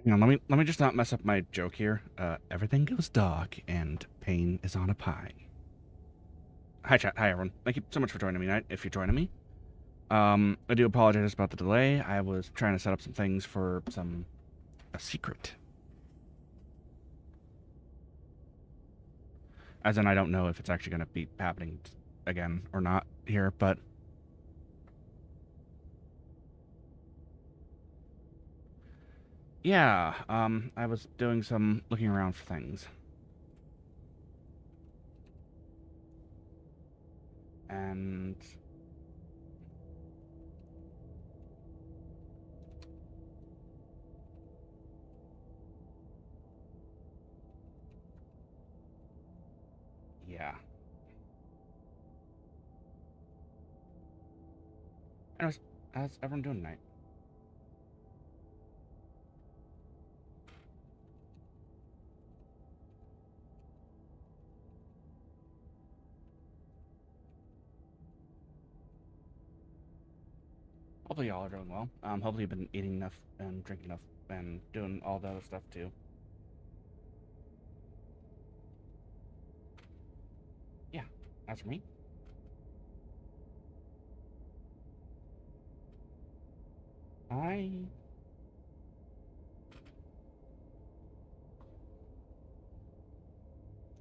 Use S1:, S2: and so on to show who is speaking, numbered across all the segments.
S1: You know, let me just not mess up my joke here. Everything goes dark, and Payne is on a pie. Hi, chat. Hi, everyone. Thank you so much for joining me tonight. If you're joining me, I do apologize about the delay. I was trying to set up some things for a secret. As in, I don't know if it's actually going to be happening again or not here, but yeah, I was doing some looking around for things. And yeah. Anyways, how's everyone doing tonight? Hopefully y'all are doing well. Hopefully you've been eating enough and drinking enough and doing all the other stuff too. Yeah, as for me, I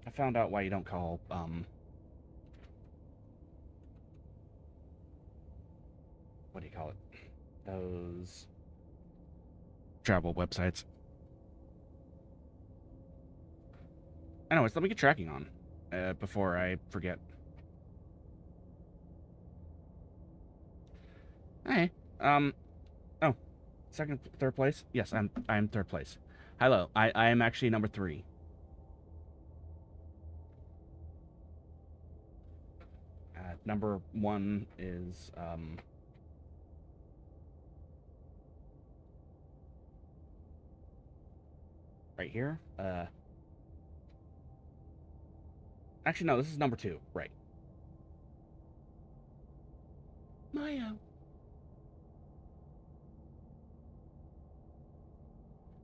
S1: I found out why you don't call what do you call it? Those travel websites. Anyways, let me get tracking on before I forget. Hey, oh, second, third place. Yes, I'm third place. Hello, I am actually number 3. Number 1 is right here. Actually, no, this is number 2. Right. Maya.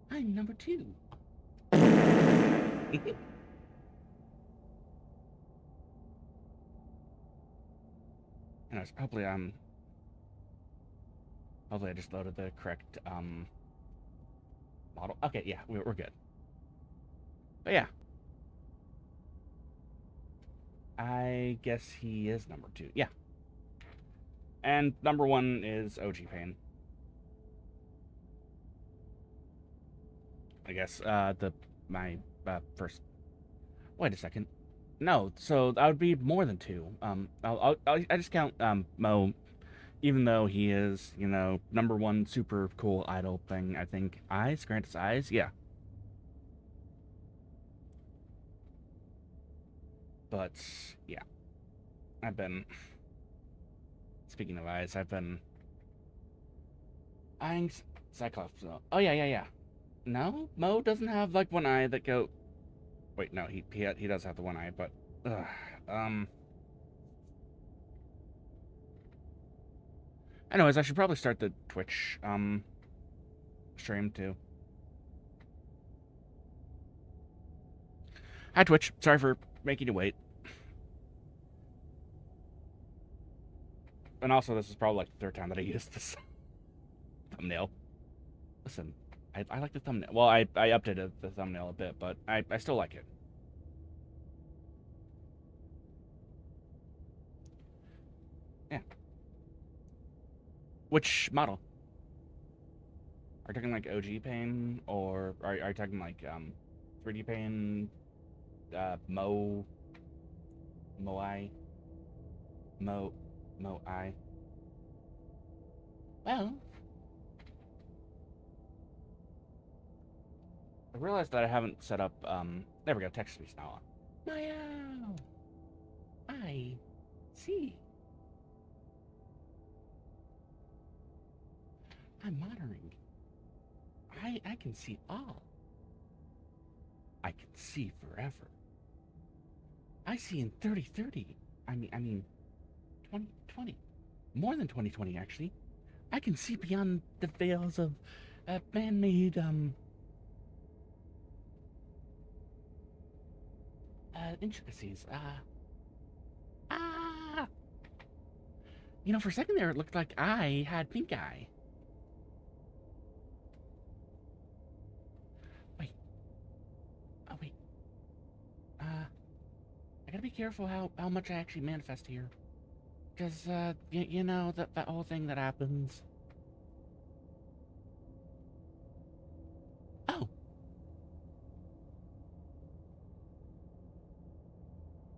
S1: I'm number 2. Anyways, hopefully I just loaded the correct model. Okay, yeah, we're good. But yeah, I guess he is number 2. Yeah. And number 1 is OG Payne. I guess my first. Wait a second. No, so that would be more than 2. I just count Mo, even though he is number 1 super cool idol thing. I think eyes, grant his eyes. Yeah, but yeah, I've been. Speaking of eyes, I've been eyeing Cyclops. Oh yeah. No, Mo doesn't have like one eye that go. Wait, no, he does have the one eye, but um. Anyways, I should probably start the Twitch stream too. Hi Twitch, sorry for making you wait. And also, this is probably like the 3rd time that I used this thumbnail. Listen, I like the thumbnail. Well, I updated the thumbnail a bit, but I still like it. Yeah. Which model? Are you talking like OG Payne, or are you talking like 3D Payne, Mo, Moai, Mo, Moai? Well, I realized that I haven't set up. There we go. Text speech now on. Maya, I see. I'm monitoring. I can see all. I can see forever. I see in 3030. I mean 2020. More than 2020 actually. I can see beyond the veils of man-made intricacies. You know, for a second there, it looked like I had pink eye. Wait. Oh, wait. I gotta be careful how much I actually manifest here. Because, you know, that whole thing that happens. Oh.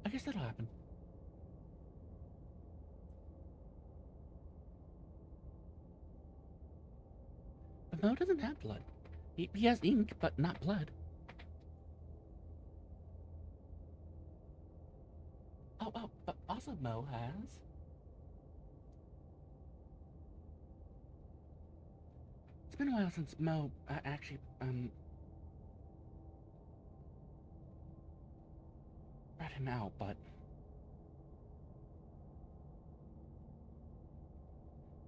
S1: I guess that'll happen. But Mo doesn't have blood. He has ink, but not blood. Oh, but also Mo has. It's been a while since Mo actually, brought him out, but...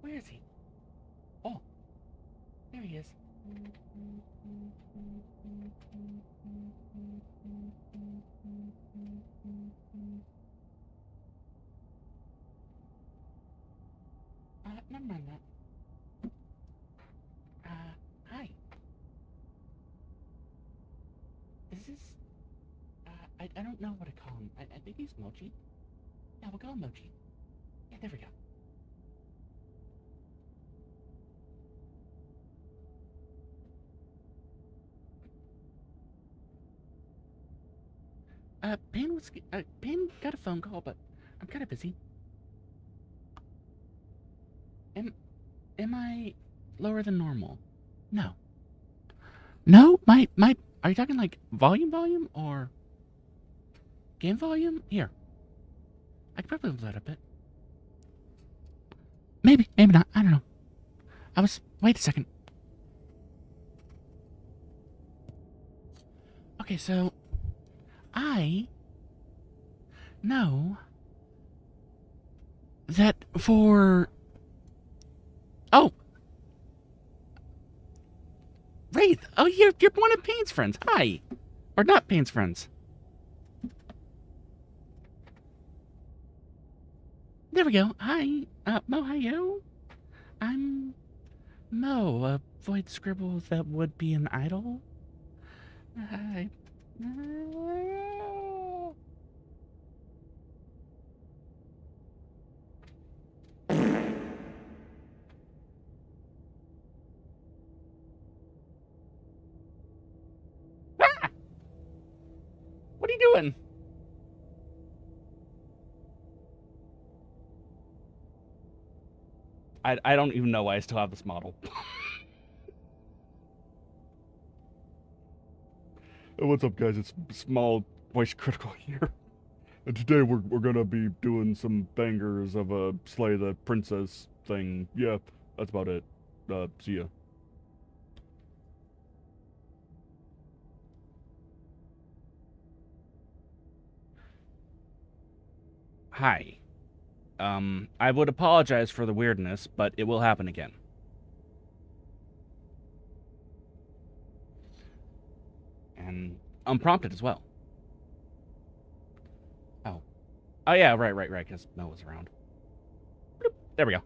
S1: Where is he? Oh, there he is. Never mind that. Hi. Is this... I don't know what to call him. I think he's Mochi. Yeah, we'll call him Mochi. Yeah, there we go. Payne got a phone call, but I'm kind of busy. Am I lower than normal? No. No? Are you talking like volume, or game volume? Here. I could probably move that a bit. Maybe not. I don't know. Wait a second. Okay, so I know that for... Oh! Wraith! Oh, you're one of Payne's friends. Hi! Or not Payne's friends. There we go. Hi. Mo, hi, yo. I'm Mo, a void scribble that would be an idol. Hi. What are you doing? I don't even know why I still have this model. What's up, guys? It's Small Voice Critical here. And today we're gonna be doing some bangers of a Slay the Princess thing. Yeah, that's about it. See ya. Hi. I would apologize for the weirdness, but it will happen again. And unprompted as well. Oh yeah, right, because Mo was around. Bloop. There we go.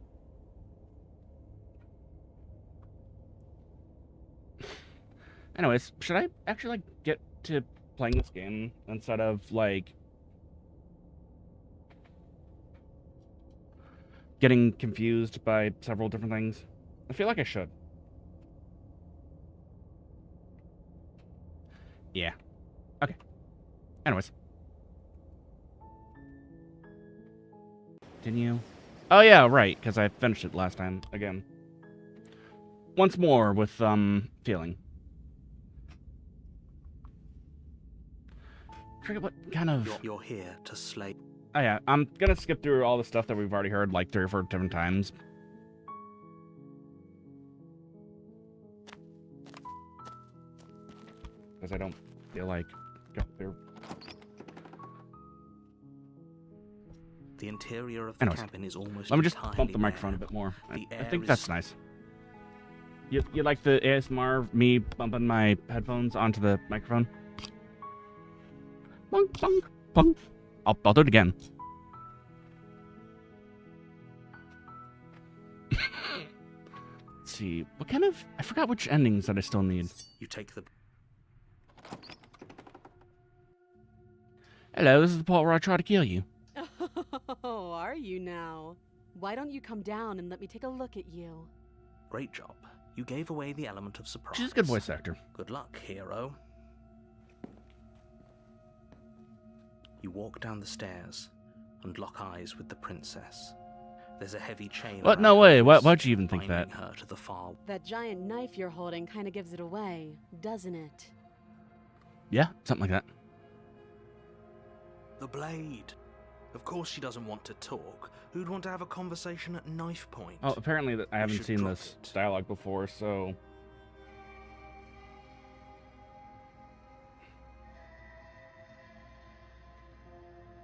S1: Anyways, should I actually, like, get to playing this game instead of, like, getting confused by several different things? I feel like I should. Yeah. Okay. Anyways. Continue. Oh yeah, right, because I finished it last time, again. Once more with, feeling. I forget what kind of...
S2: You're here to slay...
S1: Oh yeah, I'm gonna skip through all the stuff that we've already heard like 3 or 4 different times. Because I don't feel like going through.
S2: The interior of the cabin is almost...
S1: Let me just bump the microphone a bit more. I think that's nice. You like the ASMR of me bumping my headphones onto the microphone? Plunk, plunk, plunk. I'll do it again. Let's see. What kind of... I forgot which endings that I still need.
S2: You take the...
S1: Hello, this is the part where I try to kill you.
S3: Oh, are you now? Why don't you come down and let me take a look at you?
S2: Great job. You gave away the element of surprise.
S1: She's a good voice actor.
S2: Good luck, hero. You walk down the stairs and lock eyes with the princess. There's a heavy chain.
S1: What? No way. Why'd you even think that?
S2: Her to the far...
S3: That giant knife you're holding kind of gives it away, doesn't it?
S1: Yeah, something like that.
S2: The blade. Of course she doesn't want to talk. Who'd want to have a conversation at knife point?
S1: Oh, apparently I haven't seen this dialogue before, so...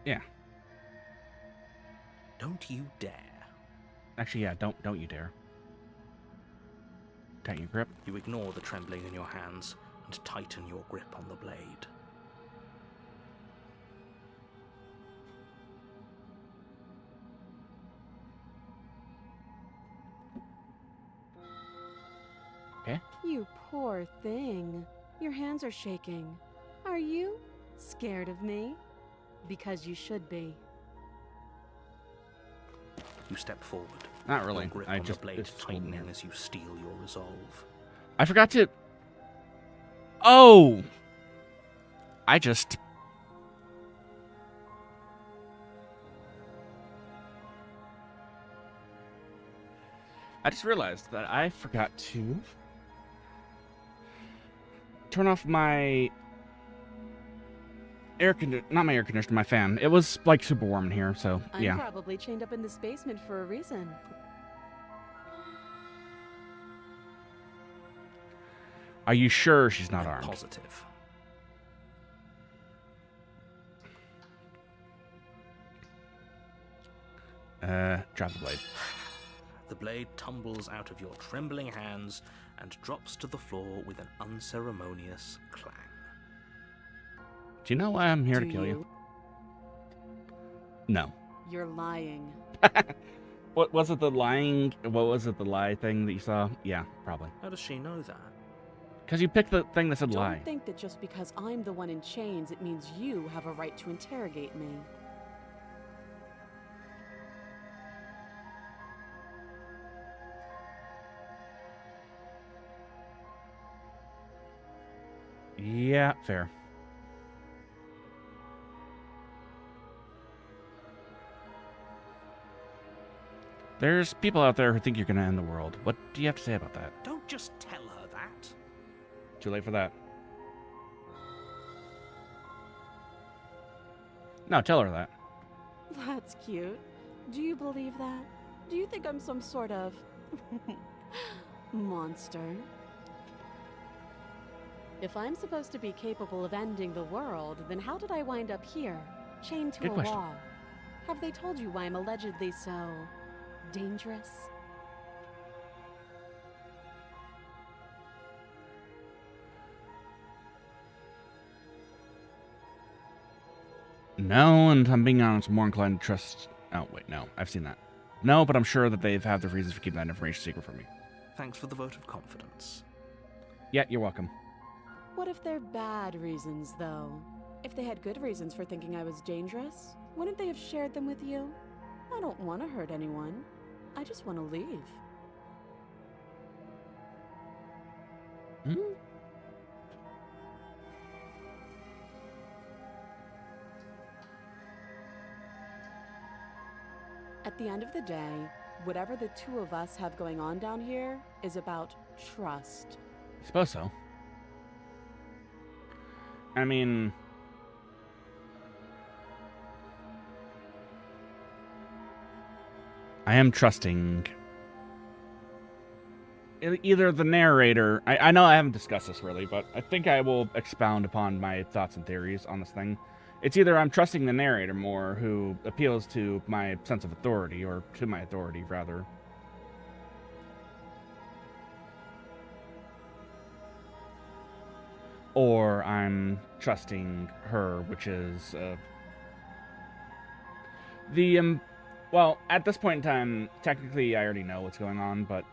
S1: Yeah.
S2: Don't you dare.
S1: Actually, yeah, don't you dare. Tighten your grip.
S2: You ignore the trembling in your hands and tighten your grip on the blade.
S1: Okay.
S3: You poor thing. Your hands are shaking. Are you scared of me? Because you should be.
S2: You step forward.
S1: Not really.
S2: Your grip
S1: I
S2: on
S1: just
S2: the blade tightening as you steel your resolve.
S1: I forgot to... Oh! I just... realized that I forgot to turn off my not my air conditioner, my fan. It was like super warm in here, so yeah.
S3: I'm probably chained up in this basement for a reason.
S1: Are you sure she's not armed?
S2: Positive.
S1: Drop the blade.
S2: The blade tumbles out of your trembling hands and drops to the floor with an unceremonious clang.
S1: Do you know why I'm here to kill you? No.
S3: You're lying.
S1: What was it, the lying? What was it, the lie thing that you saw? Yeah, probably.
S2: How does she know that?
S1: Because you picked the thing that said lie.
S3: Don't think that just because I'm the one in chains, it means you have a right to interrogate me.
S1: Yeah, fair. There's people out there who think you're going to end the world. What do you have to say about that?
S2: Don't just tell her that.
S1: Too late for that. No, tell her that.
S3: That's cute. Do you believe that? Do you think I'm some sort of monster? If I'm supposed to be capable of ending the world, then how did I wind up here, chained to
S1: Good
S3: a
S1: question.
S3: wall? Have they told you why I'm allegedly so dangerous?
S1: No, and I'm being honest, I'm more inclined to trust... Oh, wait, no. I've seen that. No, but I'm sure that they've had their reasons for keeping that information secret from me.
S2: Thanks for the vote of confidence.
S1: Yeah, you're welcome.
S3: What if they're bad reasons, though? If they had good reasons for thinking I was dangerous, wouldn't they have shared them with you? I don't want to hurt anyone. I just want to leave.
S1: Hmm?
S3: At the end of the day, whatever the two of us have going on down here is about trust.
S1: I suppose so. I mean... I am trusting... either the narrator... I know I haven't discussed this really, but I think I will expound upon my thoughts and theories on this thing. It's either I'm trusting the narrator more, who appeals to my sense of authority, or to my authority, rather. or I'm trusting her, which is well, at this point in time, technically I already know what's going on, but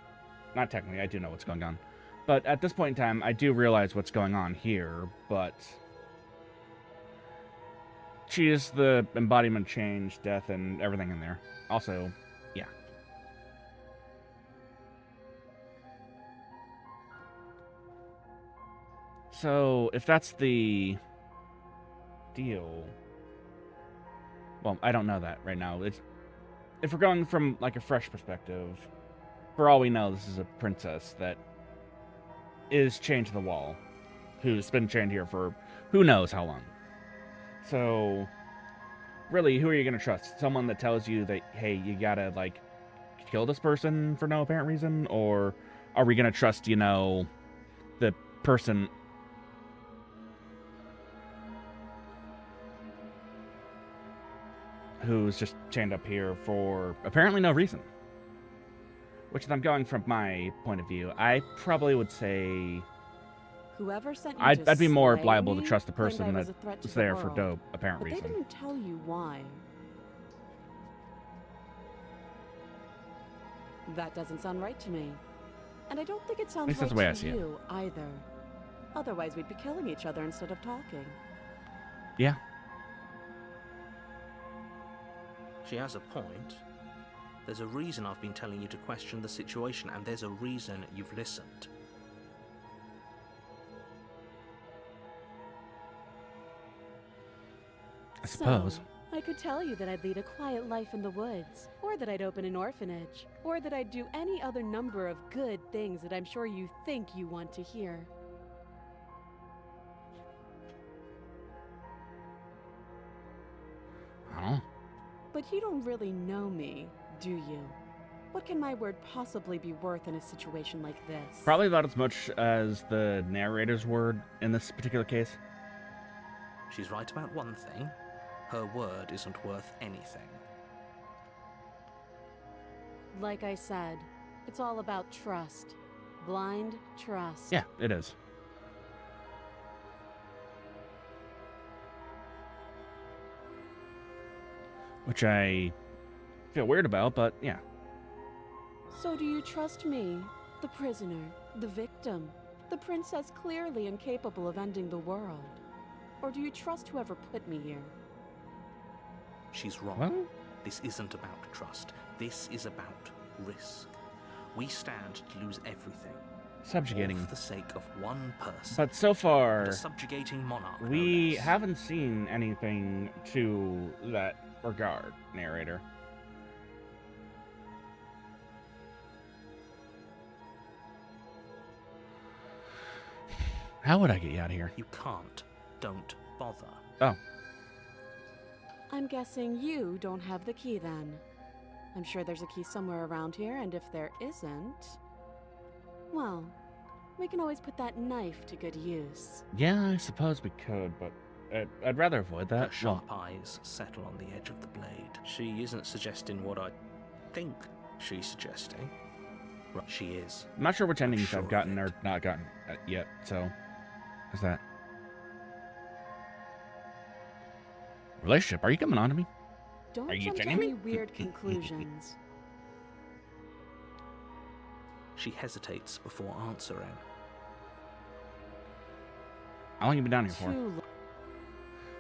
S1: not technically, I do know what's going on. But at this point in time, I do realize what's going on here, but she is the embodiment of change, death, and everything in there. Also, yeah. So, if that's the deal... Well, I don't know that right now. If we're going from, like, a fresh perspective, for all we know, this is a princess that is chained to the wall, who's been chained here for who knows how long. So, really, who are you going to trust? Someone that tells you that, hey, you gotta, like, kill this person for no apparent reason? Or are we going to trust, you know, the person... who's just chained up here for apparently no reason? Which, if I'm going from my point of view, I probably would say...
S3: Whoever sent you
S1: I'd be more
S3: slay
S1: liable
S3: me
S1: to trust the
S3: claimed
S1: person
S3: I was
S1: that's
S3: a threat to the
S1: there for
S3: world.
S1: no apparent
S3: But
S1: reason.
S3: they didn't tell you why. That doesn't sound right to me. And I don't think it sounds
S1: least
S3: right
S1: that's the way I
S3: to
S1: see it.
S3: you either. Otherwise, we'd be killing each other instead of talking.
S1: Yeah.
S2: She has a point. There's a reason I've been telling you to question the situation, and there's a reason you've listened.
S1: I suppose.
S3: So, I could tell you that I'd lead a quiet life in the woods, or that I'd open an orphanage, or that I'd do any other number of good things that I'm sure you think you want to hear.
S1: I don't know.
S3: But you don't really know me, do you? What can my word possibly be worth in a situation like this?
S1: Probably about as much as the narrator's word in this particular case.
S2: She's right about one thing. Her word isn't worth anything.
S3: Like I said, it's all about trust. Blind trust.
S1: Yeah, it is. Which I feel weird about, but yeah.
S3: So do you trust me, the prisoner, the victim, the princess clearly incapable of ending the world? Or do you trust whoever put me here?
S2: She's wrong.
S1: Well,
S2: This isn't about trust. This is about risk. We stand to lose everything.
S1: subjugating.
S2: All for the sake of one person.
S1: But so far,
S2: And a subjugating monarch. no
S1: we
S2: less.
S1: haven't seen anything to that regard, narrator. How would I get you out of here?
S2: You can't. Don't bother.
S1: Oh,
S3: I'm guessing you don't have the key then. I'm sure there's a key somewhere around here, and if there isn't... well, we can always put that knife to good use.
S1: yeah, I suppose we could, but I'd rather avoid
S2: Her
S1: that. Well,
S2: sharp eyes settle on the edge of the blade. She isn't suggesting what I think she's suggesting. Right, she is.
S1: I'm not sure which endings
S2: sure
S1: I've
S2: of
S1: gotten
S2: it.
S1: or not gotten yet, so... What's that? Relationship, are you coming on to me?
S3: Don't
S1: Are you
S3: jump to
S1: kidding me?
S3: any weird conclusions.
S2: She hesitates before answering.
S1: How long have you been down here for?
S3: Too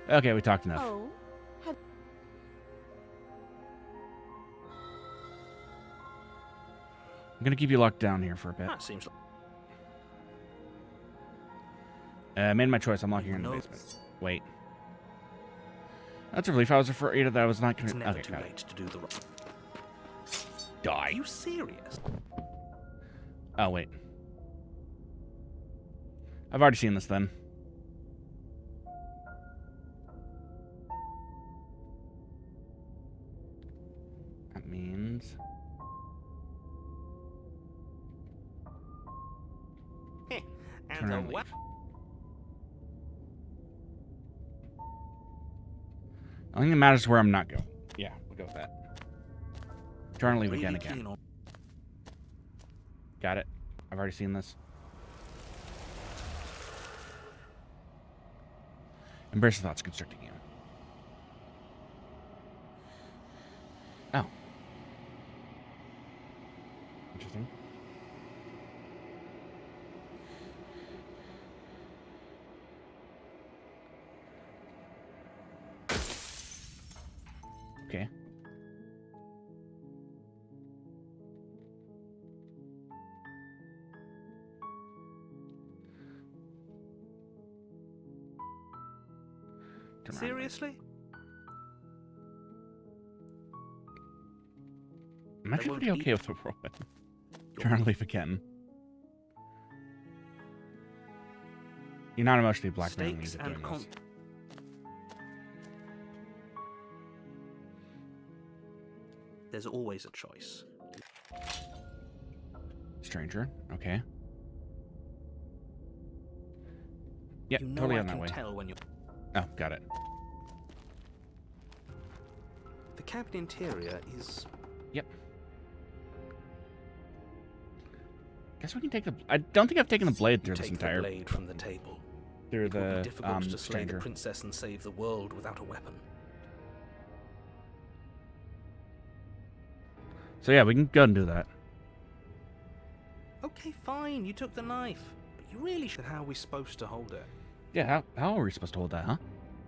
S1: Okay, we talked enough.
S3: low. Have
S1: I'm gonna keep you locked down here for a bit.
S2: That seems like
S1: I made my choice. I'm locking you in the
S2: No.
S1: basement. Wait. That's a relief. I was afraid that I was not
S2: it's
S1: gonna...
S2: never
S1: Okay,
S2: too
S1: got
S2: late
S1: it.
S2: to do the right.
S1: Die.
S2: Are you serious?
S1: Oh, wait. I've already seen this then. That means... Turn around and leave. The only thing that matters is where I'm not going. Yeah, we'll go with that. Turn and leave
S2: Really
S1: again.
S2: keen on-
S1: Got it. I've already seen this. Embrace the thoughts constricting you. Oh. Interesting. Okay. Turn around.
S2: Seriously?
S1: I'm actually pretty okay with the roll. Trying to leave again. You're not emotionally blackmailing me
S2: Stakes
S1: into
S2: and
S1: doing this.
S2: There's always a choice.
S1: Stranger, okay. Yep,
S2: You know
S1: totally
S2: I
S1: on that
S2: can
S1: way.
S2: tell when you're...
S1: Oh, got it.
S2: The cabin interior is...
S1: Yep. Guess we can take the... I don't think I've taken the blade through this
S2: Take the
S1: entire...
S2: blade from the table.
S1: Through
S2: It would be
S1: the,
S2: difficult to slay the
S1: stranger.
S2: princess and save the world without a weapon.
S1: So yeah, we can go and do that.
S2: Okay, fine, you took the knife. But you really should... How are we supposed to hold it?
S1: Yeah, how are we supposed to hold that, huh?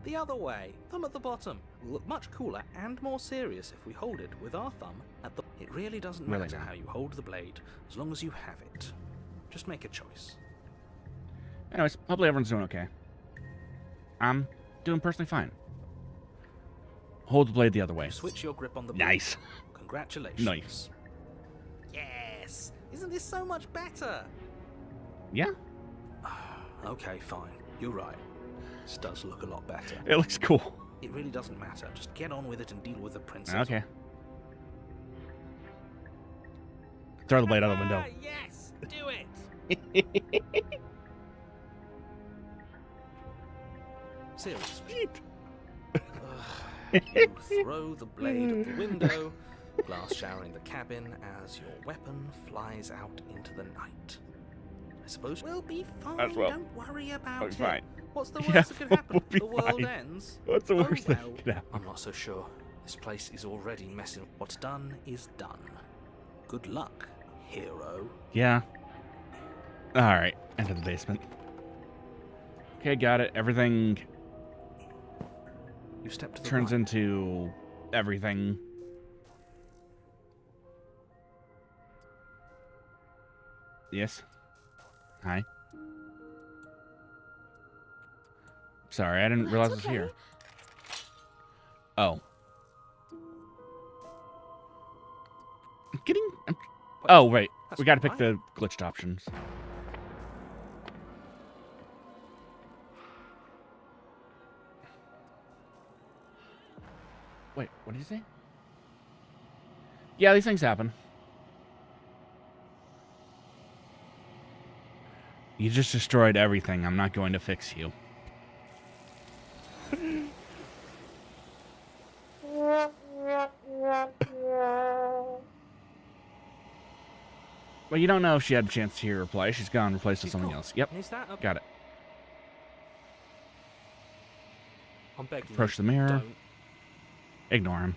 S2: The other way. Thumb at the bottom. Will look much cooler and more serious if we hold it with our thumb at the... It really doesn't
S1: Really
S2: matter
S1: not.
S2: how you hold the blade, as long as you have it. Just make a choice.
S1: Anyways, hopefully everyone's doing okay. I'm doing personally fine. Hold the blade the other way.
S2: You switch your grip on the blade.
S1: Nice.
S2: Congratulations.
S1: Nice.
S2: Yes! Isn't this so much better?
S1: Yeah,
S2: Okay, fine. You're right. This does look a lot better.
S1: it looks cool.
S2: It really doesn't matter. Just get on with it and deal with the princess.
S1: Okay. Throw the blade out the window.
S2: Yes! Do it! Seriously. You throw the blade at the window, glass showering the cabin as your weapon flies out into the night. I suppose we'll be fine.
S1: As well.
S2: Don't worry about
S1: We'll
S2: it.
S1: be fine.
S2: What's the
S1: Yeah,
S2: worst that could happen?
S1: we'll be
S2: The world
S1: fine.
S2: ends.
S1: What's the
S2: Oh,
S1: worst thing
S2: well.
S1: that could happen?
S2: I'm not so sure. This place is already messing. What's done is done. Good luck, hero.
S1: Yeah. Alright, enter the basement. Okay, got it. Everything
S2: You step to the
S1: turns
S2: right.
S1: into everything. Yes. Hi. Sorry, I didn't realize it was
S3: okay.
S1: here. Oh. I'm getting... Oh, wait.
S2: That's
S1: We gotta pick
S2: fine.
S1: the glitched options. Wait, what did you say? Yeah, these things happen. You just destroyed everything. I'm not going to fix you. Well, you don't know if she had a chance to hear her reply. She's gone, replaced with
S2: She's
S1: something
S2: gone.
S1: else. Yep,
S2: Is that a...
S1: got it.
S2: I'm begging
S1: Approach
S2: you,
S1: the mirror.
S2: don't.
S1: Ignore him.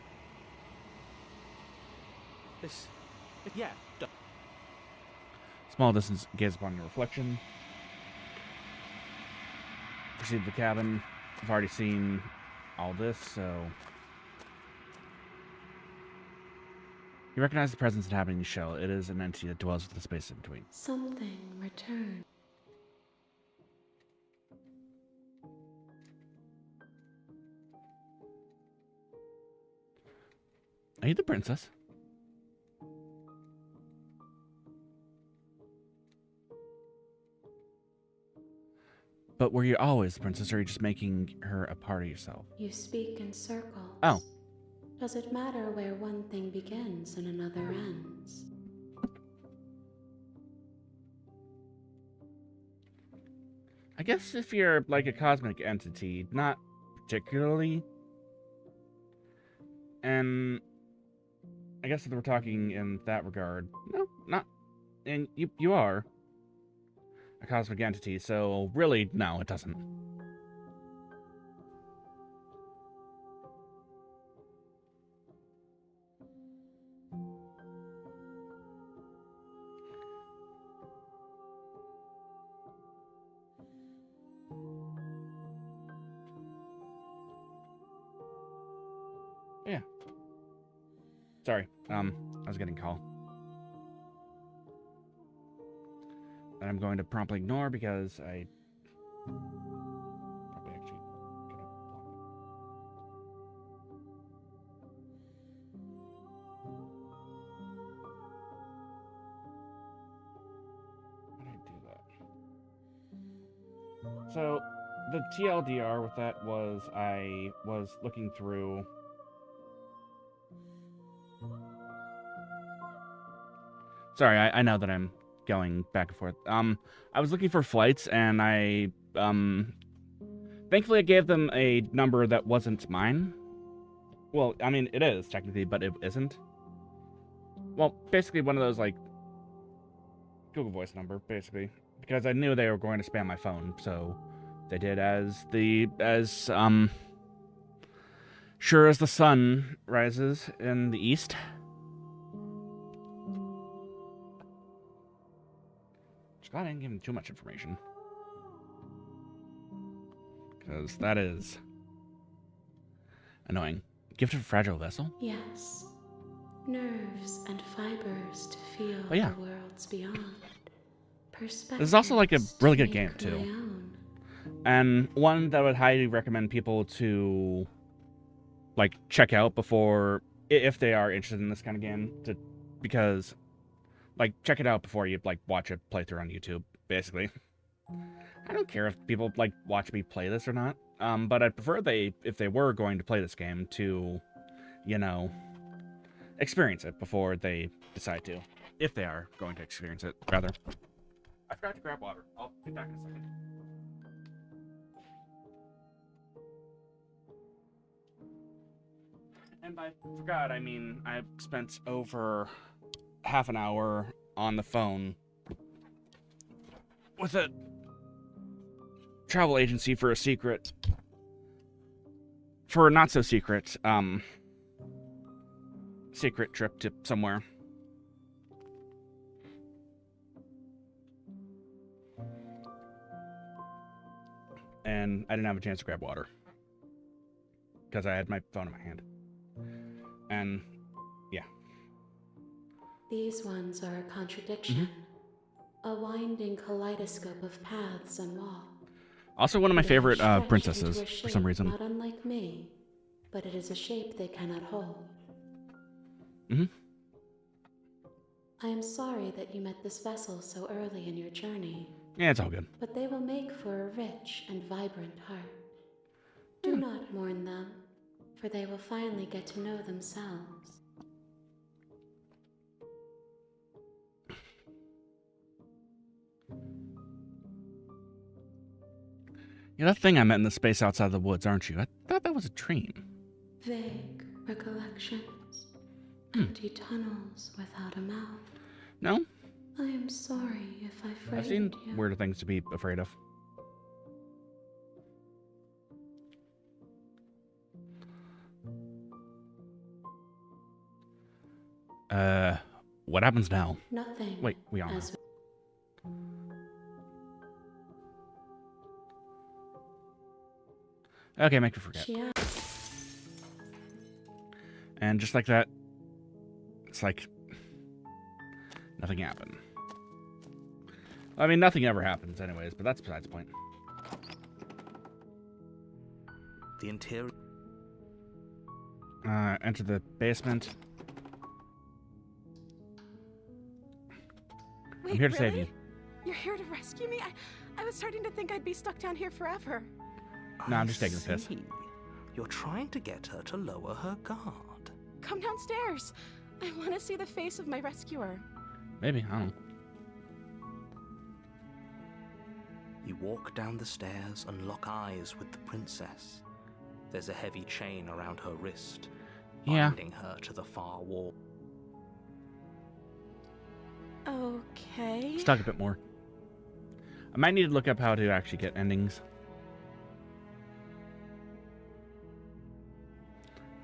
S2: This... Yeah, don't.
S1: Small distance, gaze upon your reflection. Proceed to the cabin. I've already seen all this, so... You recognize the presence inhabiting the shell. It is an entity that dwells with the space in between.
S3: Something returned.
S1: Are you the princess? But were you always the princess, or are you just making her a part of yourself?
S3: You speak in circles.
S1: Oh.
S3: Does it matter where one thing begins and another ends?
S1: I guess if you're like a cosmic entity, not particularly. And I guess if we're talking in that regard, no, not. And you are a cosmic entity, so really, no, it doesn't. yeah. Sorry, I was getting a call. That I'm going to promptly ignore because I probably actually could have blocked it. Why did I do that? So, the TLDR with that was I was looking through. Sorry, I know that I'm going back and forth. I was looking for flights, and I thankfully I gave them a number that wasn't mine. Well, I mean it is technically, but it isn't. Well, basically one of those like Google Voice number, basically, because I knew they were going to spam my phone, so they did as sure as the sun rises in the east. Glad I didn't give him too much information. Because that is annoying. Gift of a fragile vessel?
S3: Yes. Nerves and fibers to feel
S1: Oh, yeah.
S3: the worlds beyond. Perspectives
S1: This is also like a really good
S3: to
S1: game,
S3: make
S1: too.
S3: my own.
S1: And one that I would highly recommend people to like check out before, if they are interested in this kind of game, because like check it out before you like watch a playthrough on YouTube, basically. I don't care if people like watch me play this or not, but I'd prefer if they were going to play this game to, you know, experience it before they decide to. If they are going to experience it, rather. I forgot to grab water. I'll be back in a second. And by forgot, I mean I spent over half an hour on the phone with a travel agency for a not so secret secret trip to somewhere. And I didn't have a chance to grab water because I had my phone in my hand. And yeah.
S3: These ones are a contradiction. A winding kaleidoscope of paths and walls.
S1: Also one of my
S3: They
S1: favorite
S3: stretched
S1: princesses
S3: into a
S1: for some
S3: shape
S1: reason.
S3: Not unlike me, but it is a shape they cannot hold. I am sorry that you met this vessel so early in your journey.
S1: Yeah, it's all good.
S3: But they will make for a rich and vibrant heart. Do not mourn them, for they will finally get to know themselves.
S1: You're that thing I met in the space outside the woods, aren't you? I thought that was a dream.
S3: Vague recollections. Empty tunnels without a mouth.
S1: No?
S3: I am sorry if I
S1: I've
S3: frightened
S1: seen
S3: you.
S1: weirder things to be afraid of. What happens now?
S3: Nothing.
S1: Wait, we are.
S3: As
S1: Okay, make her forget.
S3: she
S1: And just like that, it's like nothing happened. I mean, nothing ever happens anyways, but that's besides the point.
S2: The interior.
S1: Enter the basement.
S3: Wait,
S1: I'm here to
S3: really?
S1: save you.
S3: You're here to rescue me? I was starting to think I'd be stuck down here forever.
S1: No, I'm just taking a piss.
S2: See. You're trying to get her to lower her guard.
S3: Come downstairs. I want to see the face of my rescuer.
S1: Maybe, I don't know.
S2: You walk down the stairs and lock eyes with the princess. There's a heavy chain around her wrist, binding her to the far wall.
S3: Okay.
S1: Let's talk a bit more. I might need to look up how to actually get endings.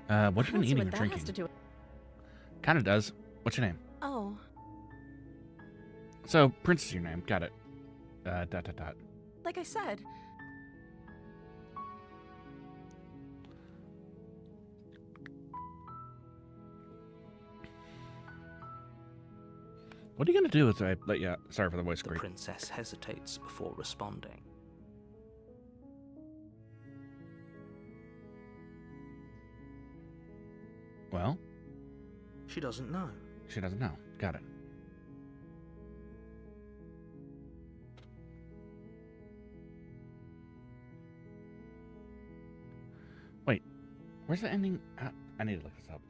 S1: What have you been eating or drinking? Kinda does. What's your name?
S3: Oh,
S1: So, Prince is your name. Got it. ...
S3: like I said.
S1: What are you gonna do if I let you... Sorry for the voice
S2: The
S1: creak.
S2: princess hesitates before responding.
S1: Well,
S2: She doesn't know.
S1: she doesn't know. Got it. Wait, where's the ending? I need to look this up.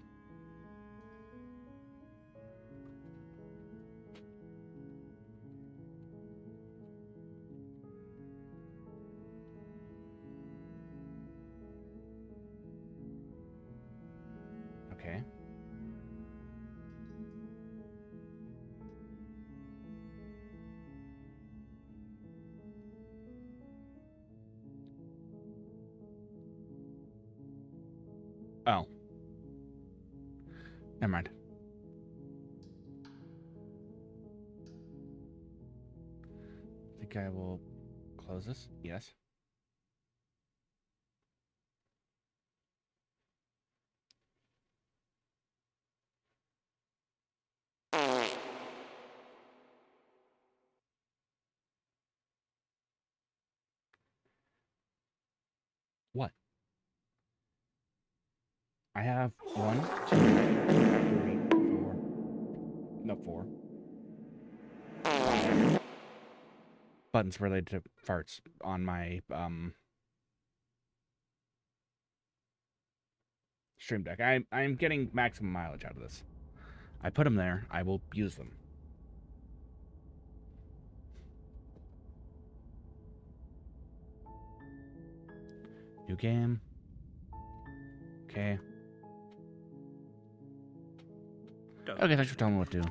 S1: Okay. Oh. Never mind. I think I will close this. Yes. What? I have 1, 2, 3, 4. No, 4. 5 buttons related to farts on my stream deck. I'm getting maximum mileage out of this. I put them there. I will use them. New game. Okay. Okay, thanks for telling me what to do.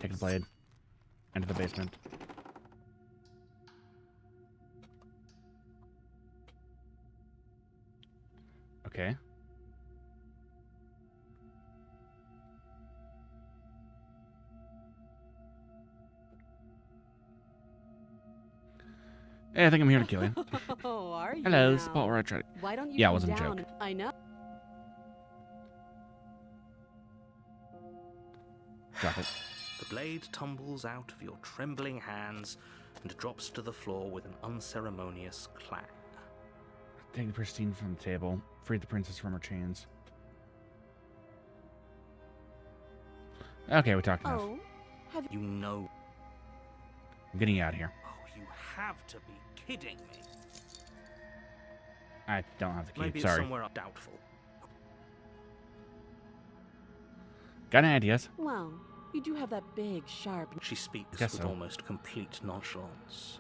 S1: Take the blade. Enter the basement. Okay. Hey, I think I'm here to kill you.
S3: Oh, are you?
S1: Hello,
S3: now?
S1: this is Paul. Where I tried.
S3: Why don't you
S1: Yeah, it
S3: come
S1: wasn't a
S3: down?
S1: joke.
S3: I know.
S1: Drop it.
S2: The blade tumbles out of your trembling hands and drops to the floor with an unceremonious clang.
S1: Take the pristine from the table. Free the princess from her chains. Okay, we talked enough.
S3: Oh, have
S2: You know.
S1: I'm getting you out of here.
S2: Oh, you have to be kidding me.
S1: I don't have the key.
S2: Maybe it's
S1: Sorry.
S2: somewhere doubtful.
S1: Got any ideas?
S3: Well, you do have that big, sharp.
S2: She speaks
S1: Guess
S2: with
S1: so.
S2: almost complete nonchalance.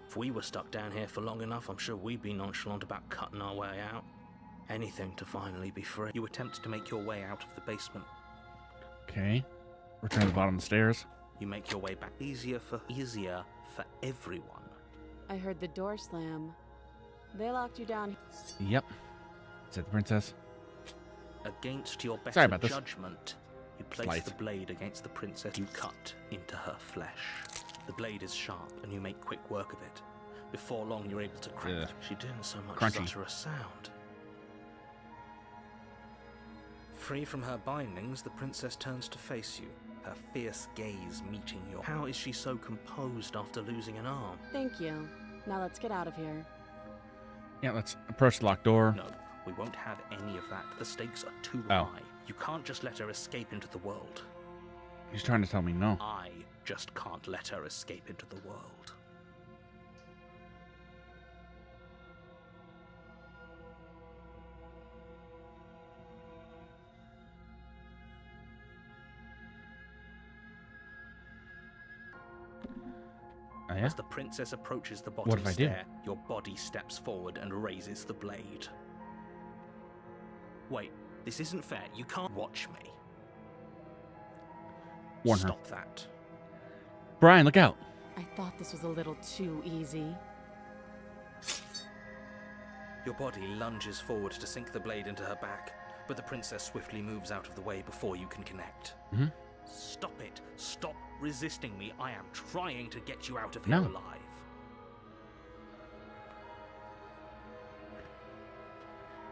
S2: If we were stuck down here for long enough, I'm sure we'd be nonchalant about cutting our way out. Anything to finally be free. You attempt to make your way out of the basement.
S1: Okay. Return to the bottom of the stairs.
S2: You make your way back. Easier for everyone.
S3: I heard the door slam. They locked you down.
S1: Yep. Said the princess.
S2: Against your
S1: Sorry
S2: better
S1: about this.
S2: judgment, you place
S1: Slice.
S2: the blade against the princess. You cut into her flesh. The blade is sharp, and you make quick work of it. Before long, you're able to crack.
S1: Ugh.
S2: She didn't so much
S1: Crunchy.
S2: as utter a sound. Free from her bindings, the princess turns to face you, her fierce gaze meeting your. How is she so composed after losing an arm?
S3: Thank you. Now let's get out of here.
S1: Yeah, let's approach the locked door.
S2: No, we won't have any of that. The stakes are too
S1: Oh.
S2: high. You can't just let her escape into the world.
S1: He's trying to tell me no.
S2: I just can't let her escape into the world.
S1: Oh, yeah?
S2: As the princess approaches the bottom
S1: What if I do?
S2: stair, your body steps forward and raises the blade. Wait, this isn't fair. You can't watch me.
S1: Warn her.
S2: Stop that.
S1: Brian, look out.
S3: I thought this was a little too easy.
S2: Your body lunges forward to sink the blade into her back, but the princess swiftly moves out of the way before you can connect.
S1: Mm-hmm.
S2: Stop it. Stop resisting me. I am trying to get you out of here
S1: No.
S2: alive.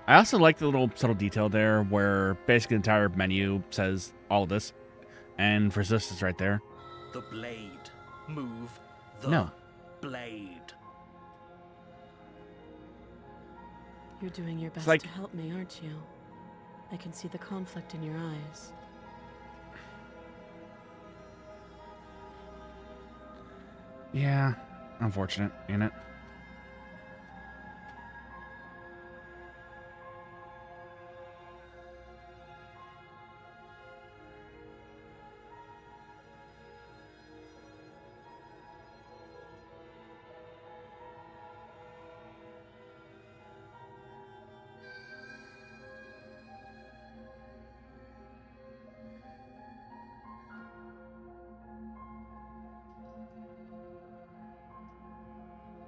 S1: I also like the little subtle detail there where basically the entire menu says all of this, and resist is right there.
S2: The blade. Move the
S1: No.
S2: blade.
S3: You're doing your best
S1: like-
S3: to help me, aren't you? I can see the conflict in your eyes.
S1: Yeah, unfortunate, ain't it?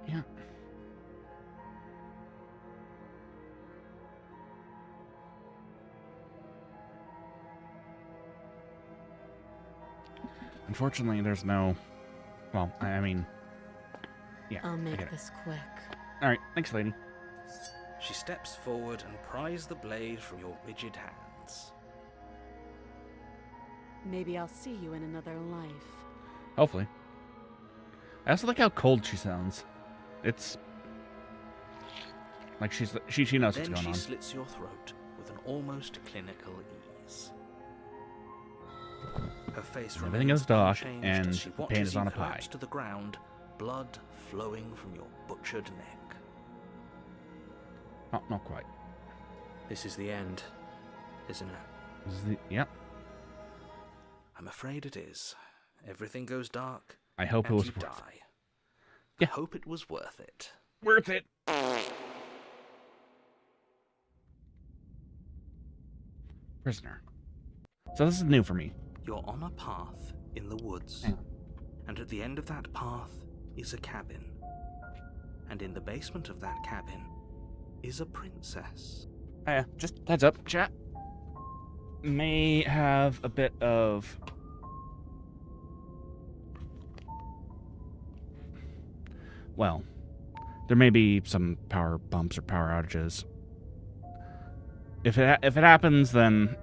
S1: Yeah. Unfortunately, there's no... Well, I mean... Yeah,
S3: I'll
S1: I
S3: make
S1: get it.
S3: this quick.
S1: Alright, thanks, lady.
S2: She steps forward and pries the blade from your rigid hands.
S3: Maybe I'll see you in another life.
S1: Hopefully. I also like how cold she sounds. It's... Like she knows what's
S2: Then
S1: going
S2: she
S1: on.
S2: slits your throat with an almost clinical ease. Her face
S1: Everything
S2: remains
S1: goes dark,
S2: unchanged
S1: and
S2: as she
S1: the
S2: watches
S1: pain is
S2: you
S1: on a pie.
S2: collapse to the ground, blood flowing from your butchered neck.
S1: Oh, not quite.
S2: This is the end, isn't it?
S1: This is the... Yep.
S2: I'm afraid it is. Everything goes dark,
S1: I hope it
S2: and
S1: was
S2: you
S1: worth
S2: die.
S1: Yeah.
S2: I hope it was worth it.
S1: Worth it. Prisoner. So this is new for me.
S2: You're on a path in the woods,
S1: Hang on.
S2: and at the end of that path is a cabin. And in the basement of that cabin is a princess.
S1: Yeah, just heads up, chat. May have a bit of... Well, there may be some power bumps or power outages. If it happens, then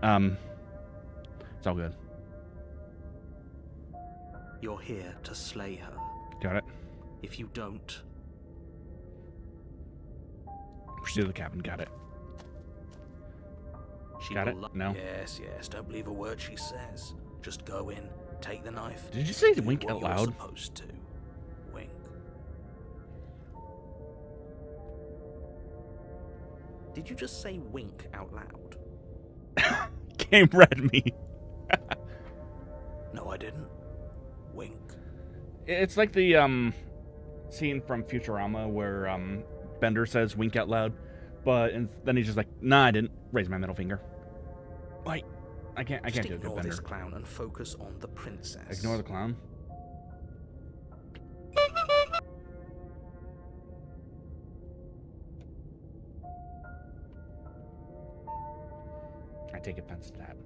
S1: it's all good.
S2: You're here to slay her.
S1: Got it.
S2: If you don't,
S1: Pursue the cabin. Got it.
S2: she
S1: Got
S2: will
S1: it? No.
S2: Yes, don't believe a word she says. Just go in, take the knife.
S1: Did you say
S2: do
S1: wink
S2: what
S1: out
S2: you're
S1: loud?
S2: supposed to. Wink. Did you just say wink out loud?
S1: Game read me.
S2: No, I didn't. Wink.
S1: It's like the scene from Futurama where Bender says wink out loud, but then he's just like, nah, I didn't. Raise my middle finger. Wait, I can't
S2: Just
S1: do a good
S2: ignore
S1: Bender.
S2: this clown and focus on the princess.
S1: Ignore the clown. I take offense to that.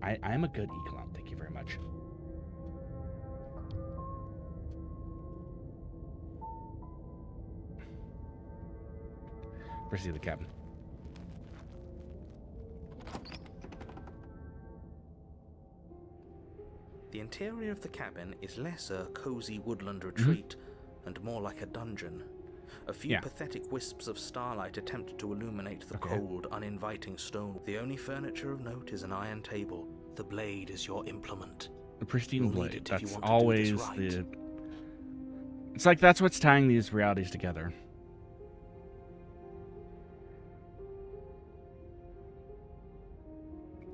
S1: I am a good e-clown, thank you very much. Proceed to the cabin.
S2: The interior of the cabin is less a cozy woodland retreat and more like a dungeon. A few pathetic wisps of starlight attempt to illuminate the cold, uninviting stone. The only furniture of note is an iron table. The blade is your implement.
S1: The pristine
S2: You'll need
S1: blade.
S2: it if you
S1: That's
S2: want to do
S1: always
S2: this right.
S1: the... It's like that's what's tying these realities together.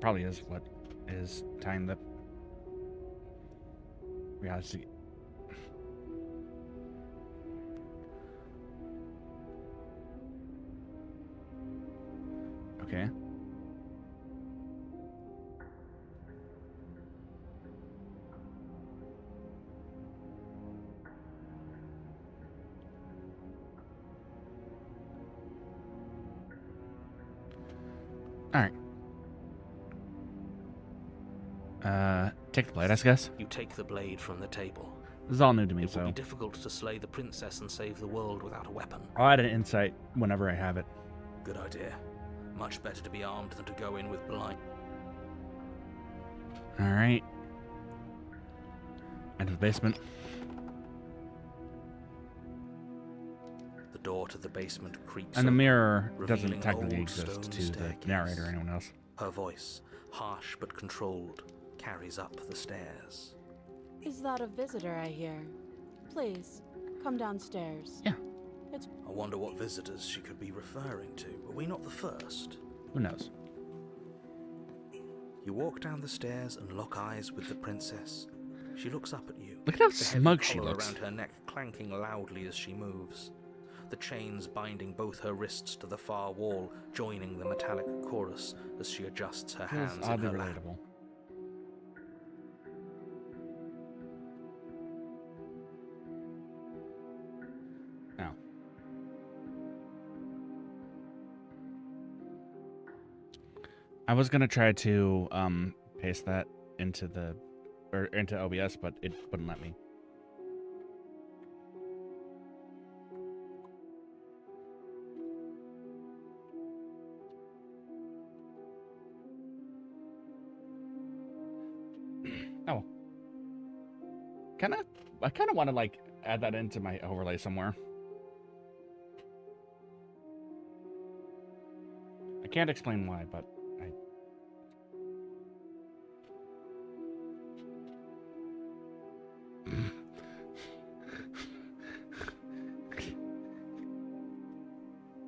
S1: Probably is what is tying the realities together. Okay. Alright. Take the blade, I guess.
S2: You take the blade from the table.
S1: This is all new to me,
S2: It will
S1: so
S2: be difficult to slay the princess and save the world without a weapon.
S1: I'll add an insight whenever I have it.
S2: Good idea. Much better to be armed than to go in with blind.
S1: Alright. Into the basement.
S2: The door to the basement creaks
S1: And the
S2: open,
S1: mirror doesn't
S2: revealing
S1: technically
S2: old
S1: exist
S2: stone
S1: to the
S2: staircase.
S1: narrator or anyone else.
S2: Her voice, harsh but controlled, carries up the stairs.
S3: Is that a visitor I hear? Please, come downstairs.
S1: Yeah.
S2: I wonder what visitors she could be referring to. Are we not the first?
S1: Who knows?
S2: You walk down the stairs and lock eyes with the princess. She looks up at you.
S1: Look at how
S2: the heavy
S1: smug she
S2: collar
S1: looks.
S2: around her neck clanking loudly as she moves. The chains binding both her wrists to the far wall, joining the metallic chorus as she adjusts her
S1: Feels
S2: hands in
S1: oddly
S2: her lap.
S1: relatable. Now. I was gonna try to paste that into into OBS, but it wouldn't let me. Oh. I kind of want to like add that into my overlay somewhere. I can't explain why, but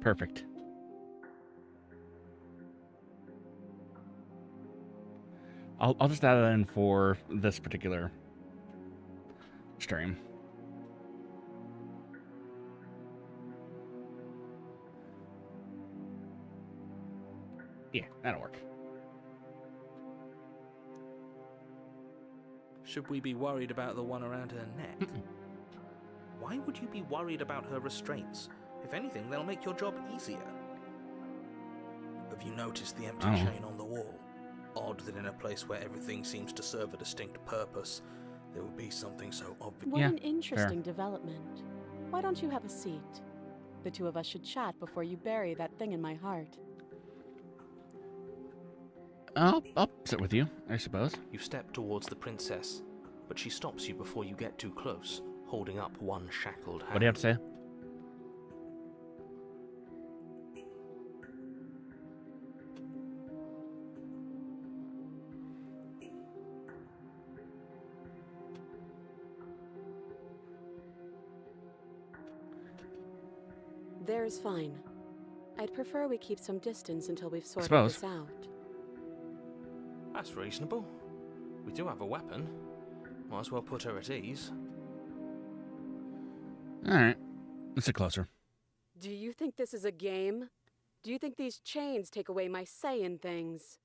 S1: Perfect. I'll just add that in for this particular stream. Yeah, that'll work.
S2: Should we be worried about the one around her neck? Why would you be worried about her restraints? If anything, they'll make your job easier. Have you noticed the empty chain on the wall? Odd that in a place where everything seems to serve a distinct purpose, there would be something so obvious.
S3: What an interesting development. Why don't you have a seat? The two of us should chat before you bury that thing in my heart.
S1: I'll sit with you, I suppose.
S2: You step towards the princess, but she stops you before you get too close, holding up one shackled hand.
S1: What do you have to say?
S3: There's fine. I'd prefer we keep some distance until we've sorted
S1: Suppose.
S3: this out.
S2: That's reasonable. We do have a weapon. Might as well put her at ease.
S1: Alright. Let's sit closer.
S3: Do you think this is a game? Do you think these chains take away my say in things?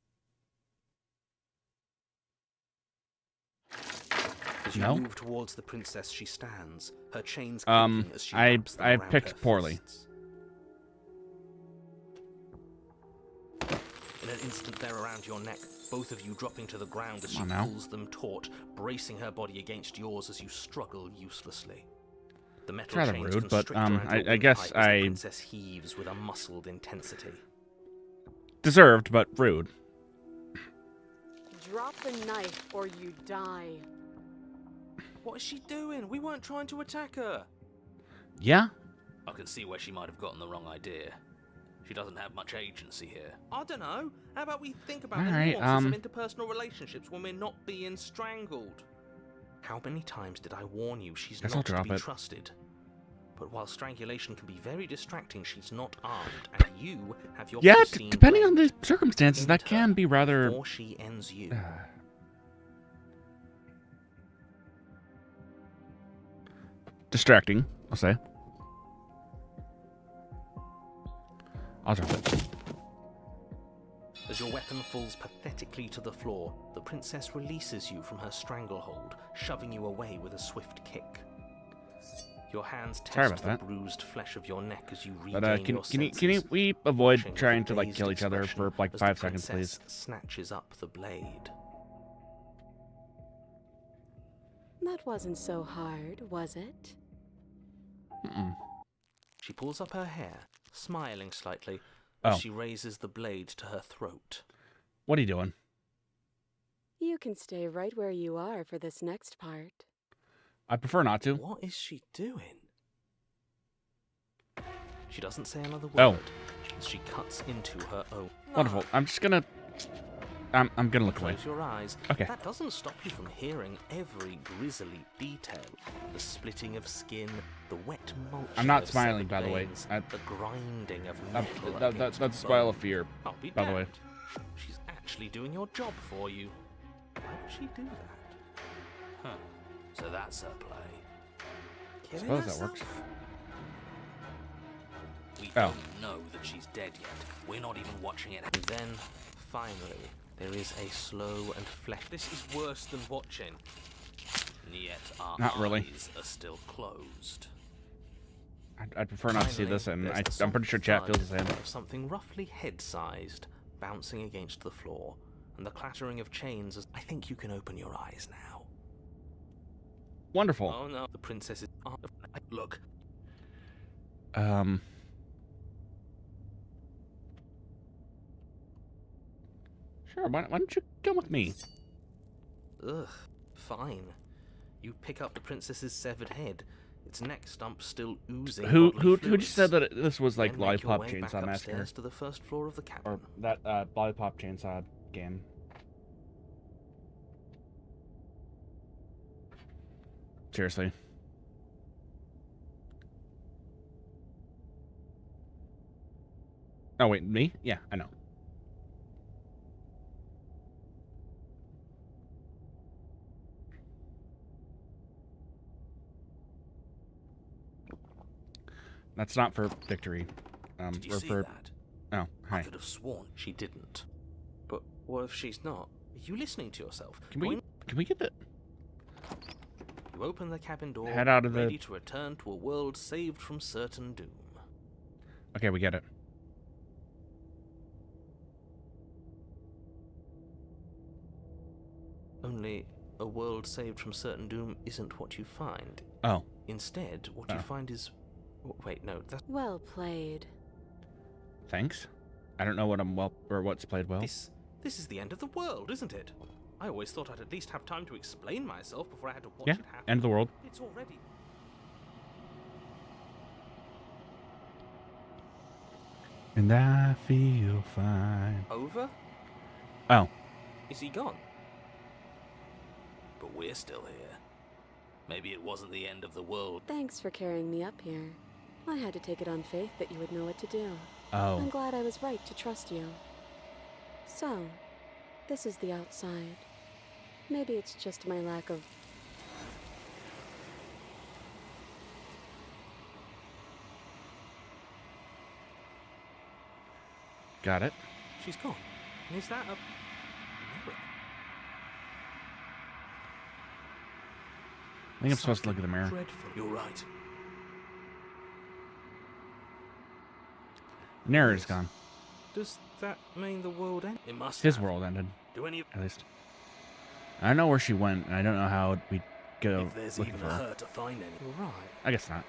S2: As you
S1: No.
S2: move towards the princess, she stands, her chains clicking as she
S1: I
S2: wraps them around
S1: picked
S2: her
S1: poorly.
S2: fists. In an instant, they're around your neck, both of you dropping to the ground as she
S1: Come on now.
S2: pulls them taut, bracing her body against yours as you struggle uselessly. The metal
S1: Rather
S2: chains
S1: rude, but,
S2: constrict around your
S1: I guess
S2: windpipe as the
S1: I-
S2: princess heaves with a muscled intensity.
S1: Deserved, but rude.
S3: Drop the knife or you die.
S2: What is she doing? We weren't trying to attack her.
S1: Yeah?
S2: I can see where she might have gotten the wrong idea. She doesn't have much agency here. I don't know. How about we think about the
S1: Alright,
S2: nuances of interpersonal relationships when we're not being strangled? How many times did I warn you she's
S1: Guess I'll
S2: not to
S1: drop
S2: be
S1: it.
S2: trusted? But while strangulation can be very distracting, she's not armed, and you have your
S1: Yeah,
S2: pristine
S1: depending on
S2: blade.
S1: the circumstances, that
S2: End
S1: can
S2: her
S1: be rather...
S2: before she ends you.
S1: distracting, I'll say. I'll drop it.
S2: As your weapon falls pathetically to the floor, the princess releases you from her stranglehold, shoving you away with a swift kick. Your hands
S1: Sorry
S2: test
S1: about
S2: the
S1: that.
S2: bruised flesh of your neck as you regain
S1: But
S2: your senses,
S1: we avoid
S2: watching with
S1: trying
S2: a
S1: to like
S2: dazed
S1: kill each other
S2: expression
S1: for like
S2: as
S1: 5
S2: the
S1: seconds, please?
S2: princess snatches up the blade.
S3: That wasn't so hard, was it?
S1: Mm-mm.
S2: She pulls up her hair, smiling slightly, as she raises the blade to her throat.
S1: What are you doing?
S3: You can stay right where you are for this next part.
S1: I prefer not to.
S2: What is she doing? She doesn't say another word as she cuts into her own.
S1: Wonderful. I'm just gonna... I'm gonna look away.
S2: Close your eyes.
S1: Okay.
S2: That doesn't stop you from hearing every grisly detail. The splitting of skin, the wet mulch.
S1: I'm not smiling, by the way.
S2: The grinding of metal.
S1: That's a smile of fear,
S2: I'll be
S1: by the way.
S2: She's actually doing your job for you. Why would she do that? Huh. So that's her play.
S1: I suppose that works.
S2: We don't know that she's dead yet. We're not even watching it. And then, finally, there is a slow and This is worse than watching. And yet our eyes are still closed.
S1: I'd prefer not to see this, and I'm pretty sure chat feels the same.
S2: Something roughly head-sized bouncing against the floor, and the clattering of chains as I think you can open your eyes now.
S1: Wonderful.
S2: Oh no, the princess is... Look.
S1: Sure, why don't you come with me?
S2: Ugh, fine. You pick up the princess's severed head. Its neck stump still oozing.
S1: Who just said that this was like Lollipop Chainsaw Massacre?
S2: To the first floor of the cabin.
S1: Or that Lollipop Chainsaw game. Seriously. Oh wait, me? Yeah, I know. That's not for victory.
S2: Did you see that?
S1: Oh, hi.
S2: I could have sworn she didn't. But what if she's not? Are you listening to yourself?
S1: Can we get the...
S2: You open the cabin door,
S1: head out of
S2: ready to return to a world saved from certain doom.
S1: Okay, we get it.
S2: Only a world saved from certain doom isn't what you find.
S1: Oh.
S2: Instead, what you find is... Wait, no, that's...
S3: Well played.
S1: Thanks. I don't know what's played well.
S2: This is the end of the world, isn't it? I always thought I'd at least have time to explain myself before I had to watch it happen.
S1: End of the world.
S2: It's already...
S1: And I feel fine.
S2: Over?
S1: Oh.
S2: Is he gone? But we're still here. Maybe it wasn't the end of the world.
S3: Thanks for carrying me up here. I had to take it on faith that you would know what to do.
S1: Oh.
S3: I'm glad I was right to trust you. So, this is the outside. Maybe it's just my lack of...
S1: Got it.
S2: She's gone. And is that a... mirror?
S1: I think I'm supposed to look at the mirror.
S2: Dreadful. You're right.
S1: The mirror is gone.
S2: Does that mean the world ended? It must
S1: His
S2: have.
S1: world ended.
S2: Do any of...
S1: At least. I don't know where she went, and I don't know how we go
S2: If there's
S1: looking
S2: even
S1: for
S2: a
S1: her.
S2: her to find any. You're right.
S1: I guess not.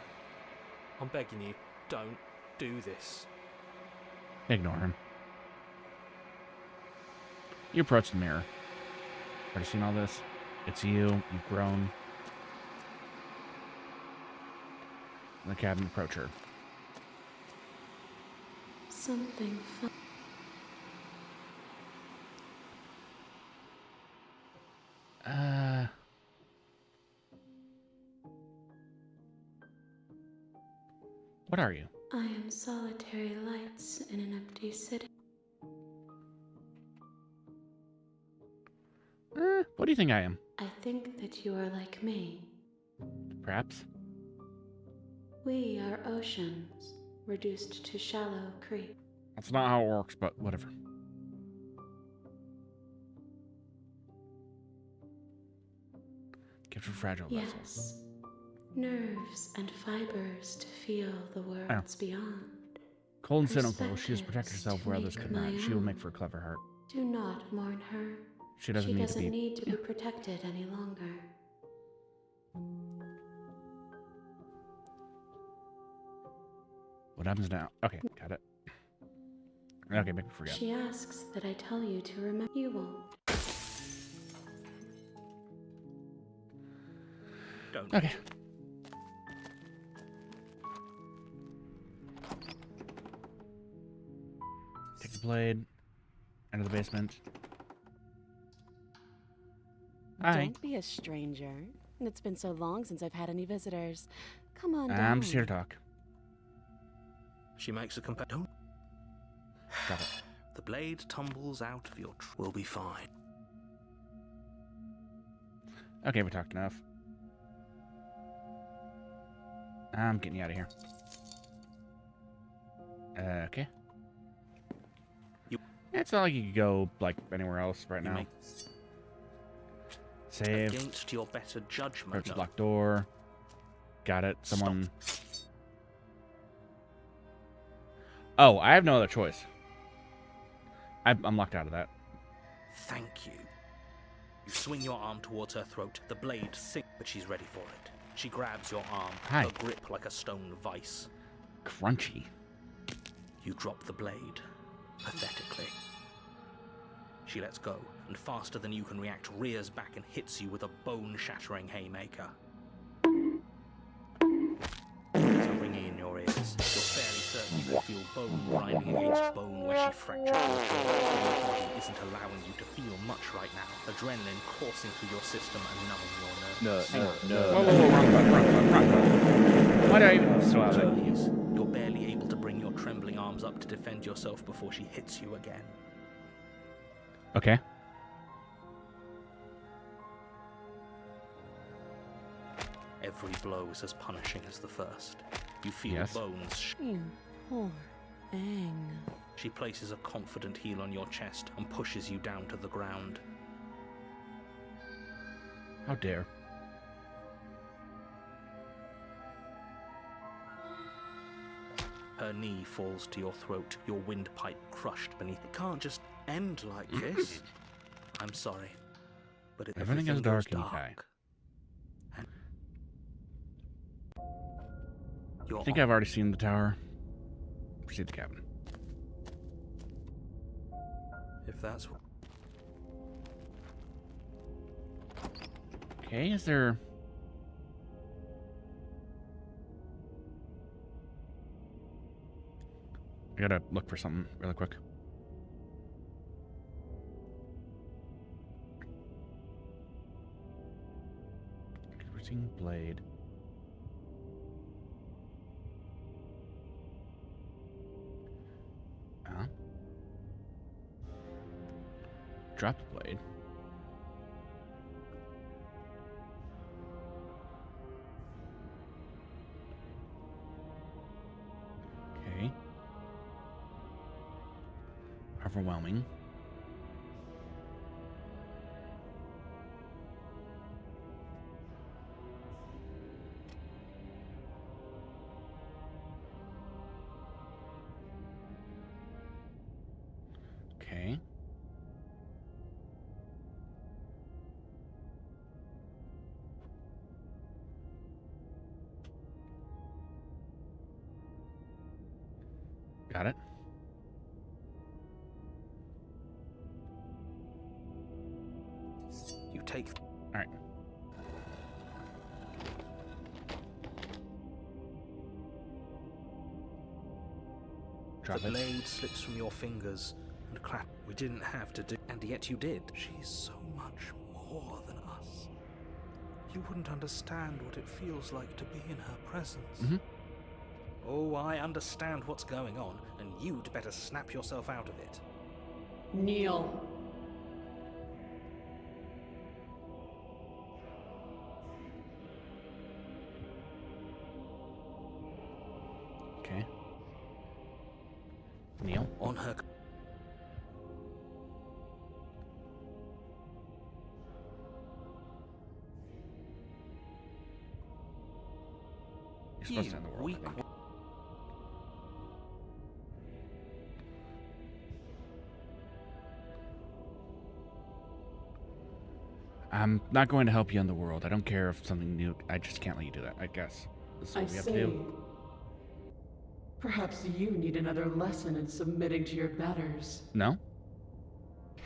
S2: I'm begging you, don't do this.
S1: Ignore him. You approach the mirror. Already seen all this? It's you. You've grown. In the cabin, approach her.
S3: Something fun.
S1: What are you?
S3: I am solitary lights in an empty city.
S1: What do you think I am?
S3: I think that you are like me.
S1: Perhaps?
S3: We are oceans, reduced to shallow creeks.
S1: That's not how it works, but whatever. Gift for fragile vessels.
S3: Yes. Nerves and fibers to feel the worlds beyond.
S1: Cold and cynical, she has protected herself where others could not. She will make for a clever heart.
S3: Do not mourn her.
S1: She doesn't
S3: need to be protected any longer.
S1: What happens now? Okay, got it. Okay, make me forget.
S3: She asks that I tell you to remember. You won't.
S2: Don't.
S1: Okay. Take the blade. Enter the basement. Hi.
S3: Don't be a stranger. It's been so long since I've had any visitors. Come on down.
S1: I'm just here to talk.
S2: She makes a Don't.
S1: Drop it.
S2: The blade tumbles out of your We'll be fine.
S1: Okay, we talked enough. I'm getting you out of here. Okay. It's not like you could go, like, anywhere else right now. Save.
S2: Against your better judgment.
S1: Approach the locked door. Got it. Someone...
S2: Stop.
S1: Oh, I have no other choice. I'm locked out of that.
S2: Thank you. You swing your arm towards her throat. The blade sinks, but she's ready for it. She grabs your arm,
S1: Hi.
S2: her grip like a stone vice.
S1: Crunchy.
S2: You drop the blade, pathetically. She lets go, and faster than you can react, rears back and hits you with a bone-shattering haymaker. It's ringing in your ears. You're fairly certain you can feel bone grinding against bone where she fractured your jaw. Your body isn't allowing you to feel much right now. Adrenaline coursing through your system and numbing your nerves.
S1: Whoa, why do I even swallow that?
S2: Please, you're barely able to bring your trembling arms up to defend yourself before she hits you again.
S1: Okay.
S2: Every blow is as punishing as the first. You feel
S1: Yes.
S2: bones.
S3: You poor thing.
S2: She places a confident heel on your chest and pushes you down to the ground.
S1: How dare.
S2: Her knee falls to your throat, your windpipe crushed beneath. It can't just end like this. I'm sorry, but
S1: Everything is dark in Kai. I think I've already seen the tower. Proceed to the cabin.
S2: If that's what...
S1: Okay, is there... I gotta look for something really quick. Converting blade. Drop the blade. Okay. Overwhelming. Okay. Got it.
S2: You take...
S1: All right. Drop
S2: The
S1: it.
S2: blade slips from your fingers and clap. We didn't have to do... And yet you did. She's so much more than us. You wouldn't understand what it feels like to be in her presence.
S1: Mm-hmm.
S2: Oh, I understand what's going on, and you'd better snap yourself out of it.
S3: Kneel.
S1: Okay. Kneel.
S2: On her...
S1: You're supposed to end the world.
S2: weak...
S1: I think. I'm not going to help you in the world. I don't care if something new. I just can't let you do that. I guess this is what we have to do.
S3: Perhaps you need another lesson in submitting to your betters.
S1: No?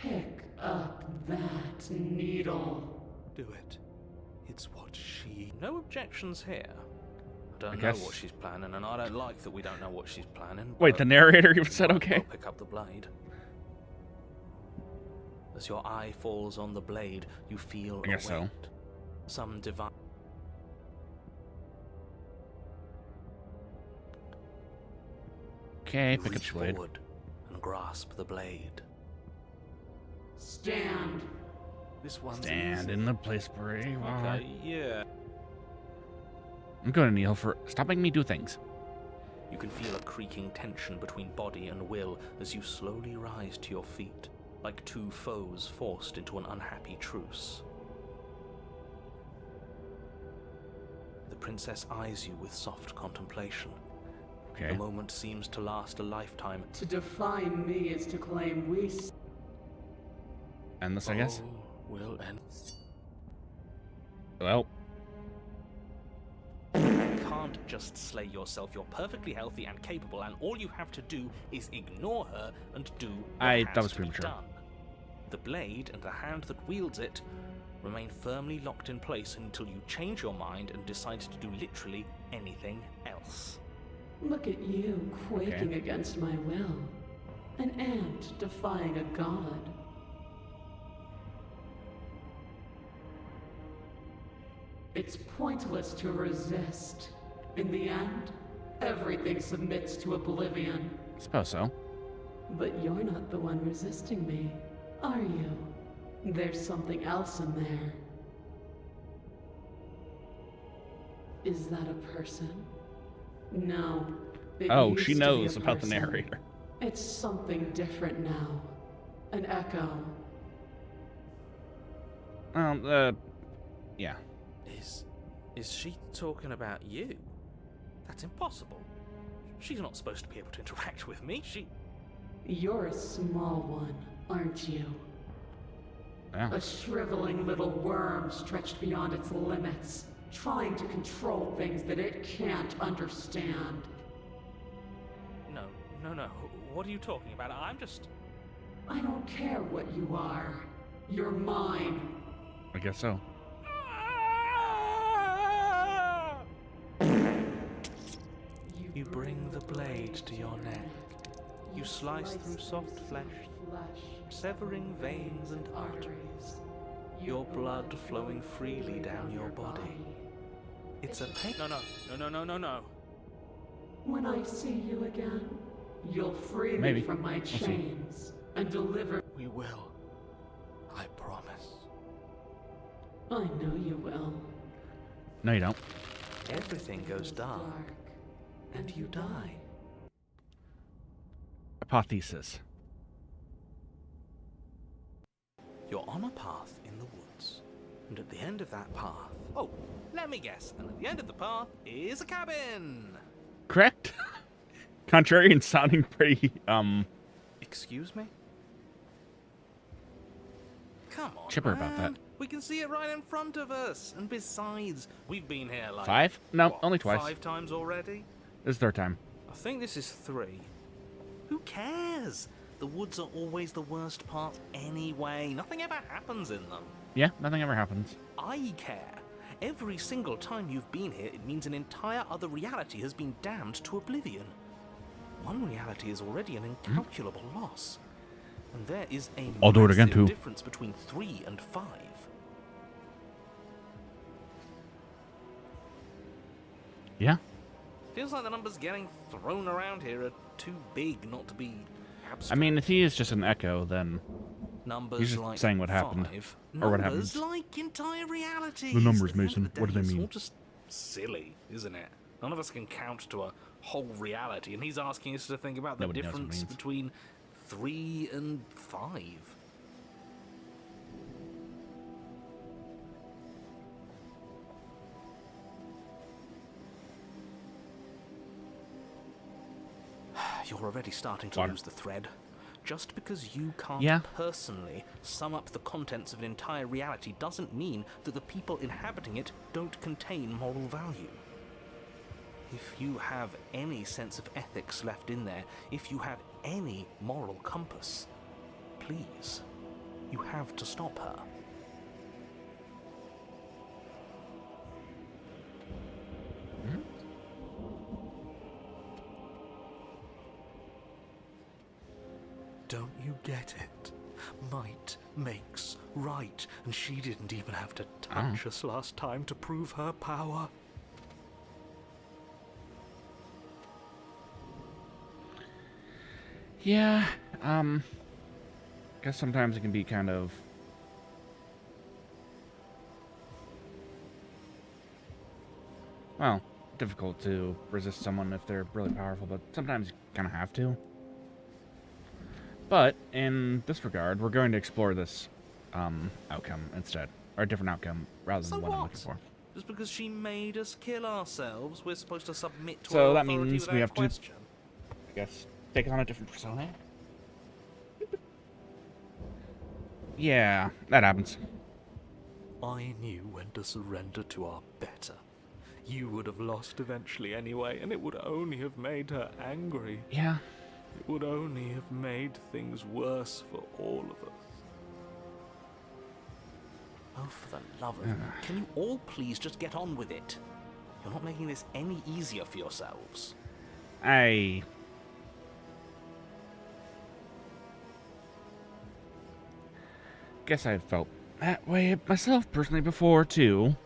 S3: Pick up that needle.
S2: Do it. It's what she... No objections here. I don't know
S1: guess.
S2: what she's planning, and I don't like that we don't know what she's planning.
S1: Wait, the narrator even said
S2: Well,
S1: okay?
S2: I'll pick up the blade. As your eye falls on the blade, you feel
S1: I guess
S2: a weight.
S1: so.
S2: Some divine...
S1: Okay,
S2: You
S1: pick up
S2: reach
S1: your blade.
S2: forward and grasp the blade.
S3: Stand.
S2: This one's
S1: Stand
S2: easy.
S1: in the place where you are.
S2: Okay, yeah.
S1: I'm gonna kneel for... Stop making me do things.
S2: You can feel a creaking tension between body and will as you slowly rise to your feet, like two foes forced into an unhappy truce. The princess eyes you with soft contemplation.
S1: Okay.
S2: The moment seems to last a lifetime.
S3: To define me is to claim we...
S1: End this, I guess.
S2: Oh, will end.
S1: Well,
S2: You can't just slay yourself. You're perfectly healthy and capable, and all you have to do is ignore her and do what has
S1: that was
S2: to be
S1: premature.
S2: done. The blade and the hand that wields it remain firmly locked in place until you change your mind and decide to do literally anything else.
S3: Look at you, quaking against my will. An ant defying a god. It's pointless to resist. In the end, everything submits to oblivion.
S1: suppose so.
S3: But you're not the one resisting me, are you? There's something else in there. Is that a person? No. It
S1: Oh,
S3: used
S1: she
S3: to be
S1: knows
S3: a
S1: about the
S3: person.
S1: narrator.
S3: It's something different now. An echo.
S1: Yeah.
S2: Is she talking about you? That's impossible. She's not supposed to be able to interact with me.
S3: You're a small one, aren't you?
S1: Yeah.
S3: A shriveling little worm stretched beyond its limits, trying to control things that it can't understand.
S2: No. What are you talking about? I'm just...
S3: I don't care what you are. You're mine.
S1: I guess so.
S2: You bring the blade to your neck. You slice through soft flesh, severing veins and arteries, your blood flowing freely down your body. It's a pain. No.
S3: When I see you again, you'll free
S1: Maybe.
S3: me from my
S1: We'll see.
S3: chains and deliver.
S2: We will. I promise.
S3: I know you will.
S1: No, you don't.
S2: Everything goes dark, and you die.
S1: Hypothesis.
S2: You're on a path in the woods, and at the end of that path... Oh, let me guess. And at the end of the path is a cabin!
S1: Correct? Contrarian sounding pretty,
S2: Excuse me? Come on,
S1: chipper about
S2: man.
S1: that.
S2: We can see it right in front of us. And besides, we've been here like...
S1: 5? No,
S2: what,
S1: only twice.
S2: 5 times already?
S1: This is third time.
S2: I think this is 3. Who cares? The woods are always the worst part anyway. Nothing ever happens in them.
S1: Yeah, nothing ever happens.
S2: I care. Every single time you've been here, it means an entire other reality has been damned to oblivion. One reality is already an incalculable loss. And there is a
S1: I'll do it again,
S2: massive
S1: too.
S2: difference between 3 and 5.
S1: Yeah?
S2: Feels like the numbers getting thrown around here are too big not to be abstract.
S1: I mean, if he is just an echo, then
S2: numbers
S1: he's just
S2: like
S1: saying what happened,
S2: 5,
S1: or what
S2: numbers
S1: happens.
S2: like entire realities.
S1: The numbers,
S2: At the end
S1: Mason,
S2: of the
S1: what do
S2: day,
S1: they
S2: it's
S1: mean?
S2: all just silly, isn't it? None of us can count to a whole reality, and he's asking us to think about the
S1: Nobody knows what it
S2: difference
S1: means.
S2: between 3 and 5. You're already starting to
S1: Water.
S2: lose the thread. Just because you can't
S1: Yeah.
S2: personally sum up the contents of an entire reality doesn't mean that the people inhabiting it don't contain moral value. If you have any sense of ethics left in there, if you have any moral compass, please, you have to stop her. Don't you get it? Might makes right, and she didn't even have to touch us last time to prove her power.
S1: Yeah, guess sometimes it can be kind of... well, difficult to resist someone if they're really powerful, but sometimes you kind of have to. But, in this regard, we're going to explore this, outcome instead. Or a different outcome, rather than what I'm looking for.
S2: Just because she made us kill ourselves, we're supposed to submit to
S1: So
S2: her
S1: that
S2: authority
S1: means we
S2: without
S1: have to,
S2: question?
S1: I guess, take on a different persona? Yeah, that happens.
S2: I knew when to surrender to our better. You would have lost eventually anyway, and it would only have made her angry.
S1: Yeah.
S2: It would only have made things worse for all of us. Oh, for the love of... Can you all please just get on with it? You're not making this any easier for yourselves.
S1: I guess I've felt that way myself personally before, too.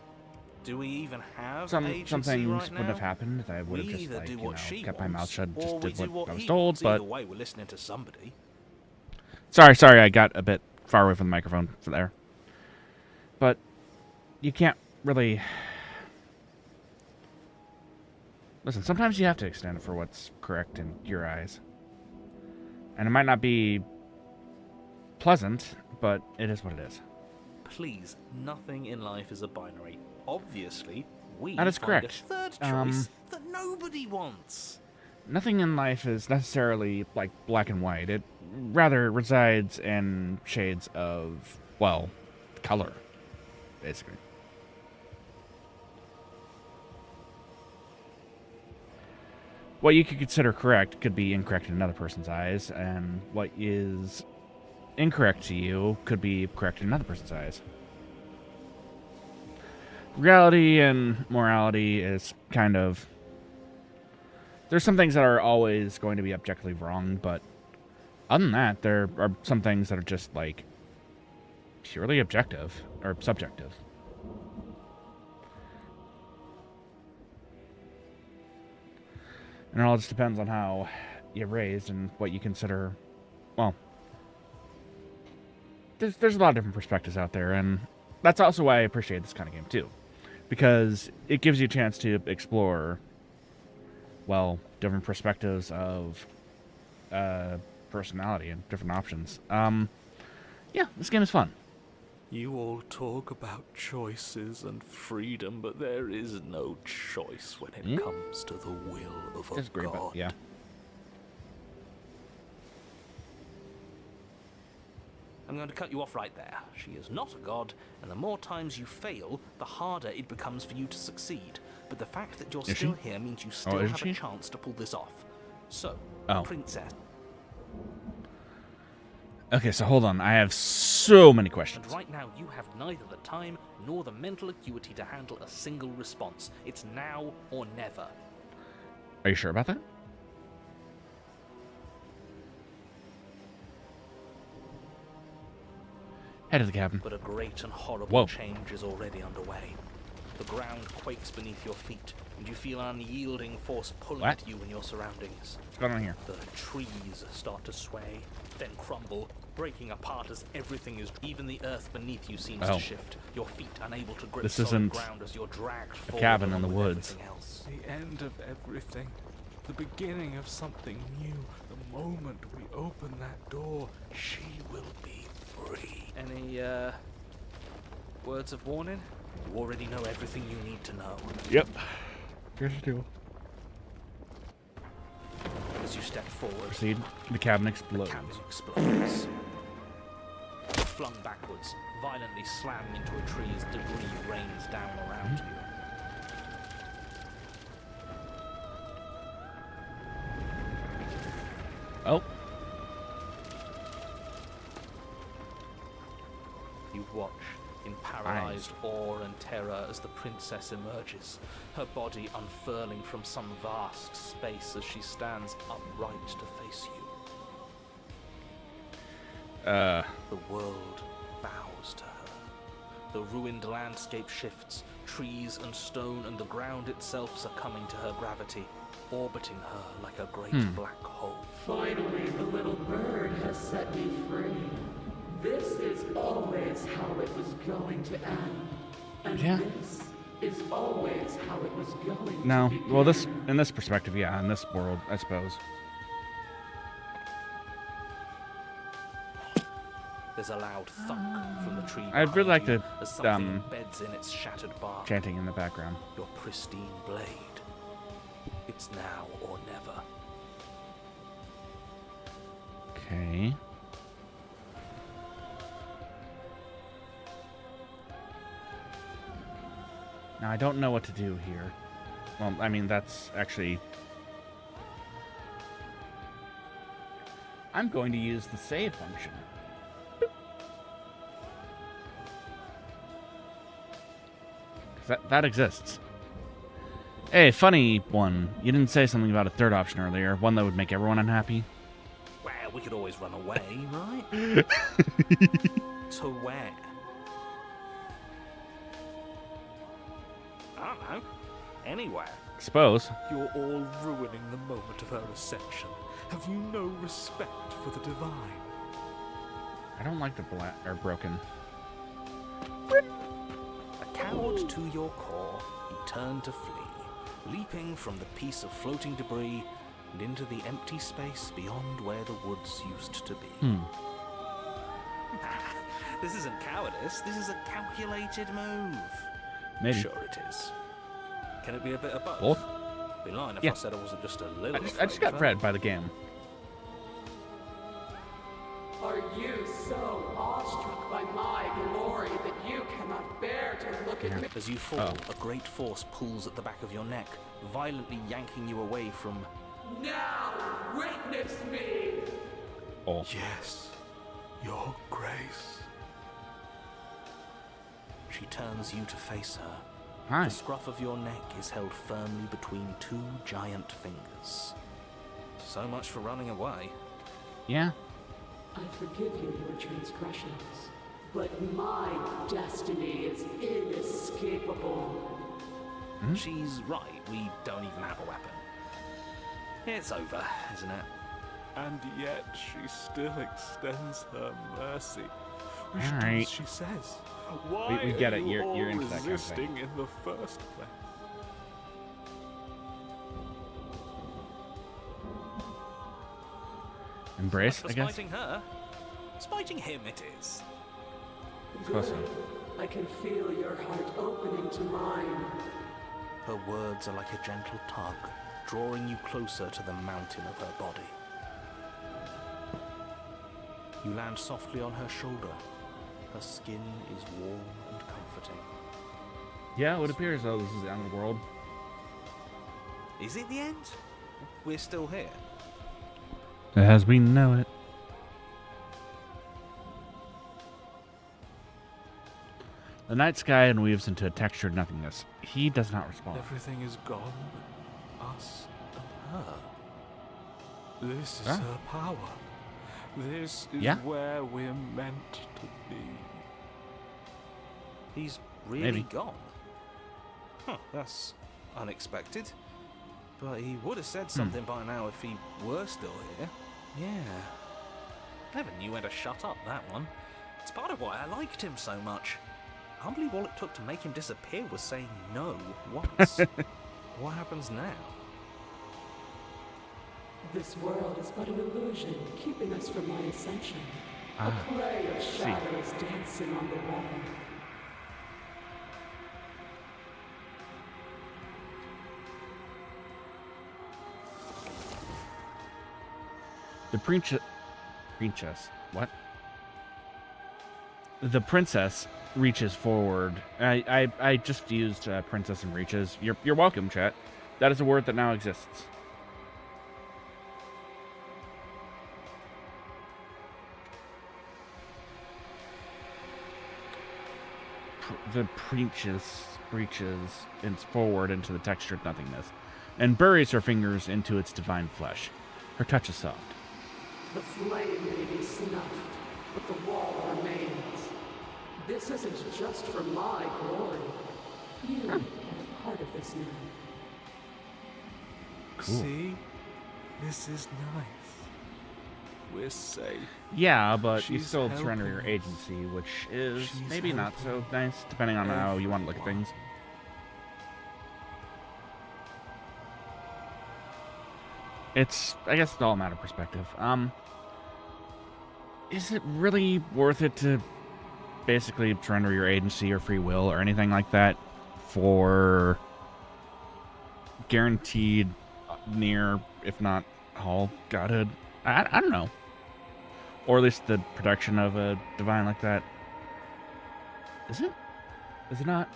S2: Do we even have
S1: Some
S2: agency
S1: things
S2: right
S1: wouldn't
S2: now?
S1: have happened if I would have
S2: We
S1: just,
S2: either
S1: like,
S2: do
S1: you
S2: what
S1: know,
S2: she
S1: kept my mouth
S2: wants,
S1: shut,
S2: or
S1: just
S2: we
S1: did
S2: do
S1: what I was
S2: he
S1: told,
S2: wants.
S1: but...
S2: Either way, we're listening to somebody.
S1: Sorry, I got a bit far away from the microphone for there. But you can't really... listen, sometimes you have to extend for what's correct in your eyes. And it might not be pleasant, but it is what it is.
S2: Please, nothing in life is a binary. Obviously, we
S1: That is
S2: find
S1: correct.
S2: a third choice that nobody wants.
S1: Nothing in life is necessarily, like, black and white. It rather resides in shades of, well, color, basically. What you could consider correct could be incorrect in another person's eyes, and what is incorrect to you could be correct in another person's eyes. Reality and morality is kind of... there's some things that are always going to be objectively wrong, but other than that, there are some things that are just, like, purely objective, or subjective. And it all just depends on how you're raised and what you consider, well, there's a lot of different perspectives out there, and that's also why I appreciate this kind of game, too. Because it gives you a chance to explore, well, different perspectives of personality and different options. Yeah, this game is fun.
S2: You all talk about choices and freedom, but there is no choice when it comes to the will of a
S1: Disagree,
S2: god.
S1: but yeah.
S2: I'm going to cut you off right there. She is not a god, and the more times you fail, the harder it becomes for you to succeed. But the fact that you're still here means you still have a chance to pull this off. So, Princess...
S1: Okay, so hold on. I have so many questions.
S2: And right now, you have neither the time nor the mental acuity to handle a single response. It's now or never.
S1: Are you sure about that? Head of the cabin.
S2: But a great and horrible change is already underway. The ground quakes beneath your feet, and you feel an unyielding force pulling at you in your surroundings.
S1: What's going on here?
S2: The trees start to sway, then crumble, breaking apart as everything is... Even the earth beneath you seems to shift, your feet unable to grip solid ground as you're dragged forward.
S1: A cabin in the woods.
S2: The end of everything. The beginning of something new. The moment we open that door, she will be free. Any, words of warning? You already know everything you need to know.
S1: Yep. Here's the deal.
S2: As you step forward,
S1: proceed. The cabin explodes.
S2: The cabin explodes. Flung backwards, violently slammed into a tree as debris rains down around you. paralyzed awe and terror as the princess emerges, her body unfurling from some vast space as she stands upright to face you. The world bows to her. The ruined landscape shifts, trees and stone and the ground itself succumbing to her gravity, orbiting her like a great black hole.
S4: Finally, the little bird has set me free. This is always how it was going to end. And this is always how it was going to begin.
S1: Well, this, in this perspective, yeah, in this world, I suppose.
S2: There's a loud thunk from the tree.
S1: I'd really like to
S2: as something embeds in its shattered bark.
S1: Chanting in the background.
S2: Your pristine blade. It's now or never.
S1: Okay. Now, I don't know what to do here. Well, I mean, that's actually... I'm going to use the save function. That exists. Hey, funny one. You didn't say something about a third option earlier. One that would make everyone unhappy.
S2: Well, we could always run away, right? To where? I don't know. Anywhere.
S1: Suppose.
S2: You're all ruining the moment of her ascension. Have you no respect for the divine?
S1: I don't like the black or broken.
S2: Cowed to your core, you turn to flee, leaping from the piece of floating debris and into the empty space beyond where the woods used to be. This isn't cowardice, this is a calculated move.
S1: Maybe.
S2: Sure it is. Can it be a bit of both?
S1: Both?
S2: I'd be lying if I said I wasn't just a little
S1: I just got read by the game.
S4: Are you so awestruck by my glory that you cannot bear to look at me?
S2: As you fall, a great force pulls at the back of your neck, violently yanking you away from...
S4: Now witness me!
S1: Oh.
S2: Yes, your grace. She turns you to face her.
S1: Hi.
S2: The scruff of your neck is held firmly between two giant fingers. So much for running away.
S1: Yeah.
S4: I forgive you your transgressions, but my destiny is inescapable.
S2: She's right, we don't even have a weapon. It's over, isn't it?
S5: And yet she still extends her mercy. Which
S1: All right.
S5: does she says? Why
S1: we get
S5: are
S1: it.
S5: you
S1: You're
S5: all
S1: into that kind of thing.
S5: resisting in the first place?
S1: Embrace,
S2: For
S1: I guess.
S2: spiting her, spiting him it is.
S1: Suppose so.
S4: I can feel your heart opening to mine.
S2: Her words are like a gentle tug, drawing you closer to the mountain of her body. You land softly on her shoulder. Her skin is warm and comforting.
S1: Yeah, it would appear as though this is the end of the world.
S2: Is it the end? We're still here.
S1: As we know it. The night sky unweaves into a textured nothingness. He does not respond.
S5: Everything is gone. Us and her. This is
S1: Ah.
S5: her power. This is
S1: Yeah.
S5: where we're meant to be.
S2: He's really
S1: Maybe.
S2: gone. Huh, that's unexpected. But he would have said something by now if he were still here. Yeah. Never knew when to shut up, that one. It's part of why I liked him so much. I can't believe all it took to make him disappear was saying no once. What happens now?
S4: This world is but an illusion, keeping us from my ascension.
S1: Ah,
S4: A play of shadows dancing on the wall.
S1: The princess. What? The princess reaches forward. I just used princess and reaches. You're welcome, chat. That is a word that now exists. the breaches forward into the textured nothingness, and buries her fingers into its divine flesh. Her touch is soft.
S4: The flame may be snuffed, but the wall remains. This isn't just for my glory. You are part of this now.
S1: Cool.
S5: See? This is nice. We're safe.
S1: Yeah, but you
S5: She's
S1: still surrender your
S5: helping us.
S1: agency, which is
S5: She's
S1: maybe not so
S5: helping
S1: nice, depending on how you want to look at things. I guess it's all a matter of perspective. Is it really worth it to basically surrender your agency or free will or anything like that for guaranteed near, if not all, godhood? I don't know. Or at least the protection of a divine like that. Is it? Is it not?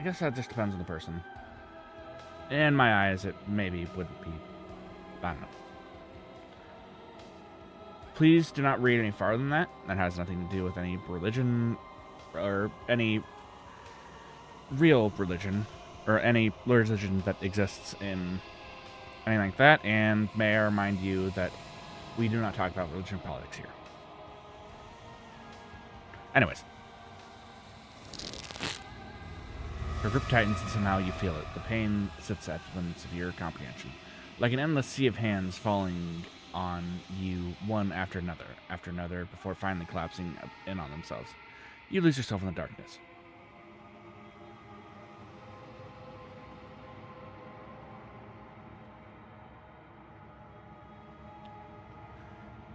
S1: I guess that just depends on the person. In my eyes, it maybe wouldn't be. I don't know. Please do not read any farther than that. That has nothing to do with any religion or any real religion or any religion that exists in anything like that. And may I remind you that we do not talk about religion and politics here. Anyways. Your grip tightens and somehow you feel it. The pain sits at the limits of your comprehension. Like an endless sea of hands falling on you one after another, before finally collapsing in on themselves. You lose yourself in the darkness.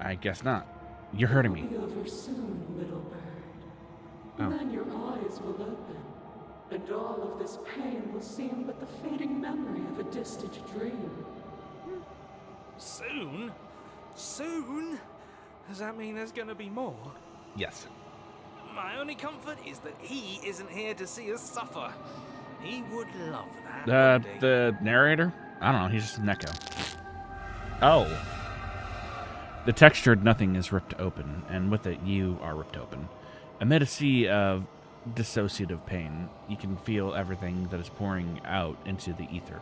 S1: I guess not. You're hurting me.
S4: It'll be over soon, little bird.
S1: Oh.
S4: Then your eyes will open, and all of this pain will seem but the fading memory of a distant dream.
S2: Soon? Soon? Does that mean there's gonna be more?
S1: Yes.
S2: My only comfort is that he isn't here to see us suffer. He would love that. wouldn't he?
S1: The narrator? I don't know, he's just an echo. Oh. The textured nothing is ripped open, and with it you are ripped open. Amid a sea of dissociative pain, you can feel everything that is pouring out into the ether.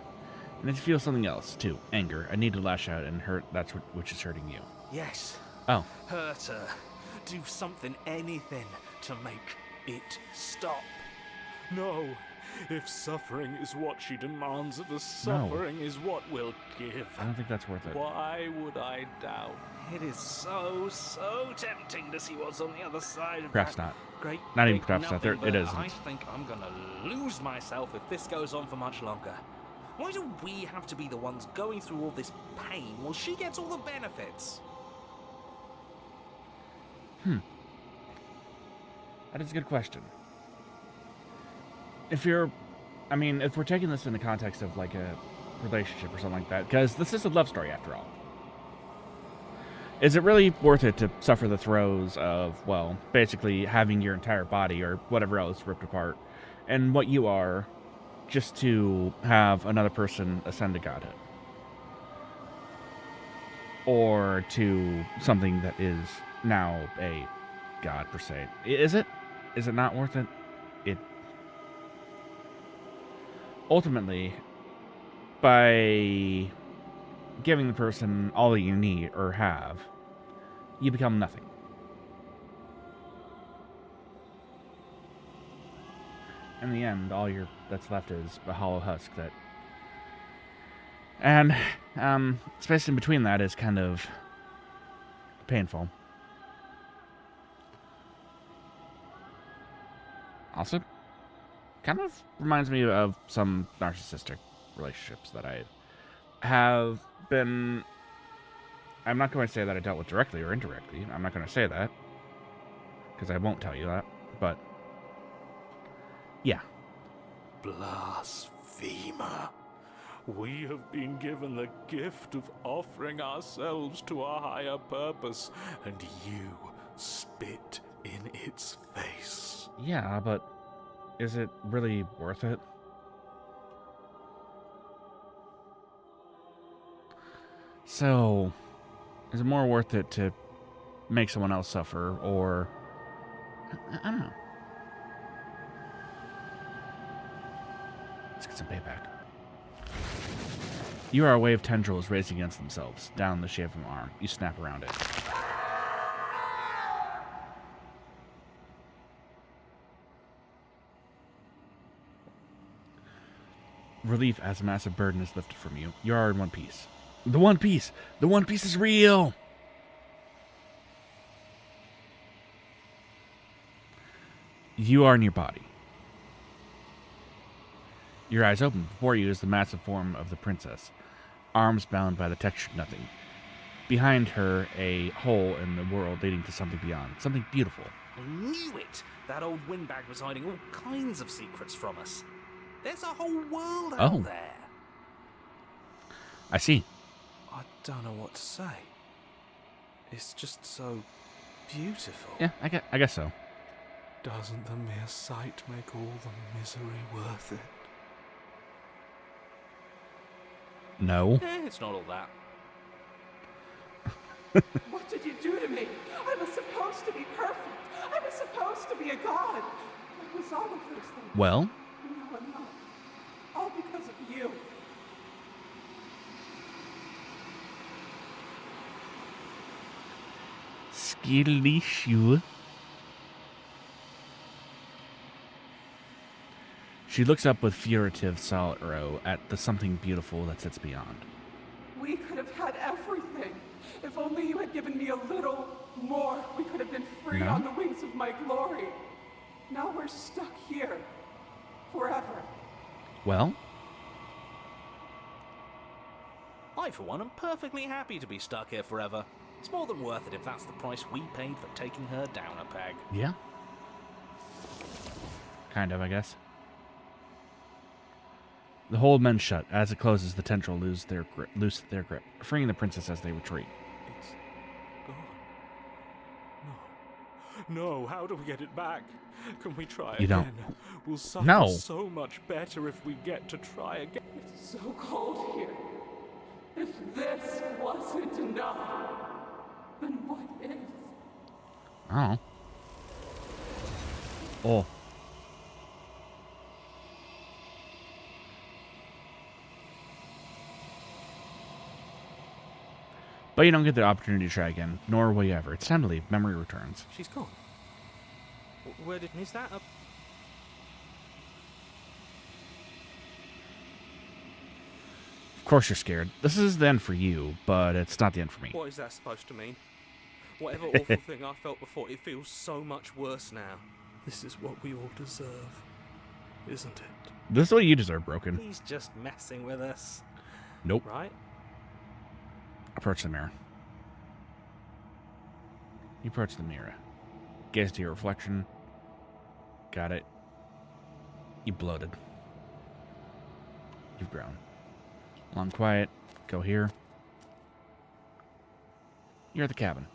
S1: And then you feel something else, too. Anger. A need to lash out and hurt, that's which is hurting you.
S2: Yes.
S1: Oh.
S2: Hurt her. Do something, anything, to make it stop.
S5: No. If suffering is what she demands of us, suffering is what we'll give.
S1: I don't think that's worth it.
S5: Why would I doubt?
S2: It is so tempting to see what's on the other side of
S1: Perhaps
S2: that
S1: not.
S2: great
S1: Not even
S2: big
S1: perhaps not. There,
S2: nothing,
S1: it
S2: but
S1: isn't.
S2: I think I'm gonna lose myself if this goes on for much longer. Why do we have to be the ones going through all this pain while she gets all the benefits?
S1: That is a good question. If we're taking this in the context of like a relationship or something like that, because this is a love story after all. Is it really worth it to suffer the throes of, well, basically having your entire body or whatever else ripped apart and what you are just to have another person ascend to godhood? Or to something that is now a god per se? Is it? Is it not worth it? Ultimately, by giving the person all that you need or have, you become nothing. In the end, all that's left is a hollow husk that... And, space in between that is kind of painful. Also, kind of reminds me of some narcissistic relationships that I have been... I'm not going to say that I dealt with directly or indirectly. I'm not going to say that, because I won't tell you that, but yeah.
S5: Blasphemer. We have been given the gift of offering ourselves to a higher purpose, and you spit in its face.
S1: Yeah, but is it really worth it? So, is it more worth it to make someone else suffer, or... I don't know. Let's get some payback. You are a wave of tendrils racing against themselves, down the shape of an arm. You snap around it. Relief as a massive burden is lifted from you. You are in one piece. The One Piece! The One Piece is real! You are in your body. Your eyes open. Before you is the massive form of the princess, arms bound by the textured nothing. Behind her, a hole in the world leading to something beyond, something beautiful.
S2: I knew it! That old windbag was hiding all kinds of secrets from us. There's a whole world out there.
S1: I see.
S2: I don't know what to say. It's just so beautiful.
S1: Yeah, I guess so.
S5: Doesn't the mere sight make all the misery worth it?
S1: No.
S2: It's not all that.
S4: What did you do to me? I was supposed to be perfect. I was supposed to be a god. I was all of those things.
S1: Well?
S4: No, I'm not. All because of you.
S1: Skillishu. She looks up with furtive sorrow at the something beautiful that sits beyond.
S4: We could have had everything. If only you had given me a little more, we could have been free on the wings of my glory. Now we're stuck here. Forever.
S1: Well?
S2: I, for one, am perfectly happy to be stuck here forever. It's more than worth it if that's the price we paid for taking her down a peg.
S1: Yeah. Kind of, I guess. The hold men shut. As it closes, the tendril loose their grip, freeing the princess as they retreat.
S5: It's gone. No. No, how do we get it back? Can we try
S1: You
S5: again?
S1: don't.
S5: We'll suffer
S1: No.
S5: so much better if we get to try again.
S4: It's so cold here. If this wasn't enough, then what is?
S1: Oh. Oh. But you don't get the opportunity to try again, nor will you ever. It's time to leave. Memory returns.
S2: She's gone. Where did... Is that a...
S1: Of course you're scared. This is the end for you, but it's not the end for me.
S2: What is that supposed to mean? Whatever awful thing I felt before, it feels so much worse now.
S5: This is what we all deserve, isn't it?
S1: This is what you deserve, Broken.
S2: He's just messing with us.
S1: Nope.
S2: Right?
S1: Approach the mirror. You approach the mirror. Gaze to your reflection. Got it. You bloated. You've grown. Long quiet. Go here. You're at the cabin.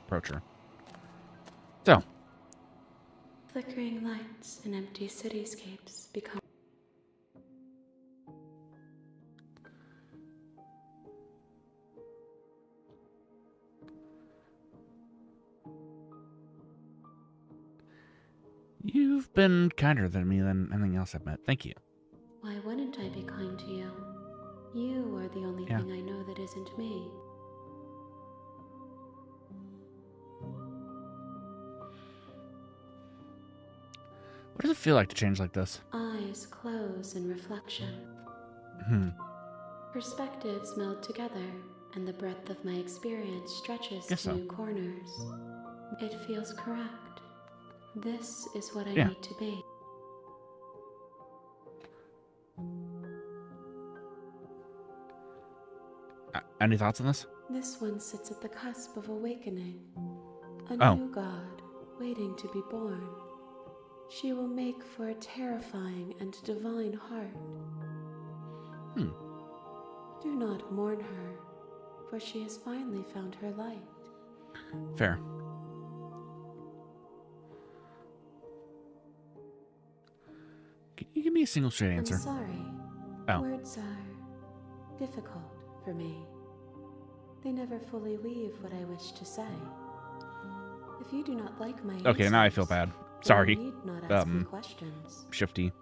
S1: Approach her. So.
S3: Flickering lights and empty cityscapes become...
S1: You've been kinder than me than anything else I've met. Thank you.
S3: Why wouldn't I be kind to you? You are the only thing I know that isn't me.
S1: What does it feel like to change like this?
S3: Eyes close in reflection. Perspectives meld together, and the breadth of my experience stretches
S1: Guess
S3: to
S1: so.
S3: new corners. It feels correct. This is what I need to be.
S1: Any thoughts on this?
S3: This one sits at the cusp of awakening. A
S1: Oh.
S3: new god waiting to be born. She will make for a terrifying and divine heart. Do not mourn her, for she has finally found her light.
S1: Fair. Can you give me a single straight answer?
S3: I'm sorry.
S1: Oh.
S3: Words are difficult for me. They never fully weave what I wish to say. If you do not like my
S1: Okay, now I feel
S3: answers,
S1: bad.
S3: then
S1: Sorry.
S3: you need not ask me questions.
S1: Shifty.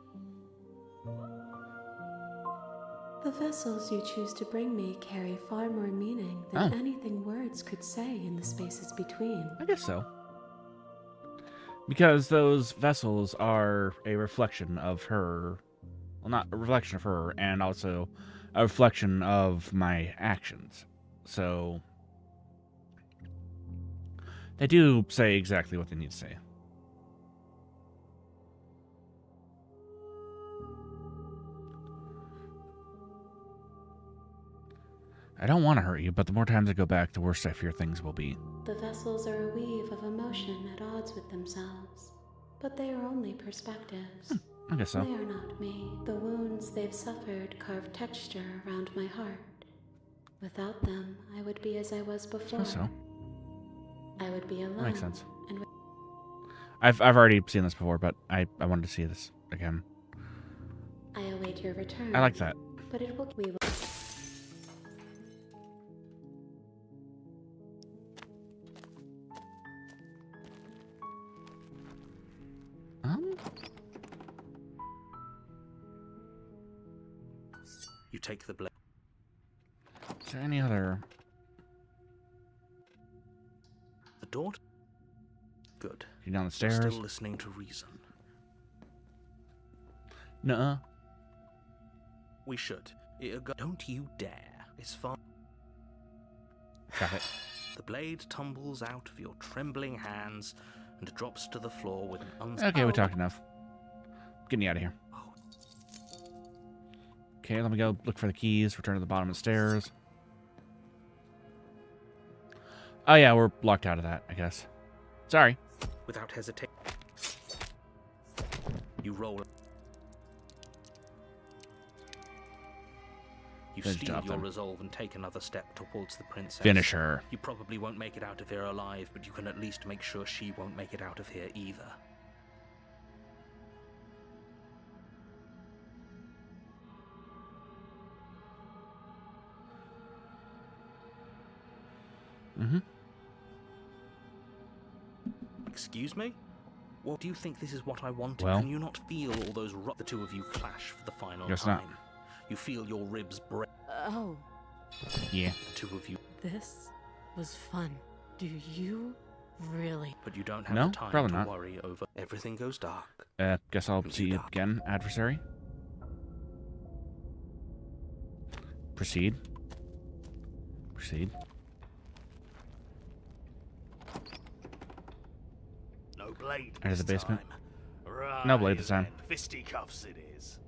S3: The vessels you choose to bring me carry far more meaning than anything words could say in the spaces between.
S1: I guess so. Because those vessels are a reflection of her. Well, not a reflection of her, and also a reflection of my actions. So, they do say exactly what they need to say. I don't want to hurt you, but the more times I go back, the worse I fear things will be.
S3: The vessels are a weave of emotion at odds with themselves, but they are only perspectives.
S1: I guess so.
S3: They are not me. The wounds they've suffered carve texture around my heart. Without them, I would be as I was before.
S1: I suppose so.
S3: I would be alone.
S1: That makes sense.
S3: And
S1: I've already seen this before, but I wanted to see this again.
S3: I await your return.
S1: I like that.
S3: But it will. We will.
S2: You take the blade.
S1: Is there any other?
S2: The door. Good.
S1: You down the
S2: You're
S1: stairs?
S2: still listening to reason.
S1: Nuh-uh.
S2: We should. Don't you dare. It's fine.
S1: Got it.
S2: The blade tumbles out of your trembling hands and drops to the floor with an
S1: Okay, we talked enough. Getting you out of here. Okay, let me go look for the keys. Return to the bottom of the stairs. Oh yeah, we're locked out of that, I guess. Sorry.
S2: Without hesitation, you roll. You
S1: Good
S2: steel
S1: job,
S2: your
S1: then.
S2: resolve and take another step towards the princess.
S1: Finish her.
S2: You probably won't make it out of here alive, but you can at least make sure she won't make it out of here either.
S1: Mm-hmm.
S2: Excuse me? What do you think this is what I wanted?
S1: Well.
S2: Can you not feel all those the two of you clash for the final
S1: Guess
S2: time?
S1: not.
S2: You feel your ribs break.
S3: Oh,
S1: Yeah.
S2: The two of you,
S3: this was fun. Do you really?
S2: but you don't have
S1: No,
S2: the time
S1: probably
S2: to
S1: not.
S2: worry over. Everything goes dark.
S1: Guess I'll see you again, adversary. Proceed. Proceed.
S6: No blade
S1: Out of the
S6: this
S1: basement.
S6: time. Right,
S1: No blade this time.
S6: then. Fisticuffs it is.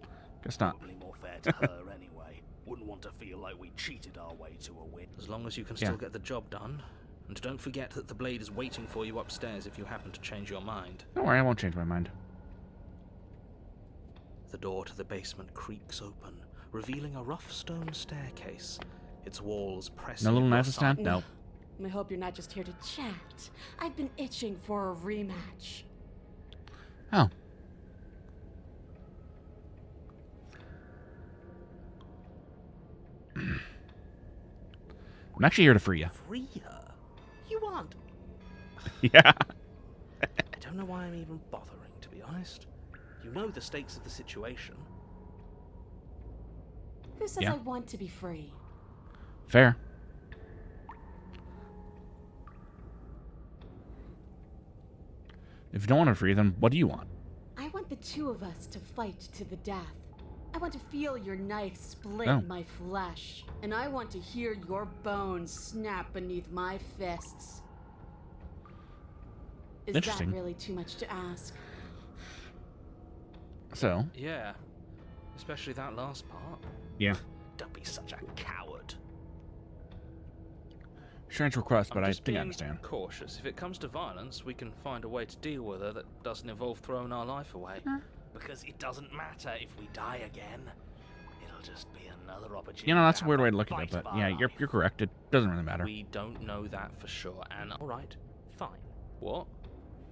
S1: Guess not.
S6: Probably more fair to her anyway. Wouldn't want to feel like we cheated our way to a win.
S2: As long as you can
S1: Yeah.
S2: still get the job done. And don't forget that the blade is waiting for you upstairs if you happen to change your mind.
S1: Don't worry, I won't change my mind.
S2: The door to the basement creaks open, revealing a rough stone staircase, its walls pressing.
S1: No little knife
S2: across
S1: this time? No.
S3: I hope you're not just here to chat. I've been itching for a rematch.
S1: Oh. I'm actually here to free you.
S2: Free her? You aren't.
S1: Yeah.
S2: I don't know why I'm even bothering, to be honest. You know the stakes of the situation.
S3: Who says
S1: Yeah.
S3: I want to be free?
S1: Fair. If you don't want to free them, what do you want?
S3: I want the two of us to fight to the death. I want to feel your knife split
S1: Oh.
S3: my flesh. And I want to hear your bones snap beneath my fists. Is that
S1: Interesting.
S3: really too much to ask?
S1: So,
S2: Yeah. Especially that last part.
S1: yeah.
S6: Don't be such a coward.
S1: Strange request, but
S2: I'm
S1: I
S2: just
S1: think I
S2: being
S1: understand.
S2: cautious. If it comes to violence, we can find a way to deal with her that doesn't involve throwing our life away.
S6: Because it doesn't matter if we die again. It'll just be another opportunity.
S1: You know, that's
S6: to
S1: a weird
S6: have
S1: way
S6: the
S1: to look at it,
S6: fight
S1: but
S6: of
S1: yeah,
S6: our
S1: you're
S6: life.
S1: correct. It doesn't really matter.
S2: We don't know that for sure, and alright, fine. What?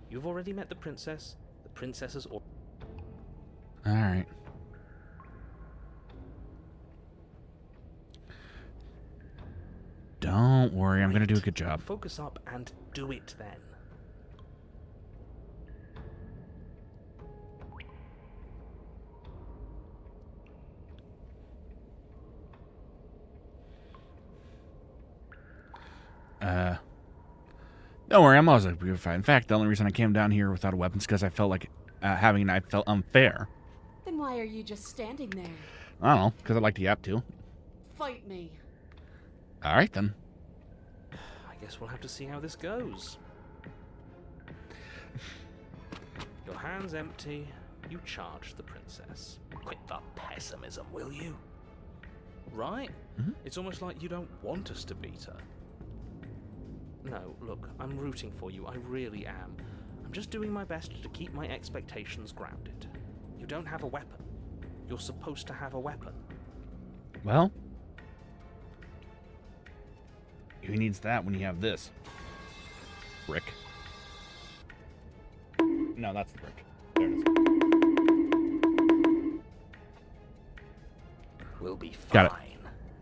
S2: You've already met the princess. The princess has al-
S1: Alright. Don't worry, I'm gonna do a good job.
S2: Focus up and do it then.
S1: Don't worry, I'm always like purified. In fact, the only reason I came down here without a weapon is because I felt like having a knife felt unfair.
S3: Then why are you just standing there?
S1: I don't know, because I like to yap too.
S3: Fight me.
S1: All right then.
S2: I guess we'll have to see how this goes. Your hand's empty. You charge the princess.
S6: Quit the pessimism, will you?
S2: Right?
S1: Mm-hmm.
S2: It's almost like you don't want us to beat her. No, look, I'm rooting for you. I really am. I'm just doing my best to keep my expectations grounded. You don't have a weapon. You're supposed to have a weapon.
S1: Well, who needs that when you have this? Brick. No, that's the brick. There it is.
S6: We'll be
S1: Got it.
S6: fine.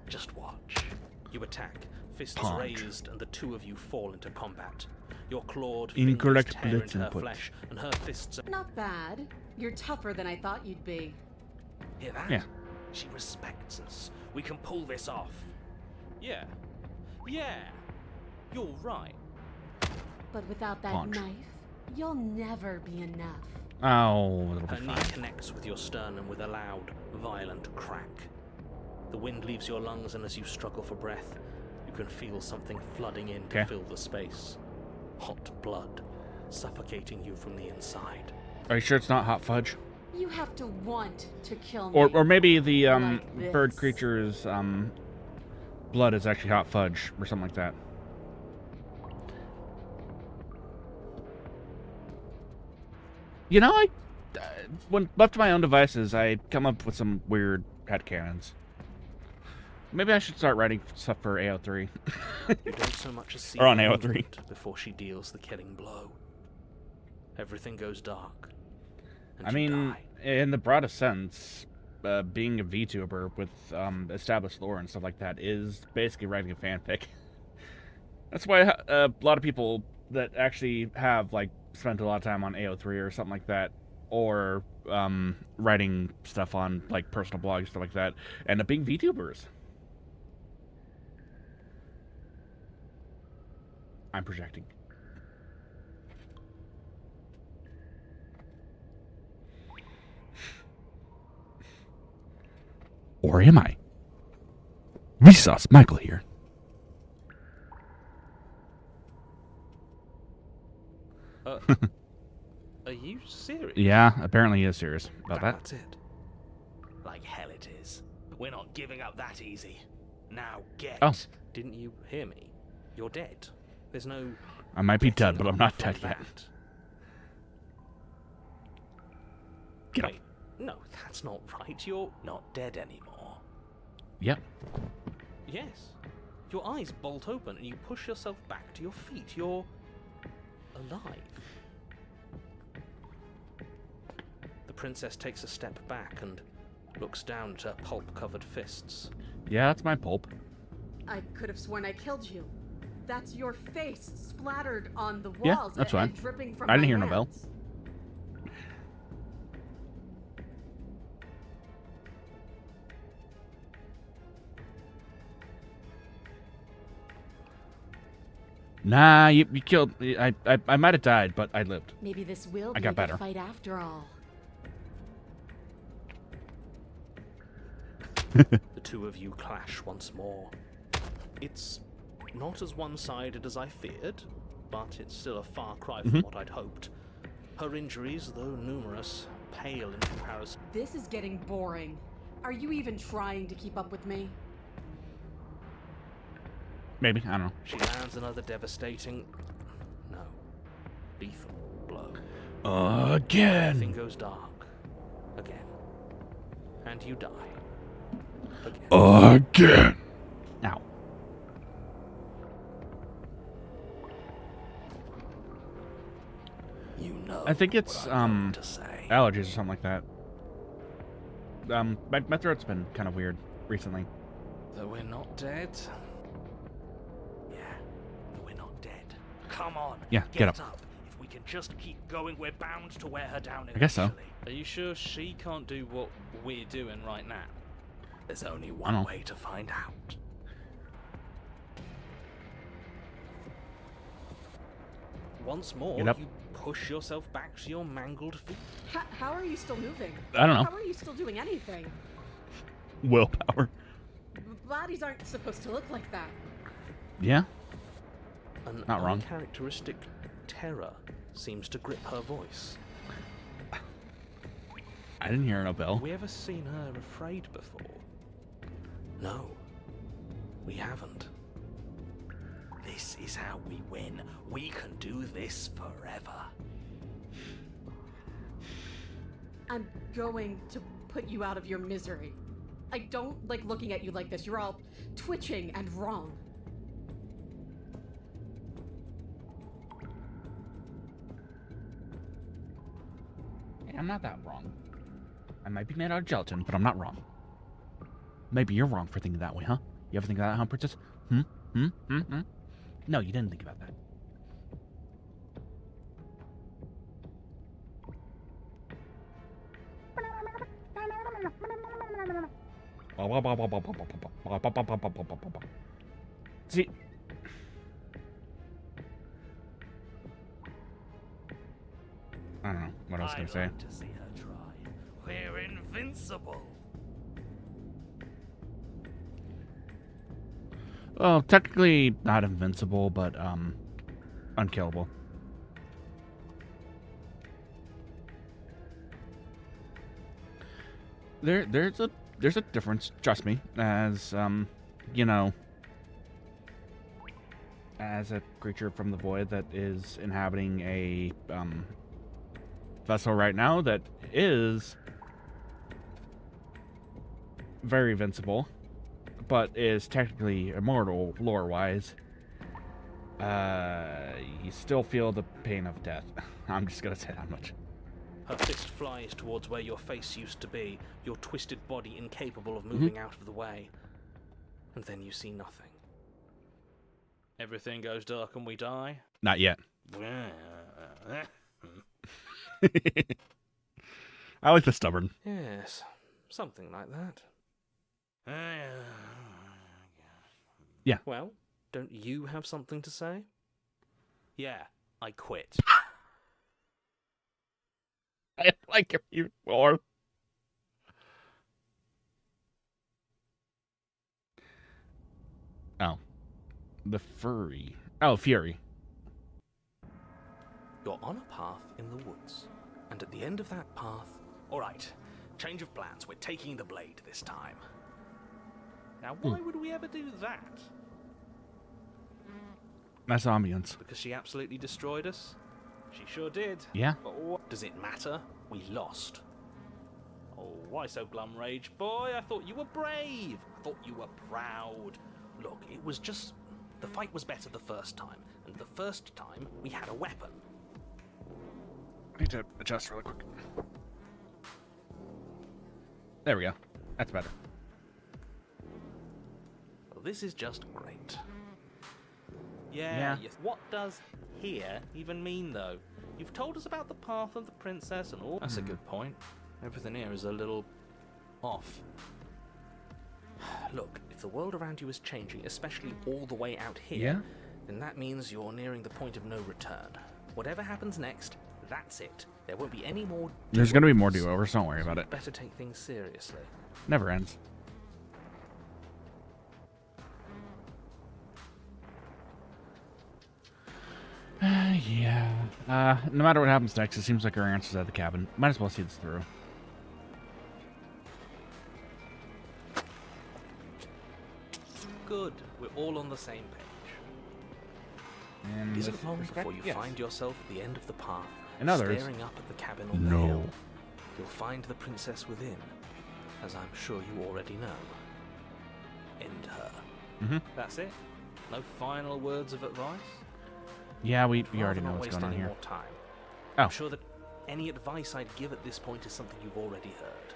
S6: Just watch.
S2: You attack, fists
S1: Punch.
S2: raised, and the two of you fall into combat. Your clawed
S1: Incorrect
S2: fingers tear
S1: bullets
S2: into her
S1: input.
S2: flesh, and her fists are...
S3: Not bad. You're tougher than I thought you'd be.
S6: Hear that?
S1: Yeah.
S6: She respects us. We can pull this off.
S2: Yeah. Yeah. You're right.
S3: But without that
S1: Punch.
S3: knife, you'll never be enough.
S1: Oh, it'll
S2: Her
S1: be
S2: knee
S1: fine.
S2: connects with your sternum with a loud, violent crack. The wind leaves your lungs, and as you struggle for breath, you can feel something flooding in to
S1: Okay.
S2: fill the space. Hot blood, suffocating you from the inside.
S1: Are you sure it's not hot fudge?
S3: You have to want to kill me.
S1: Or maybe the
S3: Like
S1: bird
S3: this.
S1: creature's blood is actually hot fudge or something like that. You know, when left to my own devices, I come up with some weird headcanons. Maybe I should start writing stuff for AO3.
S2: You don't so much as see
S1: Or on
S2: her
S1: AO3.
S2: movement before she deals the killing blow. Everything goes dark. And
S1: I
S2: you
S1: mean,
S2: die.
S1: in the broadest sense, being a VTuber with established lore and stuff like that is basically writing a fanfic. That's why a lot of people that actually have like spent a lot of time on AO3 or something like that, or writing stuff on like personal blogs, stuff like that, end up being VTubers. I'm projecting. Or am I? Vsauce Michael here.
S2: Are you serious?
S1: Yeah, apparently he is serious about that.
S2: That's it.
S6: Like hell it is. We're not giving up that easy. Now get.
S1: Oh.
S2: Didn't you hear me? You're dead. There's no...
S1: I might be dead,
S2: getting
S1: but I'm
S2: up
S1: not
S2: from
S1: dead yet.
S2: that.
S1: Get up.
S2: Wait, no, that's not right. You're not dead anymore.
S1: Yep.
S2: Yes. Your eyes bolt open and you push yourself back to your feet. You're... alive. The princess takes a step back and looks down at her pulp-covered fists.
S1: Yeah, that's my pulp.
S3: I could have sworn I killed you. That's your face splattered on the
S1: Yeah,
S3: walls
S1: that's
S3: and
S1: fine.
S3: dripping from
S1: I didn't
S3: my
S1: hear no bell.
S3: hands.
S1: Nah, you killed. I might have died, but I lived.
S3: Maybe this will
S1: I
S3: be
S1: got
S3: a good
S1: better.
S3: fight after all.
S2: The two of you clash once more. It's not as one-sided as I feared, but it's still a far cry from what I'd hoped. Her injuries, though numerous, pale in comparison.
S3: This is getting boring. Are you even trying to keep up with me?
S1: Maybe, I don't know.
S2: She lands another devastating... no. lethal blow.
S1: Again.
S2: Everything goes dark. Again. And you die. Again.
S1: Again. Ow.
S6: You know.
S1: I think it's
S6: what I'm going to say.
S1: allergies or something like that. My throat's been kind of weird recently.
S2: Though we're not dead.
S6: Yeah, but we're not dead. Come on.
S1: Yeah, get up.
S6: If we can just keep going, we're bound to wear her down eventually.
S1: I guess so.
S2: Are you sure she can't do what we're doing right now?
S6: There's only
S1: know.
S6: one way to find out.
S2: Once more,
S1: Get up.
S2: you push yourself back to your mangled feet.
S3: How are you still moving?
S1: I don't know.
S3: How are you still doing anything?
S1: Willpower.
S3: Bodies aren't supposed to look like that.
S1: Yeah.
S2: An
S1: Not wrong.
S2: uncharacteristic terror seems to grip her voice.
S1: I didn't hear no bell.
S2: Have we ever seen her afraid before? No, we haven't. This is how we win. We can do this forever.
S3: I'm going to put you out of your misery. I don't like looking at you like this. You're all twitching and wrong.
S1: Hey, I'm not that wrong. I might be made out of gelatin, but I'm not wrong. Maybe you're wrong for thinking that way, huh? You ever think of that, huh, Princess? No, you didn't think about that. See, I don't know what I was gonna say.
S6: I'd like to see her try. We're invincible.
S1: Well, technically not invincible, but unkillable. There's a difference, trust me, as you know, as a creature from the void that is inhabiting a vessel right now that is very invincible, but is technically immortal lore-wise. You still feel the pain of death. I'm just gonna say that much.
S2: Her fist flies towards where your face used to be, your twisted body incapable of moving out of the way. And then you see nothing. Everything goes dark and we die?
S1: Not yet. I like the stubborn.
S2: Yes, something like that.
S1: Yeah.
S2: Well, don't you have something to say? Yeah, I quit.
S1: I like it even more. Oh. The furry. Oh, Fury.
S2: You're on a path in the woods, and at the end of that path...
S6: Alright, change of plans. We're taking the blade this time. Now, why would we ever do that?
S1: That's ambience.
S2: Because she absolutely destroyed us?
S6: She sure did.
S1: Yeah.
S6: But what does it matter? We lost. Oh, why so glum, Rage Boy? I thought you were brave. I thought you were proud. Look, it was just... The fight was better the first time, and the first time we had a weapon.
S1: I need to adjust really quick. There we go. That's better.
S6: Well, this is just great.
S1: Yeah.
S6: What does here even mean, though? You've told us about the path of the princess and all.
S2: That's a good point. Everything here is a little... off. Look, if the world around you is changing, especially all the way out here, then that means you're nearing the point of no return. Whatever happens next, that's it. There won't be any more...
S1: There's going to be more do-overs. Don't worry about it.
S2: Better take things seriously.
S1: Never ends. Yeah. No matter what happens next, it seems like our answer's at the cabin. Might as well see this through.
S2: Good. We're all on the same page.
S1: And
S2: Isn't long before you find yourself at the end of the path,
S1: And others.
S2: staring up at the cabin on the hill. You'll find the princess within, as I'm sure you already know. End her. That's it? No final words of advice?
S1: Yeah, we
S2: I'd
S1: already
S2: rather
S1: know
S2: not
S1: what's
S2: waste
S1: going on
S2: any
S1: here.
S2: more time.
S1: Oh.
S2: I'm sure that any advice I'd give at this point is something you've already heard.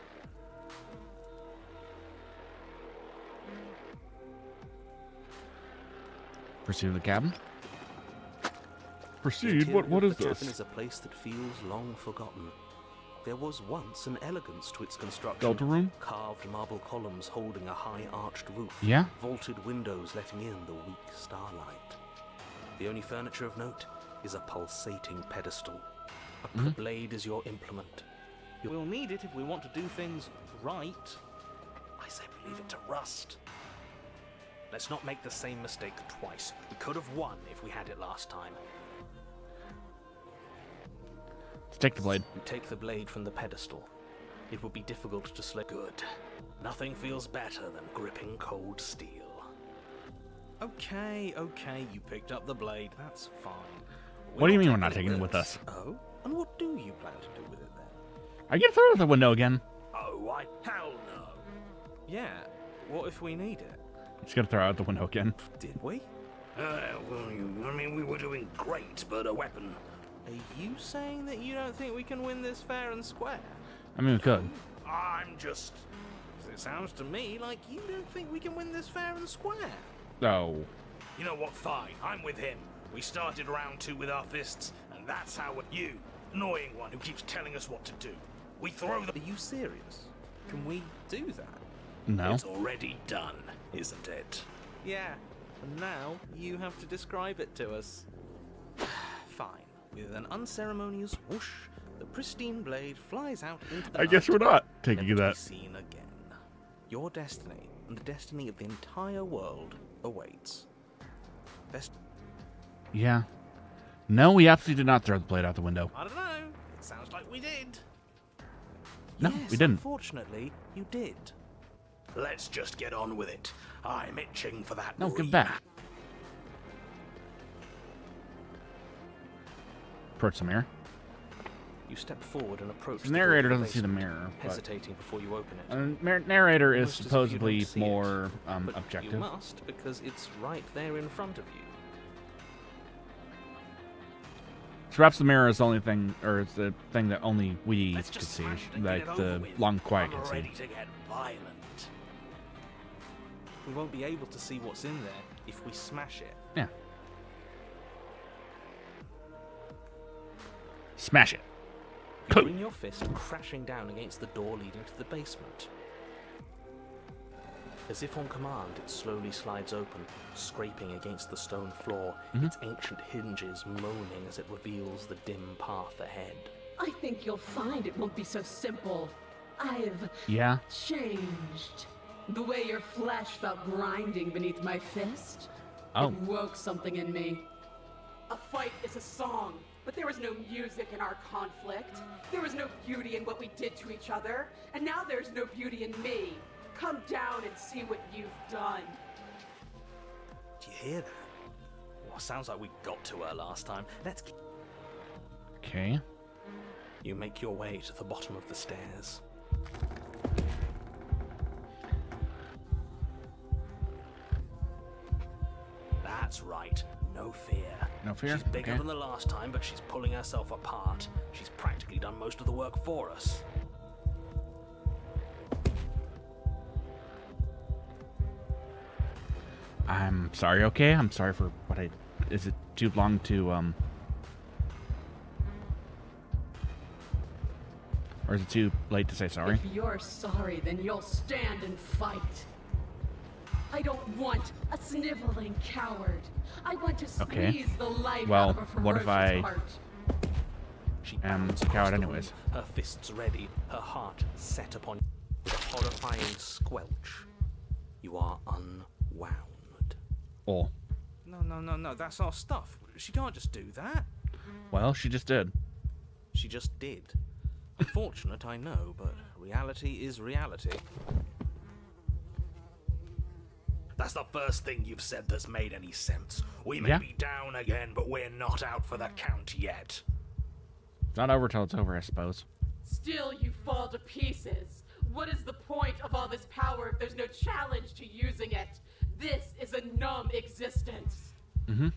S1: Proceed to the cabin.
S2: The
S1: Proceed?
S2: interior
S1: What
S2: of
S1: is
S2: the
S1: this?
S2: cabin is a place that feels long forgotten. There was once an elegance to its construction.
S1: Delta room?
S2: Carved marble columns holding a high arched roof.
S1: Yeah?
S2: Vaulted windows letting in the weak starlight. The only furniture of note, is a pulsating pedestal. The blade is your implement. We'll need it if we want to do things right. I say we leave it to rust. Let's not make the same mistake twice. We could have won if we had it last time.
S1: Let's take the blade.
S2: You take the blade from the pedestal. It would be difficult to slip. Good. Nothing feels better than gripping cold steel. Okay, you picked up the blade. That's fine.
S1: What do you mean we're not taking it with us?
S2: Oh, and what do you plan to do with it then?
S1: I get through the window again.
S2: Oh, hell no. Yeah, what if we need it?
S1: Just gotta throw it out the window again.
S2: Did we?
S5: We were doing great, but a weapon.
S2: Are you saying that you don't think we can win this fair and square?
S1: I mean, we could.
S5: I'm just...
S2: It sounds to me like you don't think we can win this fair and square.
S1: Oh.
S5: You know what, fine, I'm with him. We started round 2 with our fists, and that's how you, annoying one who keeps telling us what to do. We throw the...
S2: Are you serious? Can we do that?
S1: No.
S5: It's already done, isn't it?
S2: Yeah, and now you have to describe it to us. Fine. With an unceremonious whoosh, the pristine blade flies out into the
S1: I guess we're not taking
S2: never to
S1: that.
S2: be seen again. Your destiny and the destiny of the entire world awaits.
S1: Yeah. No, we absolutely did not throw the blade out the window.
S2: I don't know. It sounds like we did.
S1: No,
S2: Yes,
S1: we didn't.
S2: Unfortunately, you did.
S5: Let's just get on with it. I'm itching for that.
S1: No, give back. Approach the mirror.
S2: You step forward and approach
S1: The
S2: door
S1: narrator
S2: of the
S1: doesn't see the
S2: basement,
S1: mirror, but
S2: hesitating before you open it.
S1: narrator is
S2: Almost as if you
S1: supposedly
S2: don't see
S1: more
S2: it, but
S1: objective.
S2: You must, because it's right there in front of you.
S1: So perhaps the mirror is the only thing, or it's the thing that only we
S5: Let's
S1: could
S5: just
S1: see,
S5: smash it and get
S1: like
S5: it
S1: the
S5: over with.
S1: long quiet
S5: I'm
S1: can
S5: ready
S1: see.
S5: to get violent.
S2: We won't be able to see what's in there if we smash it.
S1: Yeah. Smash it.
S2: You bring your fist crashing down against the door leading to the basement. As if on command, it slowly slides open, scraping against the stone floor, its ancient hinges moaning as it reveals the dim path ahead.
S4: I think you'll find it won't be so simple. I've
S1: Yeah.
S4: changed. The way your flesh felt grinding beneath my fist,
S1: Oh.
S4: it woke something in me. A fight is a song, but there was no music in our conflict. There was no beauty in what we did to each other, and now there's no beauty in me. Come down and see what you've done.
S2: Do you hear that? Well, sounds like we got to her last time. Let's...
S1: Okay.
S2: You make your way to the bottom of the stairs. That's right. No fear.
S1: No fear?
S2: She's bigger
S1: Okay.
S2: than the last time, but she's pulling herself apart. She's practically done most of the work for us.
S1: I'm sorry, okay? I'm sorry for what I... Is it too long to, Or is it too late to say sorry?
S4: If you're sorry, then you'll stand and fight. I don't want a sniveling coward. I want to
S1: Okay.
S4: squeeze the life
S1: Well,
S4: out of a
S1: what if
S4: ferocious
S1: I-
S4: heart.
S2: She
S1: am
S2: bounds
S1: a coward
S2: across the
S1: anyways.
S2: room, her fists ready, her heart set upon you. With a horrifying squelch, you are unwound.
S1: Oh.
S2: No, that's our stuff. She can't just do that.
S1: Well, she just did.
S2: She just did. Unfortunate, I know, but reality is reality.
S5: That's the first thing you've said that's made any sense. We may
S1: Yeah.
S5: be down again, but we're not out for the count yet.
S1: It's not over till it's over, I suppose.
S4: Still, you fall to pieces. What is the point of all this power if there's no challenge to using it? This is a numb existence.
S1: Mm-hmm.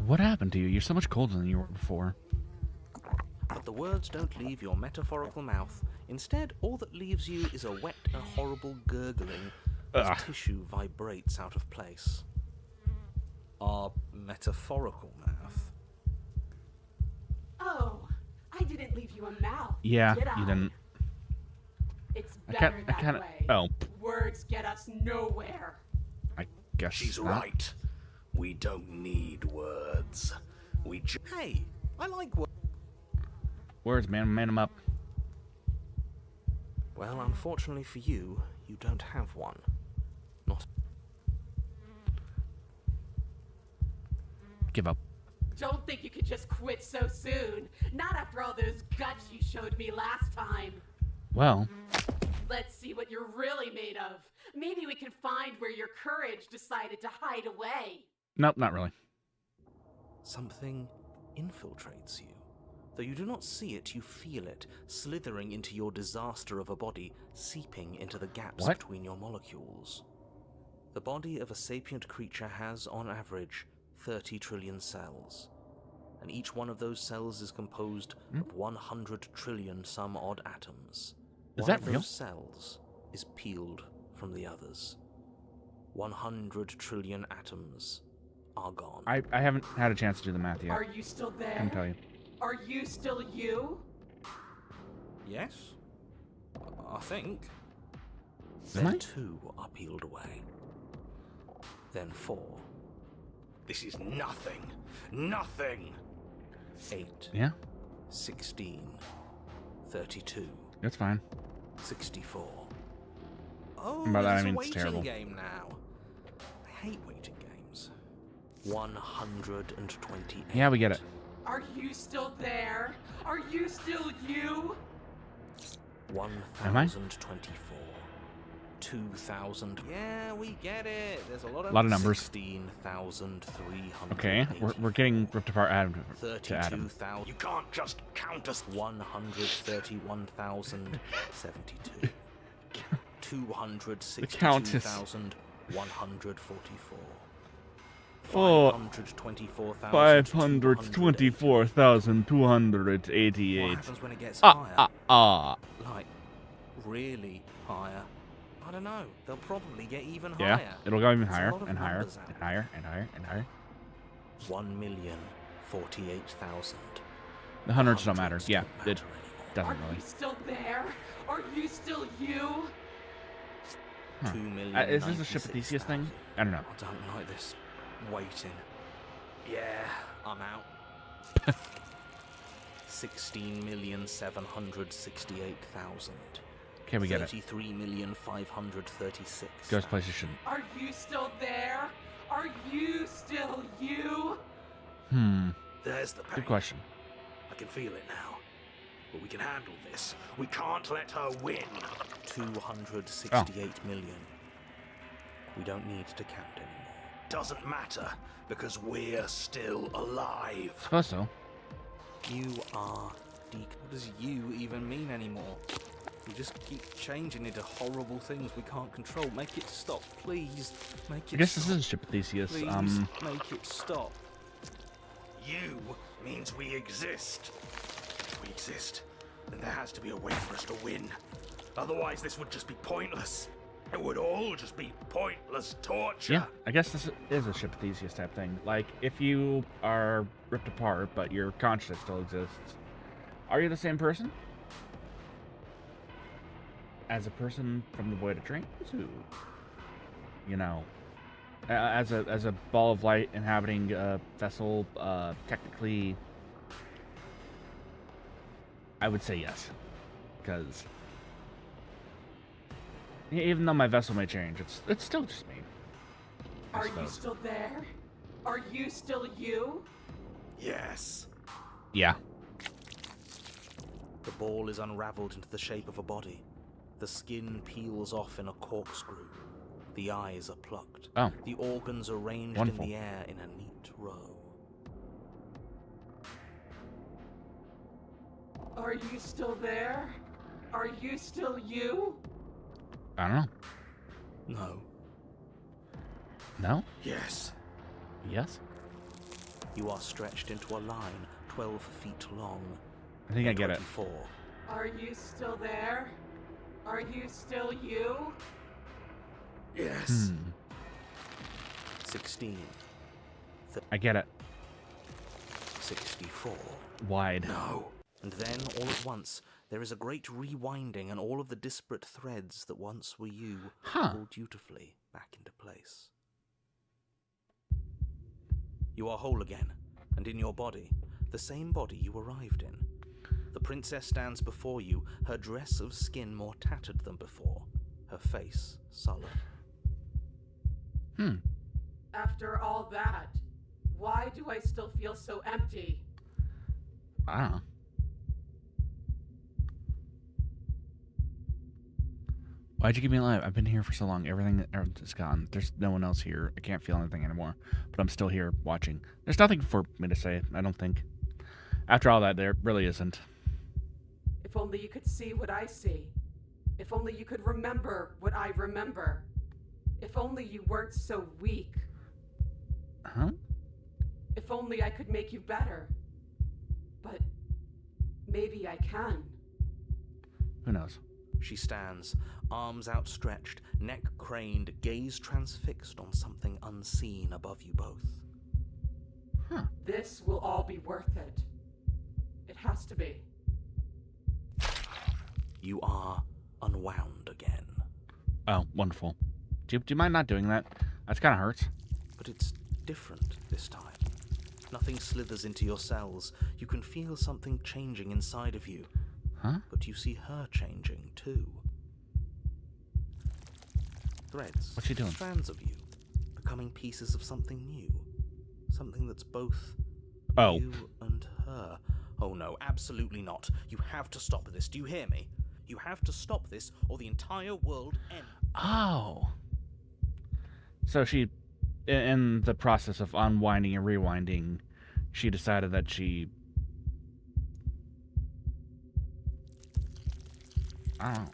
S1: What happened to you? You're so much colder than you were before.
S2: But the words don't leave your metaphorical mouth. Instead, all that leaves you is a wet and horrible gurgling as
S1: Ugh.
S2: tissue vibrates out of place. Our metaphorical mouth.
S4: Oh, I didn't leave you a mouth.
S1: Yeah,
S4: did I?
S1: you didn't.
S4: It's
S1: I
S4: better
S1: can't.
S4: that way.
S1: Oh.
S4: Words words get us nowhere.
S1: I guess
S2: She's
S1: not.
S2: right. We don't need words. Hey, I like words.
S1: Words, man. Man them up.
S2: Well, unfortunately for you, you don't have one. Not.
S1: Give up.
S4: Don't think you could just quit so soon. Not after all those guts you showed me last time.
S1: Well,
S4: Let's see what you're really made of. Maybe we can find where your courage decided to hide away.
S1: nope, not really.
S2: Something infiltrates you. Though you do not see it, you feel it, slithering into your disaster of a body, seeping into the gaps
S1: What?
S2: between your molecules. The body of a sapient creature has, on average, 30 trillion cells. And each one of those cells is composed of 100 trillion some odd atoms.
S1: Is
S2: One
S1: that
S2: of
S1: real?
S2: those cells is peeled from the others. 100 trillion atoms are gone.
S1: I haven't had a chance to do the math yet.
S4: Are you still there?
S1: I can tell you.
S4: Are you still you?
S2: Yes? I think.
S1: Am I?
S2: Then 2 are peeled away. Then 4. This is nothing. Nothing! 8.
S1: Yeah,
S2: 16. 32.
S1: that's fine.
S2: 64. Oh,
S1: By that I
S2: it's
S1: mean
S2: a
S1: it's
S2: waiting
S1: terrible.
S2: game now. I hate waiting games. 128.
S1: Yeah, we get it.
S4: Are you still there? Are you still you?
S2: 1024. 2000. Yeah, we get it. There's a lot of
S1: numbers.
S2: 16,300.
S1: Okay, we're getting ripped apart Adam to Adam.
S2: 32,000. You can't just count us. 131,072.
S1: The Countess.
S2: 262,144.
S1: Oh,
S2: 524,288.
S1: 524,288.
S2: What happens when it gets higher? Like, really higher? I don't know. They'll probably get even
S1: Yeah,
S2: higher.
S1: it'll go even
S2: It's a
S1: higher
S2: lot of
S1: and higher
S2: numbers
S1: and
S2: out.
S1: higher and higher and higher.
S2: 1,048,000.
S1: The hundreds don't matter.
S2: Hundreds
S1: Yeah,
S2: don't
S1: it
S2: matter anymore.
S1: doesn't
S4: Are
S1: really.
S4: you still there? Are you still you?
S1: Huh.
S2: 2,096,000.
S1: Is this a Ship of Theseus thing? I don't know.
S2: I don't like this waiting. Yeah, I'm out. 16,768,000.
S1: Okay, we get it.
S2: 33,536.
S1: Goes places shouldn't.
S4: Are you still there? Are you still you?
S2: There's the pain.
S1: Good question.
S2: I can feel it now. But we can handle this. We can't let her win. 268 million. We don't need to count anymore. Doesn't matter, because we're still alive.
S1: Suppose so.
S2: You are What does you even mean anymore? We just keep changing into horrible things we can't control. Make it stop, please. Make it
S1: I guess
S2: stop.
S1: this is Ship of Theseus.
S2: Please make it stop. You means we exist. If we exist, then there has to be a way for us to win. Otherwise, this would just be pointless. It would all just be pointless torture.
S1: Yeah, I guess this is a Ship of Theseus type thing. Like, if you are ripped apart, but your consciousness still exists, are you the same person as a person from the Void of Dreams who, you know, as a ball of light inhabiting a vessel, technically, I would say yes, because even though my vessel may change, it's still just me. I
S4: Are you
S1: suppose.
S4: still there? Are you still you?
S2: Yes.
S1: Yeah.
S2: The ball is unraveled into the shape of a body. The skin peels off in a corkscrew. The eyes are plucked.
S1: Oh.
S2: The organs arranged
S1: Wonderful.
S2: in the air in a neat row.
S4: Are you still there? Are you still you?
S1: I don't know.
S2: No.
S1: No?
S2: Yes.
S1: Yes?
S2: You are stretched into a line 12 feet long.
S1: I think I get it.
S2: 24.
S4: Are you still there? Are you still you?
S2: Yes. 16.
S1: I get it.
S2: 64.
S1: Wide.
S2: No. And then, all at once, There is a great rewinding, and all of the disparate threads that once were you fall dutifully back into place. You are whole again, and in your body, the same body you arrived in. The princess stands before you, her dress of skin more tattered than before, her face sullen.
S4: After all that, why do I still feel so empty?
S1: I don't know. Why'd you keep me alive? I've been here for so long. Everything is gone. There's no one else here. I can't feel anything anymore. But I'm still here watching. There's nothing for me to say, I don't think. After all that, there really isn't.
S4: If only you could see what I see. If only you could remember what I remember. If only you weren't so weak.
S1: Huh?
S4: If only I could make you better. But maybe I can.
S1: Who knows?
S2: She stands, arms outstretched, neck craned, gaze transfixed on something unseen above you both.
S4: This will all be worth it. It has to be.
S2: You are unwound again.
S1: Oh, wonderful. Do you mind not doing that? That kind of hurts.
S2: But it's different this time. Nothing slithers into your cells. You can feel something changing inside of you.
S1: Huh?
S2: But you see her changing too. Threads.
S1: What's she doing?
S2: Strands of you, becoming pieces of something new. Something that's both you and her. Oh no, absolutely not. You have to stop this. Do you hear me? You have to stop this, or the entire world ends.
S1: Oh. So she, in the process of unwinding and rewinding, she decided that she... I don't know.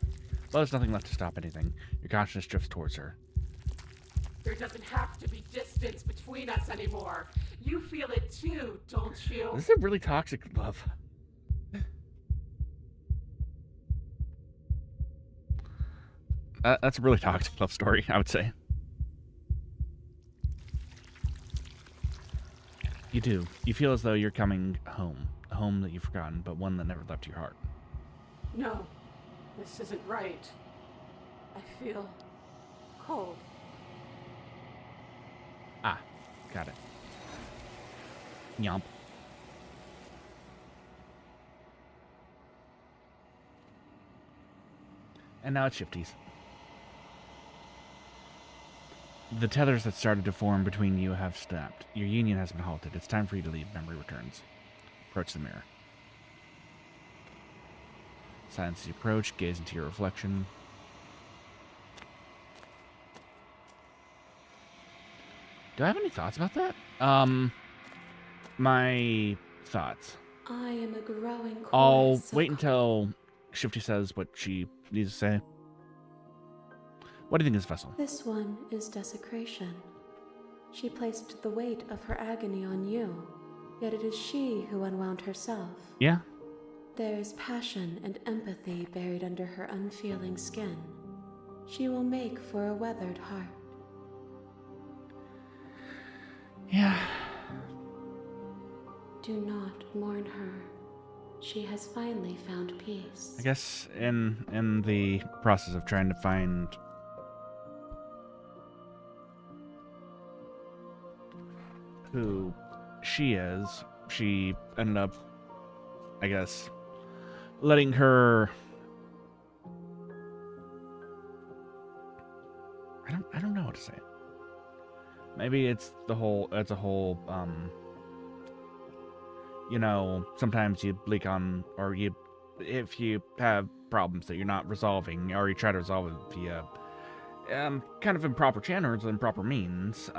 S1: Well, there's nothing left to stop anything. Your consciousness drifts towards her.
S4: There doesn't have to be distance between us anymore. You feel it too, don't you?
S1: This is a really toxic love. That's a really toxic love story, I would say. You do. You feel as though you're coming home. A home that you've forgotten, but one that never left your heart.
S4: No, this isn't right. I feel cold.
S1: Ah, got it. Yomp. And now it's shifties. The tethers that started to form between you have snapped. Your union has been halted. It's time for you to leave. Memory returns. Approach the mirror. Silence as you approach. Gaze into your reflection. Do I have any thoughts about that? My thoughts.
S3: I am a growing core.
S1: I'll wait until Shifty says what she needs to say. What do you think of this vessel?
S3: This one is desecration. She placed the weight of her agony on you, yet it is she who unwound herself.
S1: Yeah?
S3: There is passion and empathy buried under her unfeeling skin. She will make for a weathered heart.
S1: Yeah.
S3: Do not mourn her. She has finally found peace.
S1: I guess in the process of trying to find who she is, she ended up, I guess, letting her... I don't know what to say. Maybe it's a whole, you know, sometimes you leak on, or if you have problems that you're not resolving, or you try to resolve it via, kind of improper channels, improper means,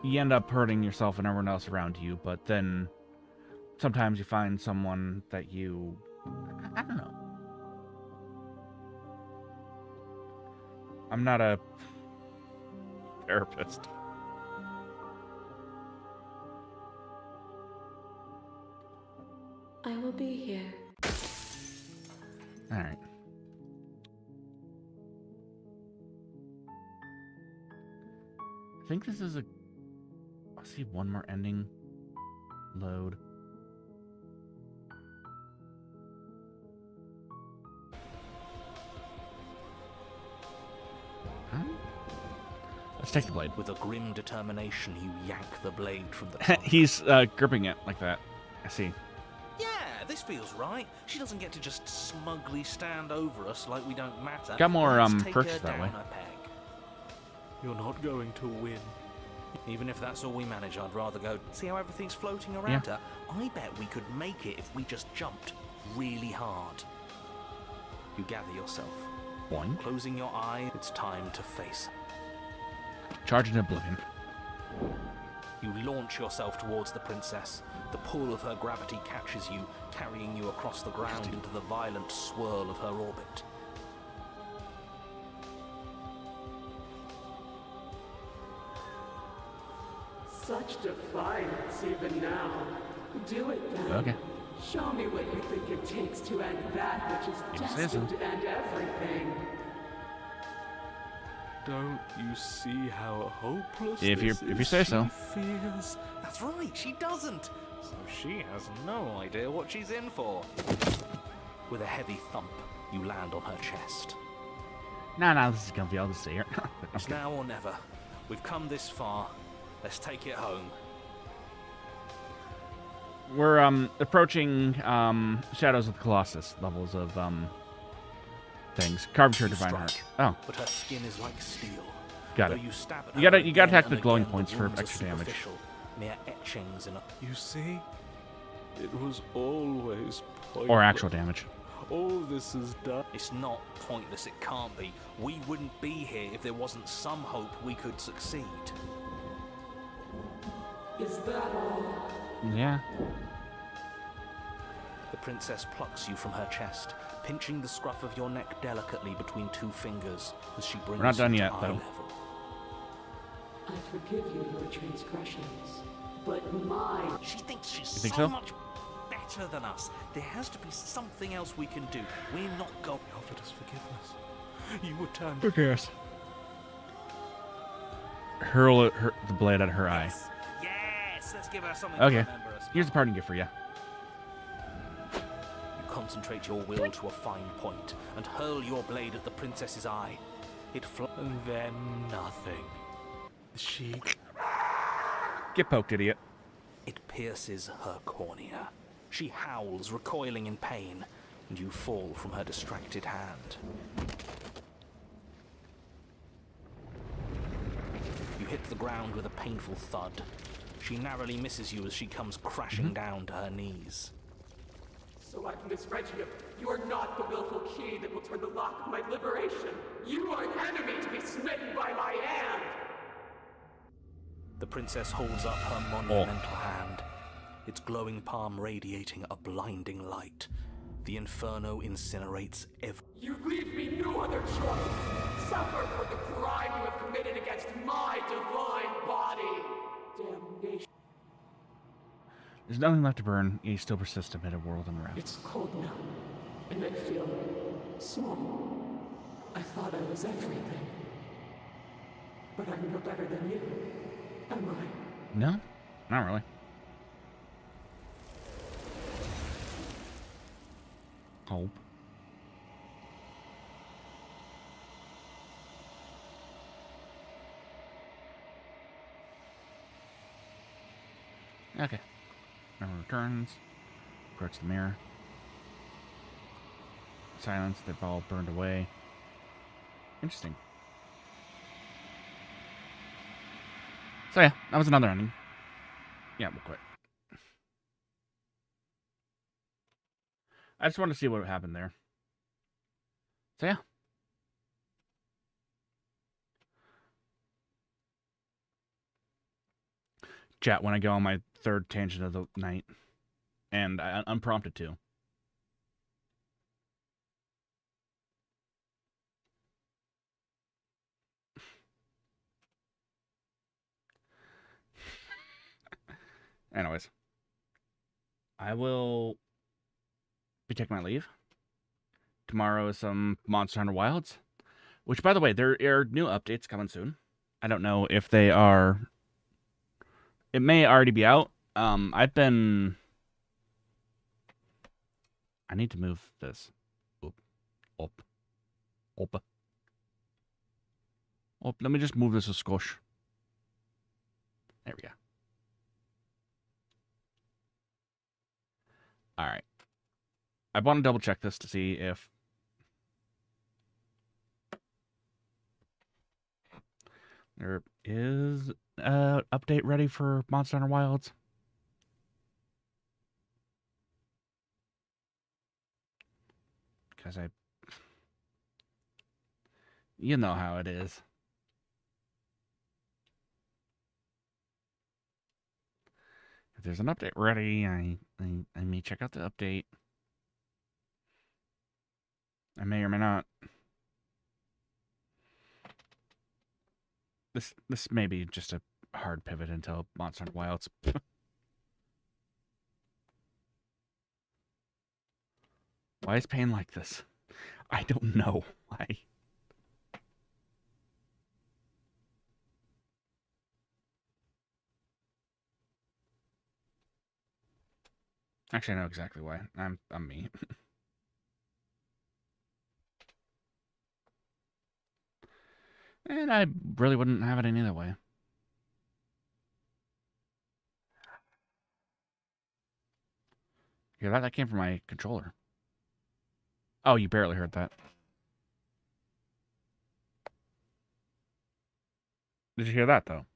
S1: you end up hurting yourself and everyone else around you, but then sometimes you find someone that you, I don't know. I'm not a therapist.
S3: I will be here.
S1: Alright. I think this is a... I'll see one more ending. Load. Let's take the blade.
S2: With a grim determination, you yank the blade from the trunk.
S1: He's gripping it like that. I see.
S2: Yeah, this feels right. She doesn't get to just smugly stand over us like we don't matter.
S1: Got more
S2: Let's take
S1: perks
S2: her
S1: that way.
S2: down a peg.
S5: You're not going to win.
S2: Even if that's all we manage, I'd rather go see how everything's floating around her. I bet we could make it if we just jumped really hard. You gather yourself.
S1: Boing.
S2: Closing your eye, it's time to face.
S1: Charge into oblivion.
S2: You launch yourself towards the princess. The pull of her gravity catches you, carrying you across the ground into the violent swirl of her orbit.
S4: Such defiance even now. Do it then.
S1: Okay.
S4: Show me what you think it takes to end that which is destined to end everything.
S5: Don't you see how hopeless
S1: If
S5: this
S1: you
S5: is?
S1: say so.
S5: She fears.
S2: That's right, she doesn't. So she has no idea what she's in for. With a heavy thump, you land on her chest.
S1: No, this is comfy. I'll just stay here.
S2: It's now or never. We've come this far. Let's take it home.
S1: We're approaching Shadows of the Colossus levels of things. Carved
S2: You
S1: Divine
S2: strike,
S1: Heart. Oh,
S2: but her skin is like steel.
S1: got
S2: Though
S1: it.
S2: you stab at
S1: You
S2: her
S1: gotta
S2: again
S1: attack
S2: and
S1: the glowing
S2: again,
S1: points
S2: the
S1: for
S2: wounds are
S1: extra damage.
S2: superficial, mere etchings in a...
S5: You see? It was always pointless.
S1: Or actual damage.
S5: All this is done.
S2: It's not pointless, it can't be. We wouldn't be here if there wasn't some hope we could succeed.
S4: Is that all?
S1: Yeah.
S2: The princess plucks you from her chest, pinching the scruff of your neck delicately between two fingers as she brings
S1: We're not done
S2: you to
S1: yet,
S2: eye
S1: though.
S2: level.
S4: I forgive you your transgressions, but mine.
S2: She thinks she's
S1: You think
S2: so
S1: so?
S2: much better than us. There has to be something else we can do. We're not going...
S5: You offered us forgiveness. You would turn.
S1: Who cares? Hurl the blade at her eye.
S2: Yes! Let's give her something
S1: Okay.
S2: to remember us.
S1: Here's the parting gift for you.
S2: You concentrate your will to a fine point and hurl your blade at the princess's eye. It
S5: And then nothing. She.
S1: Get poked, idiot.
S2: It pierces her cornea. She howls, recoiling in pain, and you fall from her distracted hand. You hit the ground with a painful thud. She narrowly misses you as she comes crashing down to her knees.
S4: So I've misread you. You are not the willful key that will turn the lock of my liberation. You are an enemy to be smitten by my hand.
S2: The princess holds up her monumental hand, its glowing palm radiating a blinding light. The inferno incinerates every...
S4: You leave me no other choice. Suffer for the crime you have committed against my divine body. Damnation.
S1: There's nothing left to burn. You still persist amid a world unrest.
S4: It's cold now, and I feel small. I thought I was everything. But I'm no better than you, am I?
S1: No, not really. Hope. Okay. Memory returns. Approach the mirror. Silence. They've all burned away. Interesting. So yeah, that was another ending. Yeah, we'll quit. I just wanted to see what happened there. So yeah. Chat when I go on my third tangent of the night. And I unprompted to. Anyways. I will be taking my leave. Tomorrow is some Monster Hunter Wilds. Which, by the way, there are new updates coming soon. I don't know if they are... It may already be out. I've been... I need to move this. Up. Well, let me just move this a skosh. There we go. All right. I want to double check this to see if there is an update ready for Monster Hunter Wilds. Because you know how it is. If there's an update ready, I may check out the update. I may or may not. This may be just a hard pivot until Monster Hunter Wilds. Why is Payne like this? I don't know why. Actually, I know exactly why. I'm me. And I really wouldn't have it any other way. Yeah, that came from my controller. Oh, you barely heard that. Did you hear that, though?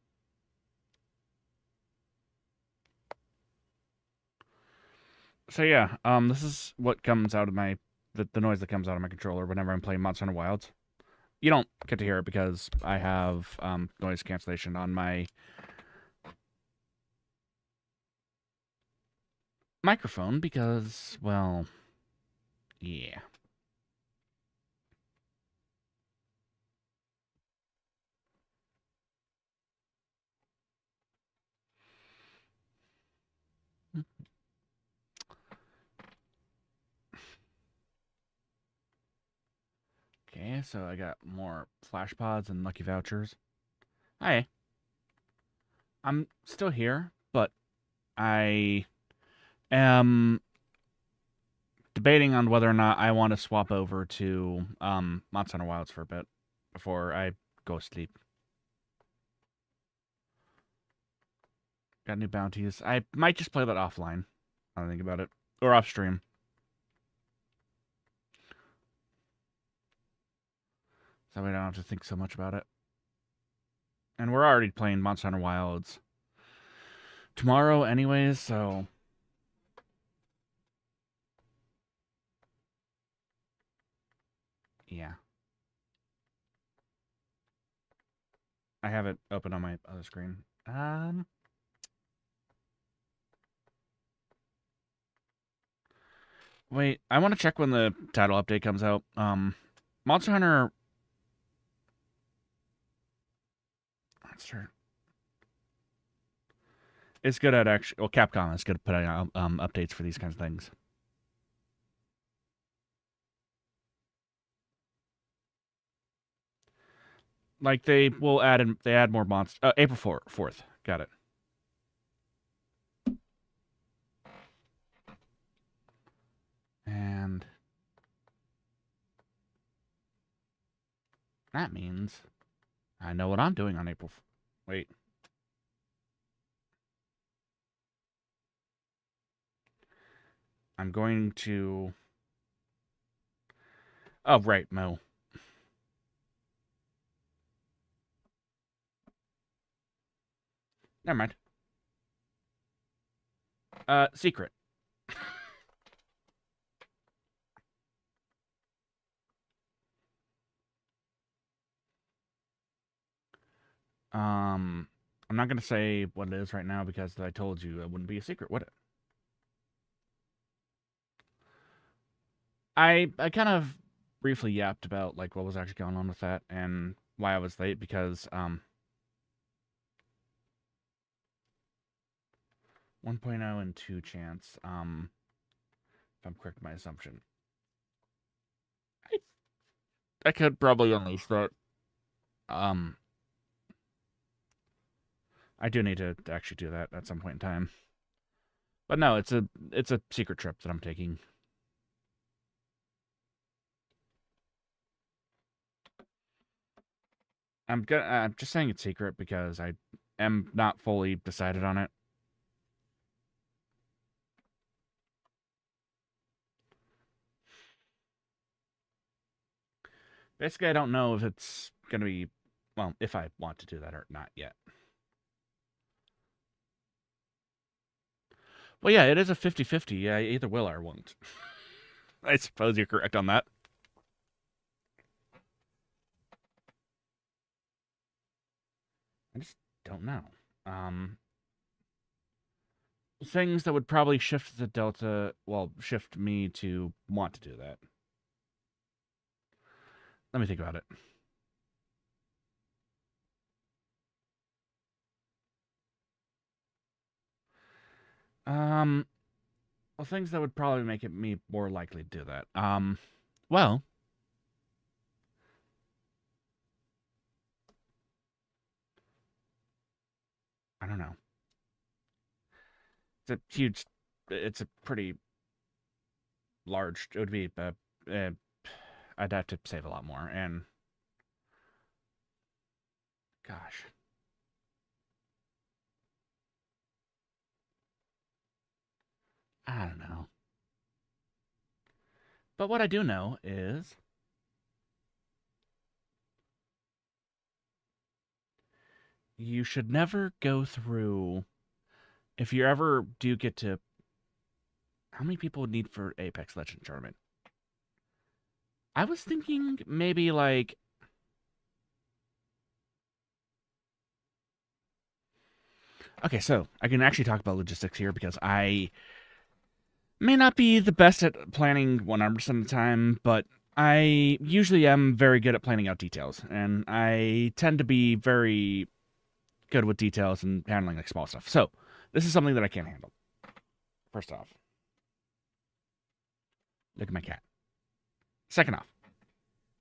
S1: So yeah, this is what comes out of my... The noise that comes out of my controller whenever I'm playing Monster Hunter Wilds. You don't get to hear it because I have noise cancellation on my microphone because, well, yeah. Okay, so I got more flash pods and lucky vouchers. Hi. I'm still here, but I am debating on whether or not I want to swap over to Monster Hunter Wilds for a bit before I go sleep. Got new bounties. I might just play that offline. I don't think about it. Or off stream. So we don't have to think so much about it. And we're already playing Monster Hunter Wilds tomorrow anyways, so... yeah. I have it open on my other screen. Wait, I want to check when the title update comes out. Monster Hunter... It's good at actually... Well, Capcom is good at putting out updates for these kinds of things. Like, they will add in... They add more monsters... April 4th. Got it. And... that means... I know what I'm doing on April... Wait. I'm going to... Oh, right, Mo. Never mind. Secret. I'm not going to say what it is right now because I told you it wouldn't be a secret, would it? I kind of briefly yapped about like what was actually going on with that and why I was late because 1.0 and 2 chance if I'm correct in my assumption. I could probably unleash that. I do need to actually do that at some point in time. But no, it's a secret trip that I'm taking. I'm just saying it's secret because I am not fully decided on it. Basically, I don't know if it's going to be, well, if I want to do that or not yet. Well, yeah, it is a 50-50. Yeah, I either will or won't. I suppose you're correct on that. I just don't know. Things that would probably shift the delta, well, shift me to want to do that. Let me think about it. Well, things that would probably make me more likely to do that. Well, I don't know. It's a pretty large, it would be, I'd have to save a lot more, and, gosh. I don't know. But what I do know is you should never go through, if you ever do get to, how many people would need for Apex Legends tournament? I was thinking maybe like, okay, so I can actually talk about logistics here because I may not be the best at planning 100% of the time, but I usually am very good at planning out details, and I tend to be very good with details and handling like small stuff. So this is something that I can't handle. First off, look at my cat. Second off,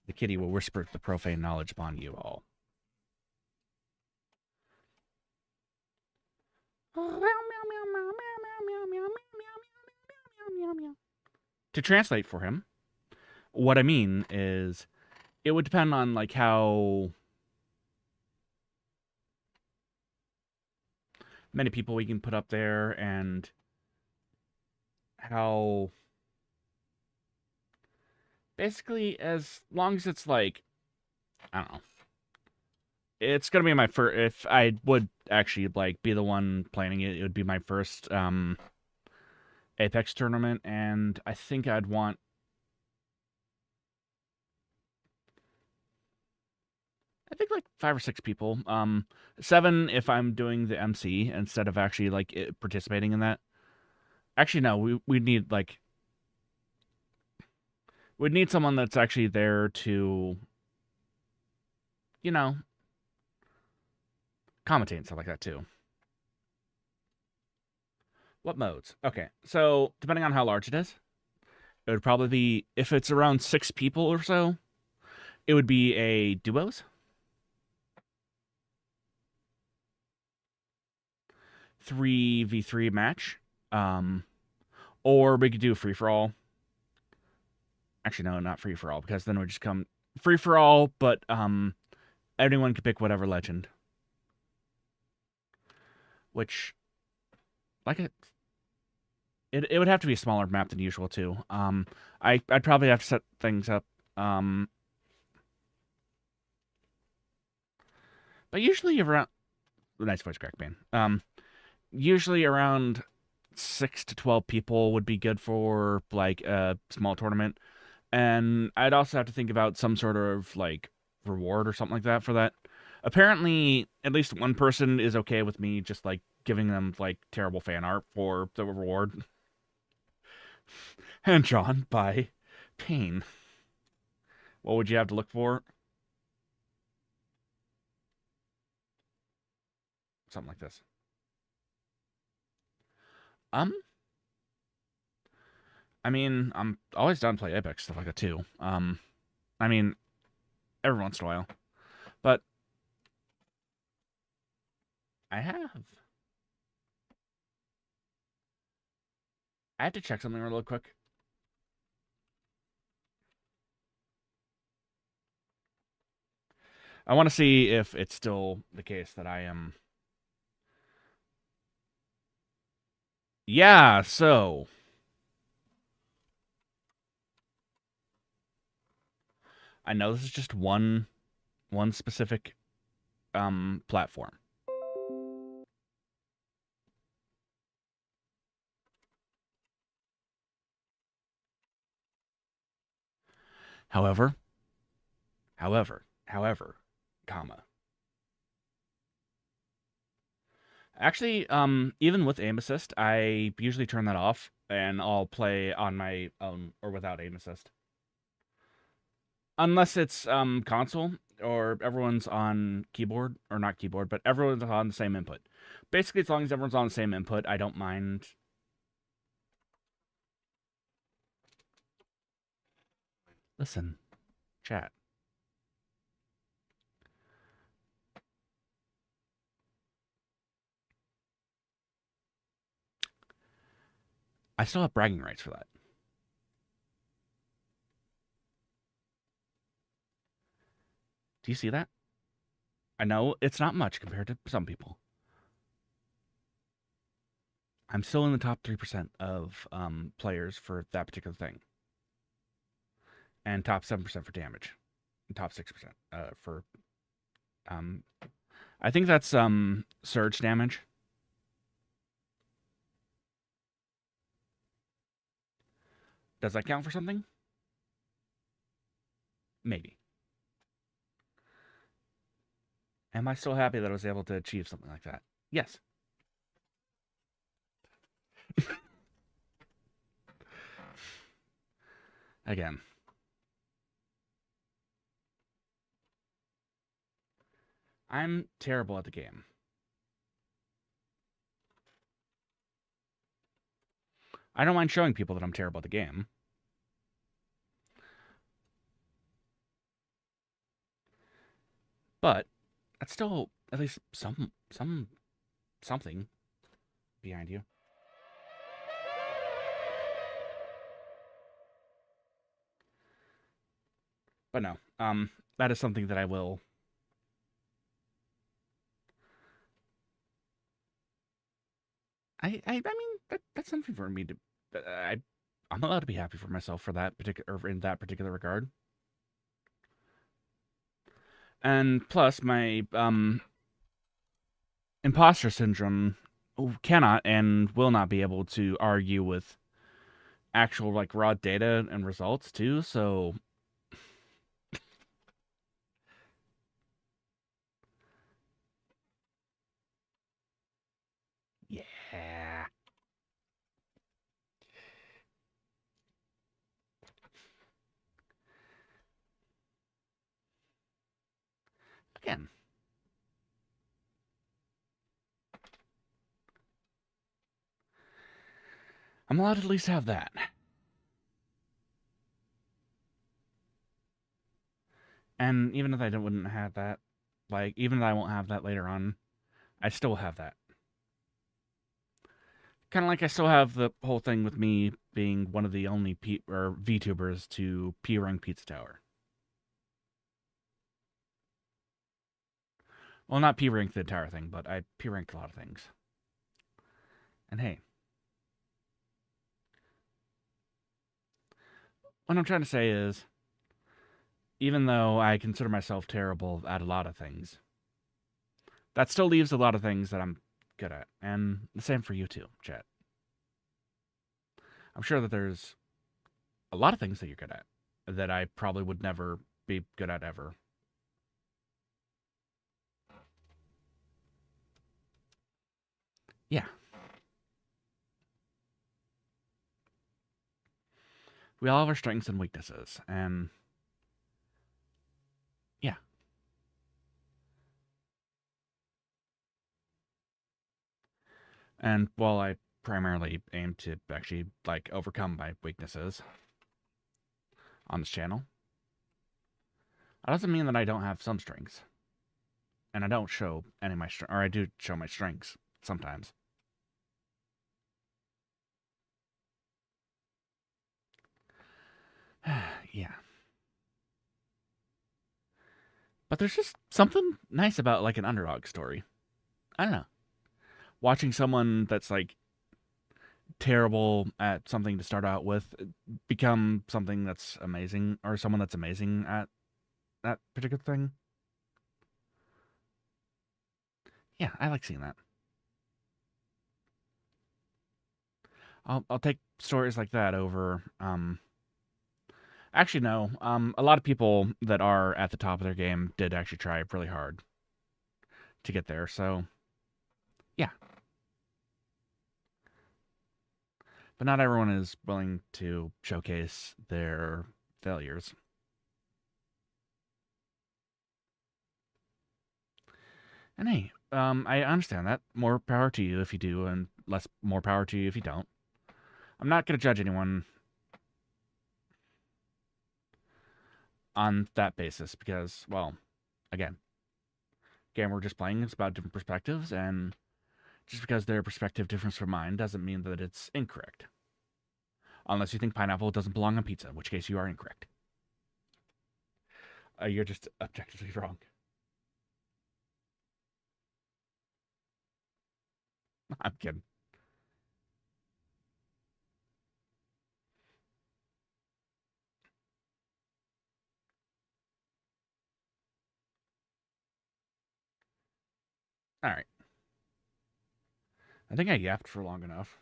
S1: the kitty will whisper the profane knowledge upon you all. To translate for him, what I mean is it would depend on like how many people we can put up there and how basically as long as it's like I don't know. It's gonna be my first. If I would actually like be the one planning it, it would be my first Apex tournament, and I think I'd want. I think like 5 or 6 people. 7 if I'm doing the MC instead of actually like participating in that. Actually, no. We need like we'd need someone that's actually there to, you know, commentate and stuff like that too. What modes? Okay, so depending on how large it is, it would probably be if it's around 6 people or so. It would be a duos, 3v3 match, or we could do free for all. Actually, no, not free for all because then it would just come free for all, but anyone could pick whatever legend. Which, like it would have to be a smaller map than usual too. I'd probably have to set things up. But usually around nice voice crack, man. Usually around 6 to 12 people would be good for like a small tournament, and I'd also have to think about some sort of like reward or something like that for that. Apparently, at least one person is okay with me just like giving them like terrible fan art for the reward. And drawn by Payne. What would you have to look for? Something like this. I mean, I'm always down to play Apex, stuff like that too. I mean, every once in a while. But I have to check something real quick. I want to see if it's still the case that I am. Yeah, so I know this is just one specific platform. However, comma. Actually, even with aim assist, I usually turn that off and I'll play on my own or without aim assist. Unless it's console or everyone's on keyboard, or not keyboard, but everyone's on the same input. Basically, as long as everyone's on the same input, I don't mind. Listen, chat. I still have bragging rights for that. Do you see that? I know it's not much compared to some people. I'm still in the top 3% of players for that particular thing. And top 7% for damage. And top 6% for... I think that's surge damage. Does that count for something? Maybe. Am I still happy that I was able to achieve something like that? Yes. Again. I'm terrible at the game. I don't mind showing people that I'm terrible at the game. But that's still at least something behind you. But no, that is something that I will. I mean that's something for me to. I'm allowed to be happy for myself for that particular, or in that particular regard. And plus, my imposter syndrome cannot and will not be able to argue with actual like raw data and results too. So yeah. Again. I'm allowed to at least have that. And even if I wouldn't have that, like, even if I won't have that later on, I still have that. Kind of like I still have the whole thing with me being one of the only VTubers to P-rank Pizza Tower. Well, not P-rank the entire thing, but I P-ranked a lot of things. And hey, what I'm trying to say is, even though I consider myself terrible at a lot of things, that still leaves a lot of things that I'm good at. And the same for you too, chat. I'm sure that there's a lot of things that you're good at that I probably would never be good at ever. Yeah. We all have our strengths and weaknesses, and yeah. And while I primarily aim to actually, like, overcome my weaknesses on this channel, that doesn't mean that I don't have some strengths. And I don't show any of my strengths, or I do show my strengths sometimes. Yeah. But there's just something nice about, like, an underdog story. I don't know. Watching someone that's, like, terrible at something to start out with become something that's amazing, or someone that's amazing at that particular thing. Yeah, I like seeing that. I'll take stories like that over, actually, no. A lot of people that are at the top of their game did actually try really hard to get there, so yeah. But not everyone is willing to showcase their failures. And hey, I understand that. More power to you if you do, and more power to you if you don't. I'm not going to judge anyone on that basis because, well, again, game we're just playing is about different perspectives, and just because their perspective differs from mine doesn't mean that it's incorrect. Unless you think pineapple doesn't belong on pizza, in which case you are incorrect. You're just objectively wrong. I'm kidding. All right. I think I yapped for long enough.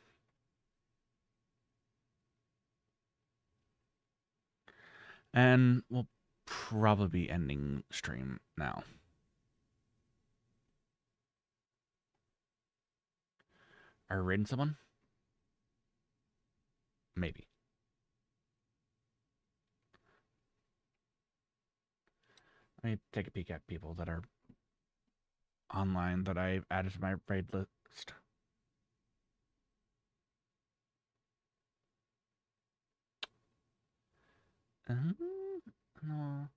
S1: And we'll probably be ending stream now. Are we raiding someone? Maybe. Let me take a peek at people that are online that I've added to my raid list. No.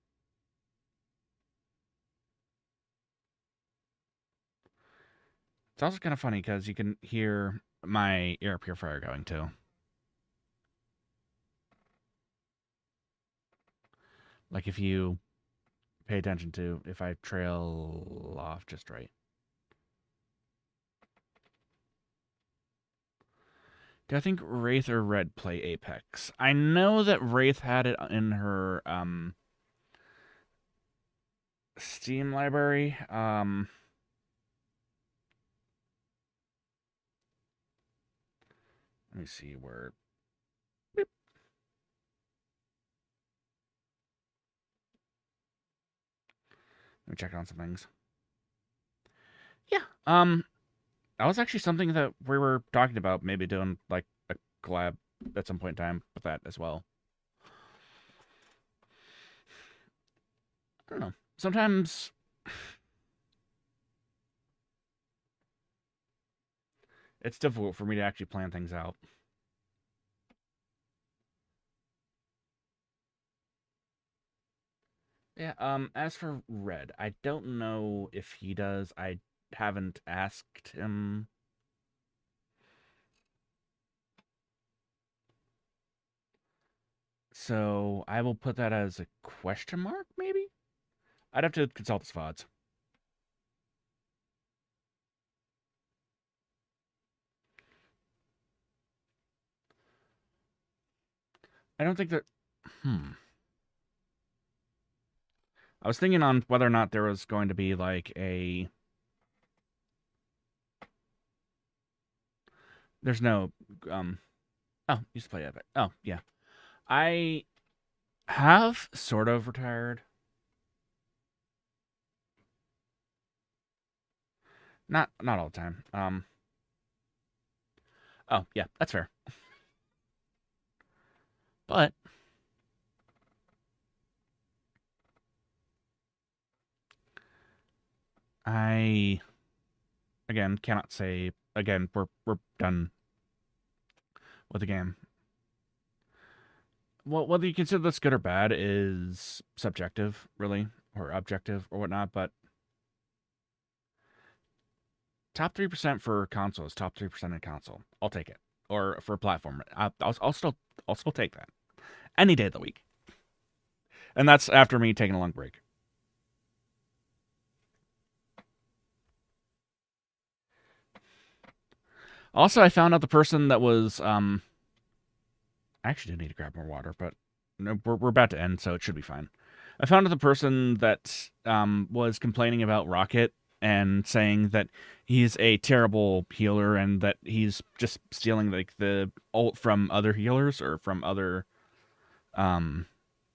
S1: It's also kind of funny because you can hear my air purifier going too. Like if you pay attention to if I trail off just right. Do I think Wraith or Red play Apex? I know that Wraith had it in her Steam library. Let me see where. Beep. Let me check on some things. Yeah. That was actually something that we were talking about, maybe doing like a collab at some point in time with that as well. I don't know. Sometimes it's difficult for me to actually plan things out. Yeah, as for Red, I don't know if he does. I haven't asked him. So I will put that as a question mark, maybe? I'd have to consult his VODs. I don't think that... I was thinking on whether or not there was going to be like a... There's no... Oh, used to play Epic. Oh, yeah. I have sort of retired. Not all the time. Oh, yeah, that's fair. But I again cannot say again we're done with the game. Well, whether you consider this good or bad is subjective, really, or objective or whatnot, but top 3% for console is top 3% in console. I'll take it. Or for a platform. I'll still take that. Any day of the week. And that's after me taking a long break. Also, I found out the person that was, I actually do need to grab more water, but no, we're about to end, so it should be fine. I found out the person that, was complaining about Rocket and saying that he's a terrible healer and that he's just stealing, like, the ult from other healers or from other,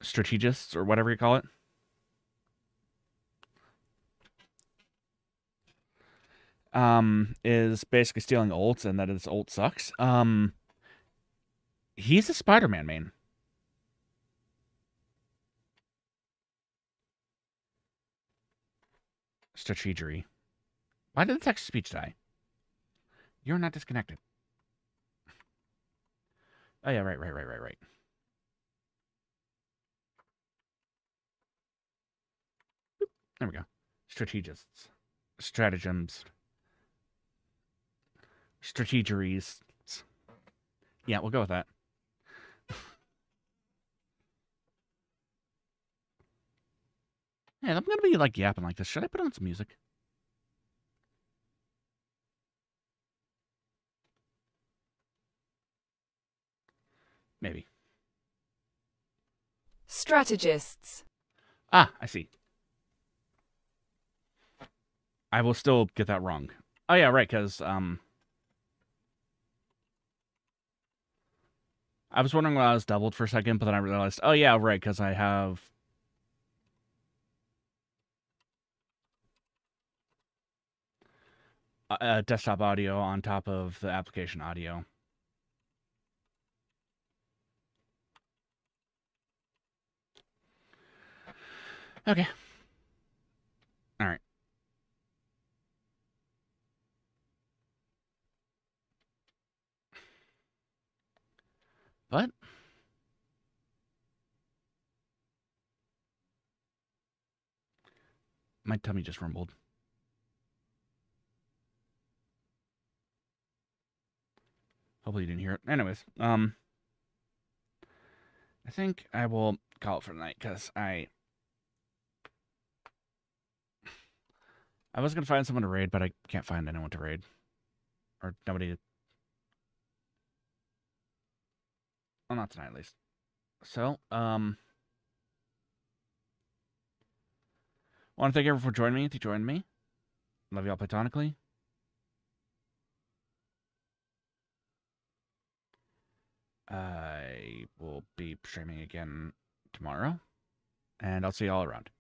S1: strategists or whatever you call it. Is basically stealing ults and that his ult sucks. He's a Spider-Man main. Strategery. Why did the text-to-speech die? You're not disconnected. Oh, yeah, right. There we go. Strategists. Stratagems. Strategeries. Yeah, we'll go with that. Yeah, I'm gonna be, like, yapping like this. Should I put on some music? Maybe.
S7: Strategists.
S1: Ah, I see. I will still get that wrong. Oh, yeah, right, because, I was wondering why I was doubled for a second, but then I realized, oh, yeah, right, because I have... desktop audio on top of the application audio. Okay. All right. But my tummy just rumbled. Hopefully you didn't hear it. Anyways, I think I will call it for the night because I was gonna find someone to raid, but I can't find anyone to raid. Or nobody. Well, not tonight at least. So, want to thank everyone for joining me. If you joined me, love you all platonically. I will be streaming again tomorrow, and I'll see you all around.